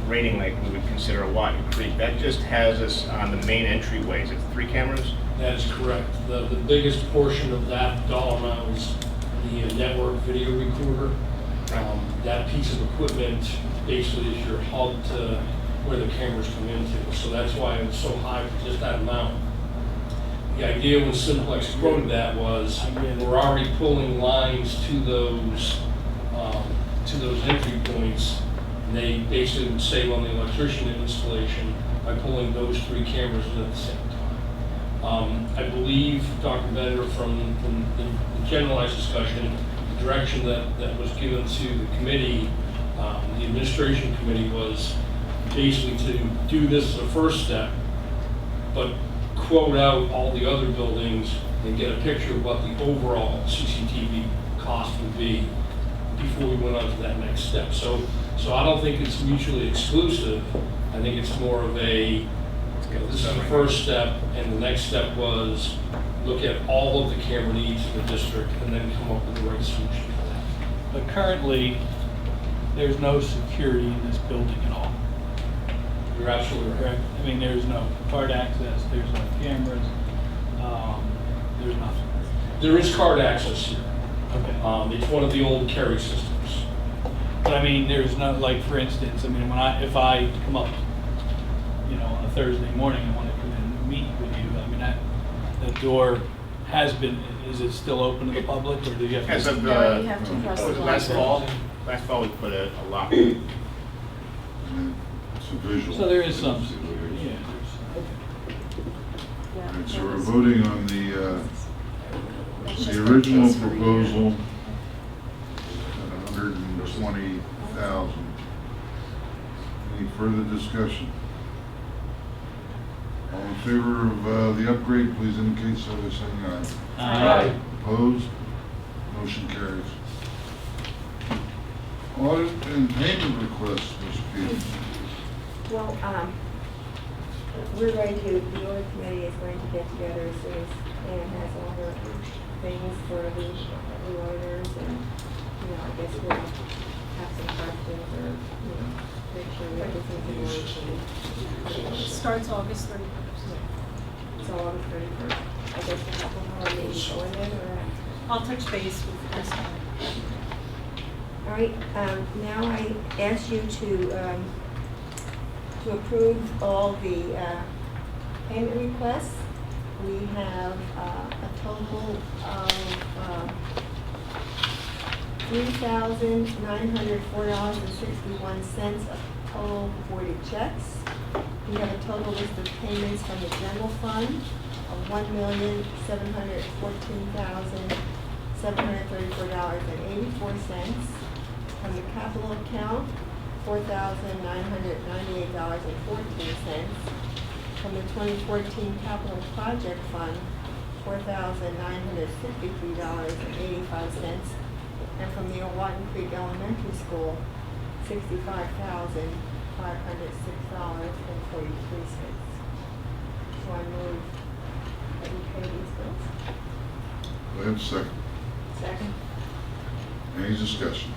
rating like we would consider a Watton Creek. That just has us on the main entryways. It's 3 cameras? That is correct. The biggest portion of that dollar amount is the network video recorder. That piece of equipment basically is your hub to where the cameras come into. So that's why it's so high for just that amount. The idea when Simplex quoted that was we're already pulling lines to those entry points. And they basically would save on the electrician installation by pulling those 3 cameras in at the same time. I believe, Dr. Bender, from the generalized discussion, the direction that was given to the committee, the administration committee, was basically to do this as a first step, but quote out all the other buildings and get a picture of what the overall CCTV cost would be before we went on to that next step. So I don't think it's mutually exclusive. I think it's more of a, this is the first step, and the next step was look at all of the camera needs in the district and then come up with the right solution for that. But currently, there's no security in this building at all. You're absolutely right. Correct? I mean, there's no card access, there's no cameras, there's nothing. There is card access here. Okay. It's one of the old carry systems. But I mean, there's no, like, for instance, I mean, if I come up, you know, on a Thursday morning and want to come in and meet with you, I mean, that door has been, is it still open to the public, or do you have to? As of No, you have to press the last button. fall we put a lock. It's a visual. So there is some, yeah, Yeah, All right, so that we're was- voting on the original proposal at 120,000. Any further discussion? All in favor of the upgrade, please indicate so by saying aye. Aye. Opposed? Motion carries. Audit and payment requests, Ms. Peters. Well, we're going to, the audit committee is going to get together as soon as Ann has all her things for the auditors, and, you know, I guess we'll have some questions, or, you know, make sure we everything's in order. It starts August 31st. So August 31st, I guess we'll have one more maybe before then, or? I'll touch base with Chris. All right, now I ask you to approve all the payment requests. We have a total of $3,904.61 of total voided checks. We have a total list of payments from the general fund of $1,714,734.84. From the capital account, $4,998.14. From the 2014 capital project fund, $4,963.85. And from the Watton Creek Elementary School, $65,506.43. So I move that we pay these bills. Do I have a second? Second. Any discussion?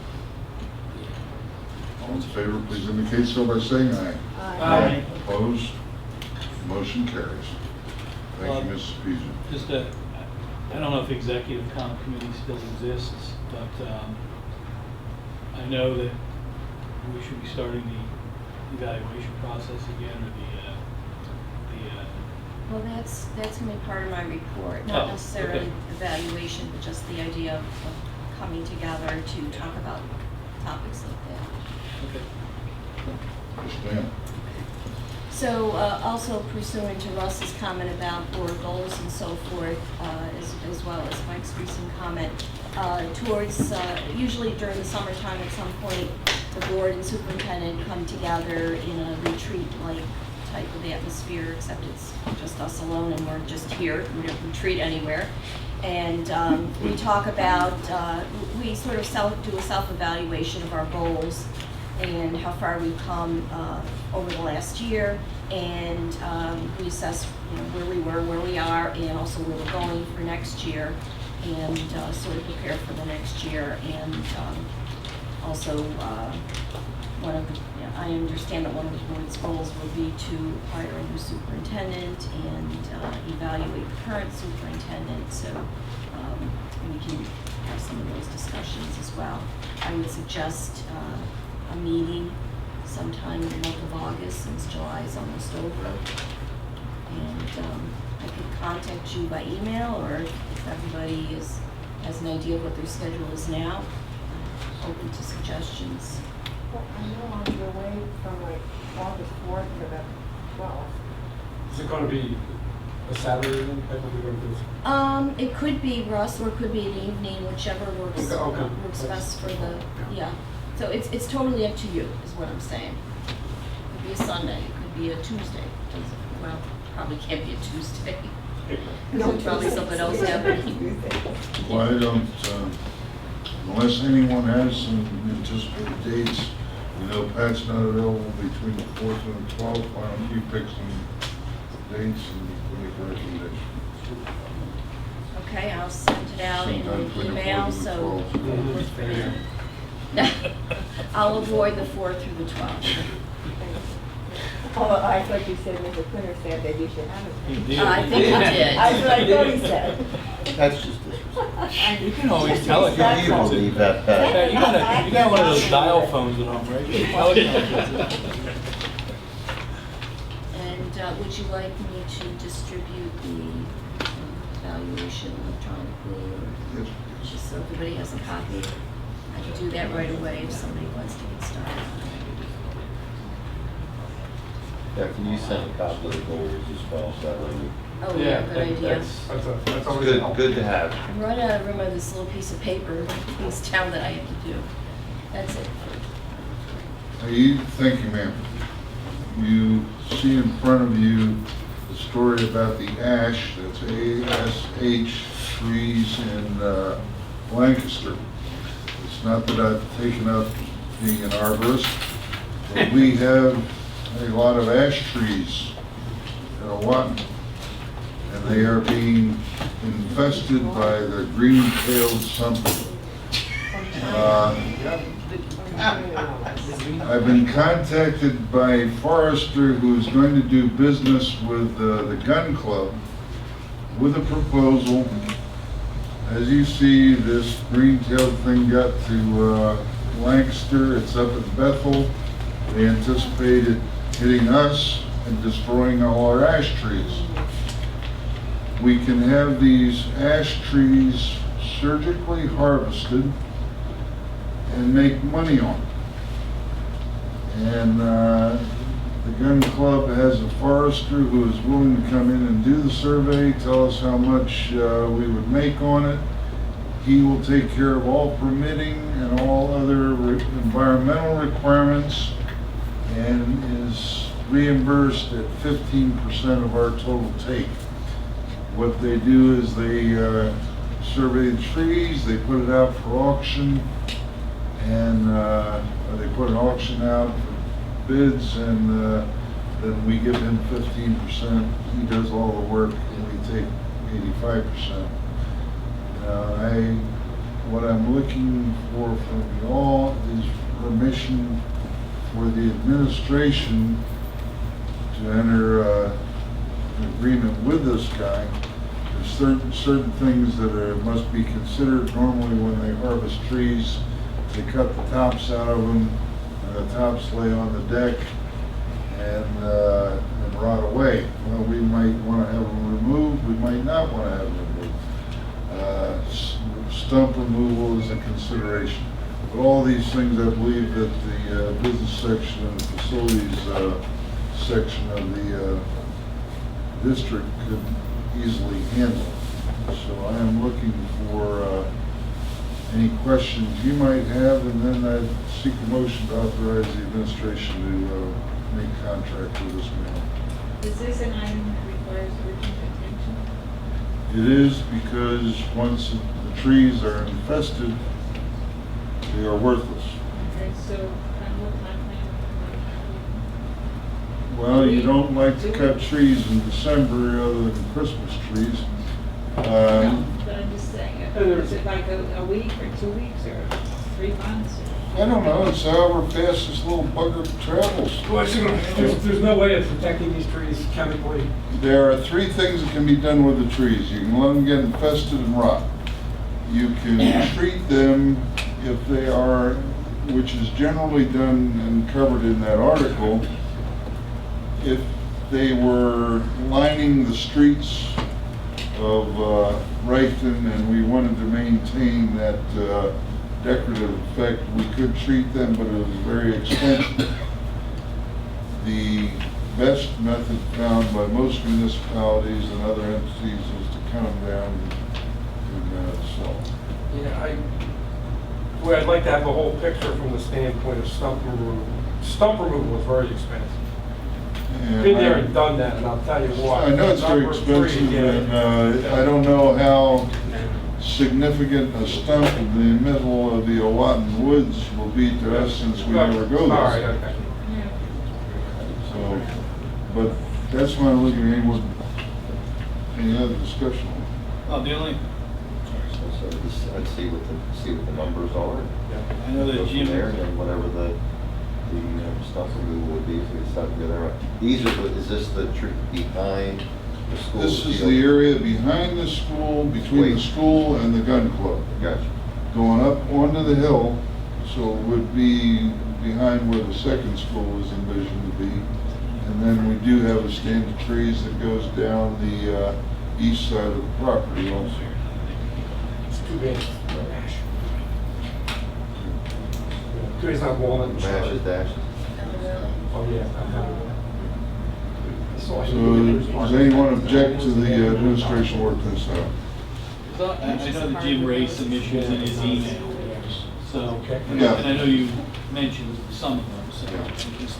All in favor, please indicate so by saying aye. Aye. Opposed? Motion carries. Thank you, Mrs. Peter. Just I don't know if the executive committee still exists, but I know that we should be starting the evaluation process again, or the Well, that's gonna be part of my report, Oh, not necessarily okay. evaluation, but just the idea of coming together to talk about topics like that. Okay. Yes, ma'am. So, also pursuant to Russ's comment about board goals and so forth, as well as Mike's recent comment, usually during the summertime at some point, the board and superintendent come together in a retreat-like type of atmosphere, except it's just us alone and we're just here, we don't retreat anywhere. And we talk about, we sort of do a self-evaluation of our goals and how far we've come over the last year, and we assess where we were, where we are, and also where we're going for next year, and sort of prepare for the next year. And also, I understand that one of the board's goals will be to hire a new superintendent and evaluate the current superintendent, so we can have some of those discussions as well. I would suggest a meeting sometime in the month of August, since July is almost over. And I could contact you by email, or if everybody has an idea of what their schedule is now, I'm open to suggestions. Well, I know on your way from like August 4th to the 12th. Is it gonna be a Saturday then? Like what we're gonna do? It could be Russ, or it could be an evening, whichever works Okay. works best for the, yeah. So it's totally up to you, is what I'm saying. It could be a Sunday, it could be a Tuesday. Well, probably can't be a Tuesday. There's probably something else happening. Why don't, unless anyone has some anticipated dates, we know Pat's not available between the 4th and the 12th, why don't you pick some dates and make a recommendation? Okay, I'll send it out in Sometime an between the email, 4th and the so 12th. I'll avoid the 4th through the 12th. Oh, I thought you said Mr. Quinter said that you should have it. I think he did. That's what I thought he said. That's just disrespectful. You can always tell it. You don't leave that Yeah, back. you got one of those dial phones at home, right? You can tell it. And would you like me to distribute the evaluation electronically, or Yes, please. just so everybody has a copy? I can do that right away if somebody wants to get started on it. Yeah, can you send a copy of the goals as well, so that way we- Oh, yeah, good idea. That's it's always good, helpful. good to have. I'm running out of room on this little piece of paper, things down that I have to do. That's it. Thank you, ma'am. You see in front of you the story about the ash, that's ASH trees in Lancaster. It's not that I've taken up being an arborist, but we have a lot of ash trees in Owatton, and they are being infested by the green-tailed something. I've been contacted by a forester who is going to do business with the gun club with a proposal. As you see, this green-tailed thing got to Lancaster, it's up at Bethel. They anticipate it hitting us and destroying all our ash trees. We can have these ash trees surgically harvested and make money on it. And the gun club has a forester who is willing to come in and do the survey, tell us how much we would make on it. He will take care of all permitting and all other environmental requirements, and is reimbursed at 15% of our total take. What they do is they survey the trees, they put it out for auction, and they put an auction out for bids, and then we give him 15%. He does all the work, and we take 85%. What I'm looking for from you all is permission for the administration to enter an agreement with this guy. There's certain things that must be considered. Normally when they harvest trees, they cut the tops out of them, and the tops lay on the deck, and rot away. Well, we might want to have them removed, we might not want to have them removed. Stump removal is a consideration. But all these things, I believe that the business section and the facilities section of the district could easily handle. So I am looking for any questions you might have, and then I'd seek a motion to authorize the administration to make contract with this man. Is this an item that requires urgent attention? It is, because once the trees are infested, they are worthless. Okay, so what time frame? Well, you don't like to cut trees in December other than Christmas trees. No, but I'm just saying, is it like a week or 2 weeks or 3 months? I don't know, it's however fast this little bugger travels. Well, there's no way of protecting these trees chemically. There are 3 things that can be done with the trees. You can let them get infested and rot. You can treat them if they are, which is generally done and covered in that article, if they were lining the streets of Reichton and we wanted to maintain that decorative effect, we could treat them, but it was very expensive. The best method found by most municipalities and other entities is to cut them down and sell them. Yeah, well, I'd like to have the whole picture from the standpoint of stump removal. Stump removal is very expensive. And Been there and done that, and I'll tell you what. I know it's very Number 3, expensive, yeah. and I don't know how significant a stump in the middle of the Owatin Woods will be to us since we never go All right, there. okay. So, but that's why I'm looking at any other discussion. Oh, the only, So this, I'd see what the numbers are. I know Go that from Jim, there, and then whatever the stuff removal would be, so we decide together. These are, is this the tree behind the school? This is field? the area behind the school, between the school and the gun club. Gotcha. Going up onto the hill, so it would be behind where the second school is envisioned to be. And then we do have a stand of trees that goes down the east side of the property also. It's too bad. Too bad it's not walnut. Mashes, dashes. Oh, yeah. So does anyone object to the administration work this out? I know that Jim raised some issues in his email, so, and Yeah. I know you mentioned some of them, so just,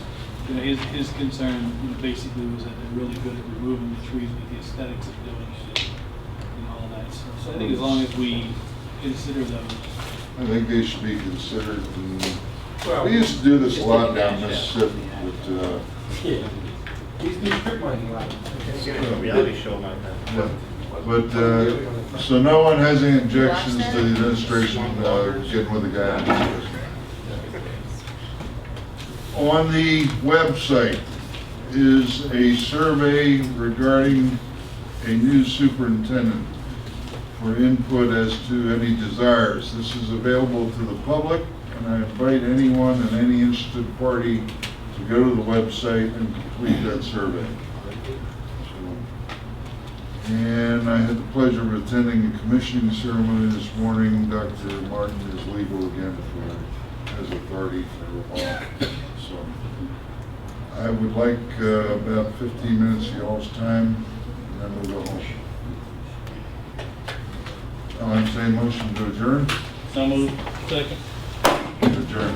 you know, his concern, you know, basically was that they're really good at removing the trees with the aesthetics of doing it, and all that stuff. So I think as long as we consider those. I think they should be considered. Well, We used to do this a lot down Mississippi, but yeah. These strip mining lines. It's a reality show like that. But, so no one has any objections to the administration getting with the guy? On the website is a survey regarding a new superintendent for input as to any desires. This is available to the public, and I invite anyone and any interested party to go to the website and complete that survey. And I had the pleasure of attending a commissioning ceremony this morning. Dr. Martin is legal again as authority for law. So I would like about 15 minutes of y'all's time, and then we'll go home. I'll entertain a motion to adjourn. So moved. Second. Adjourn.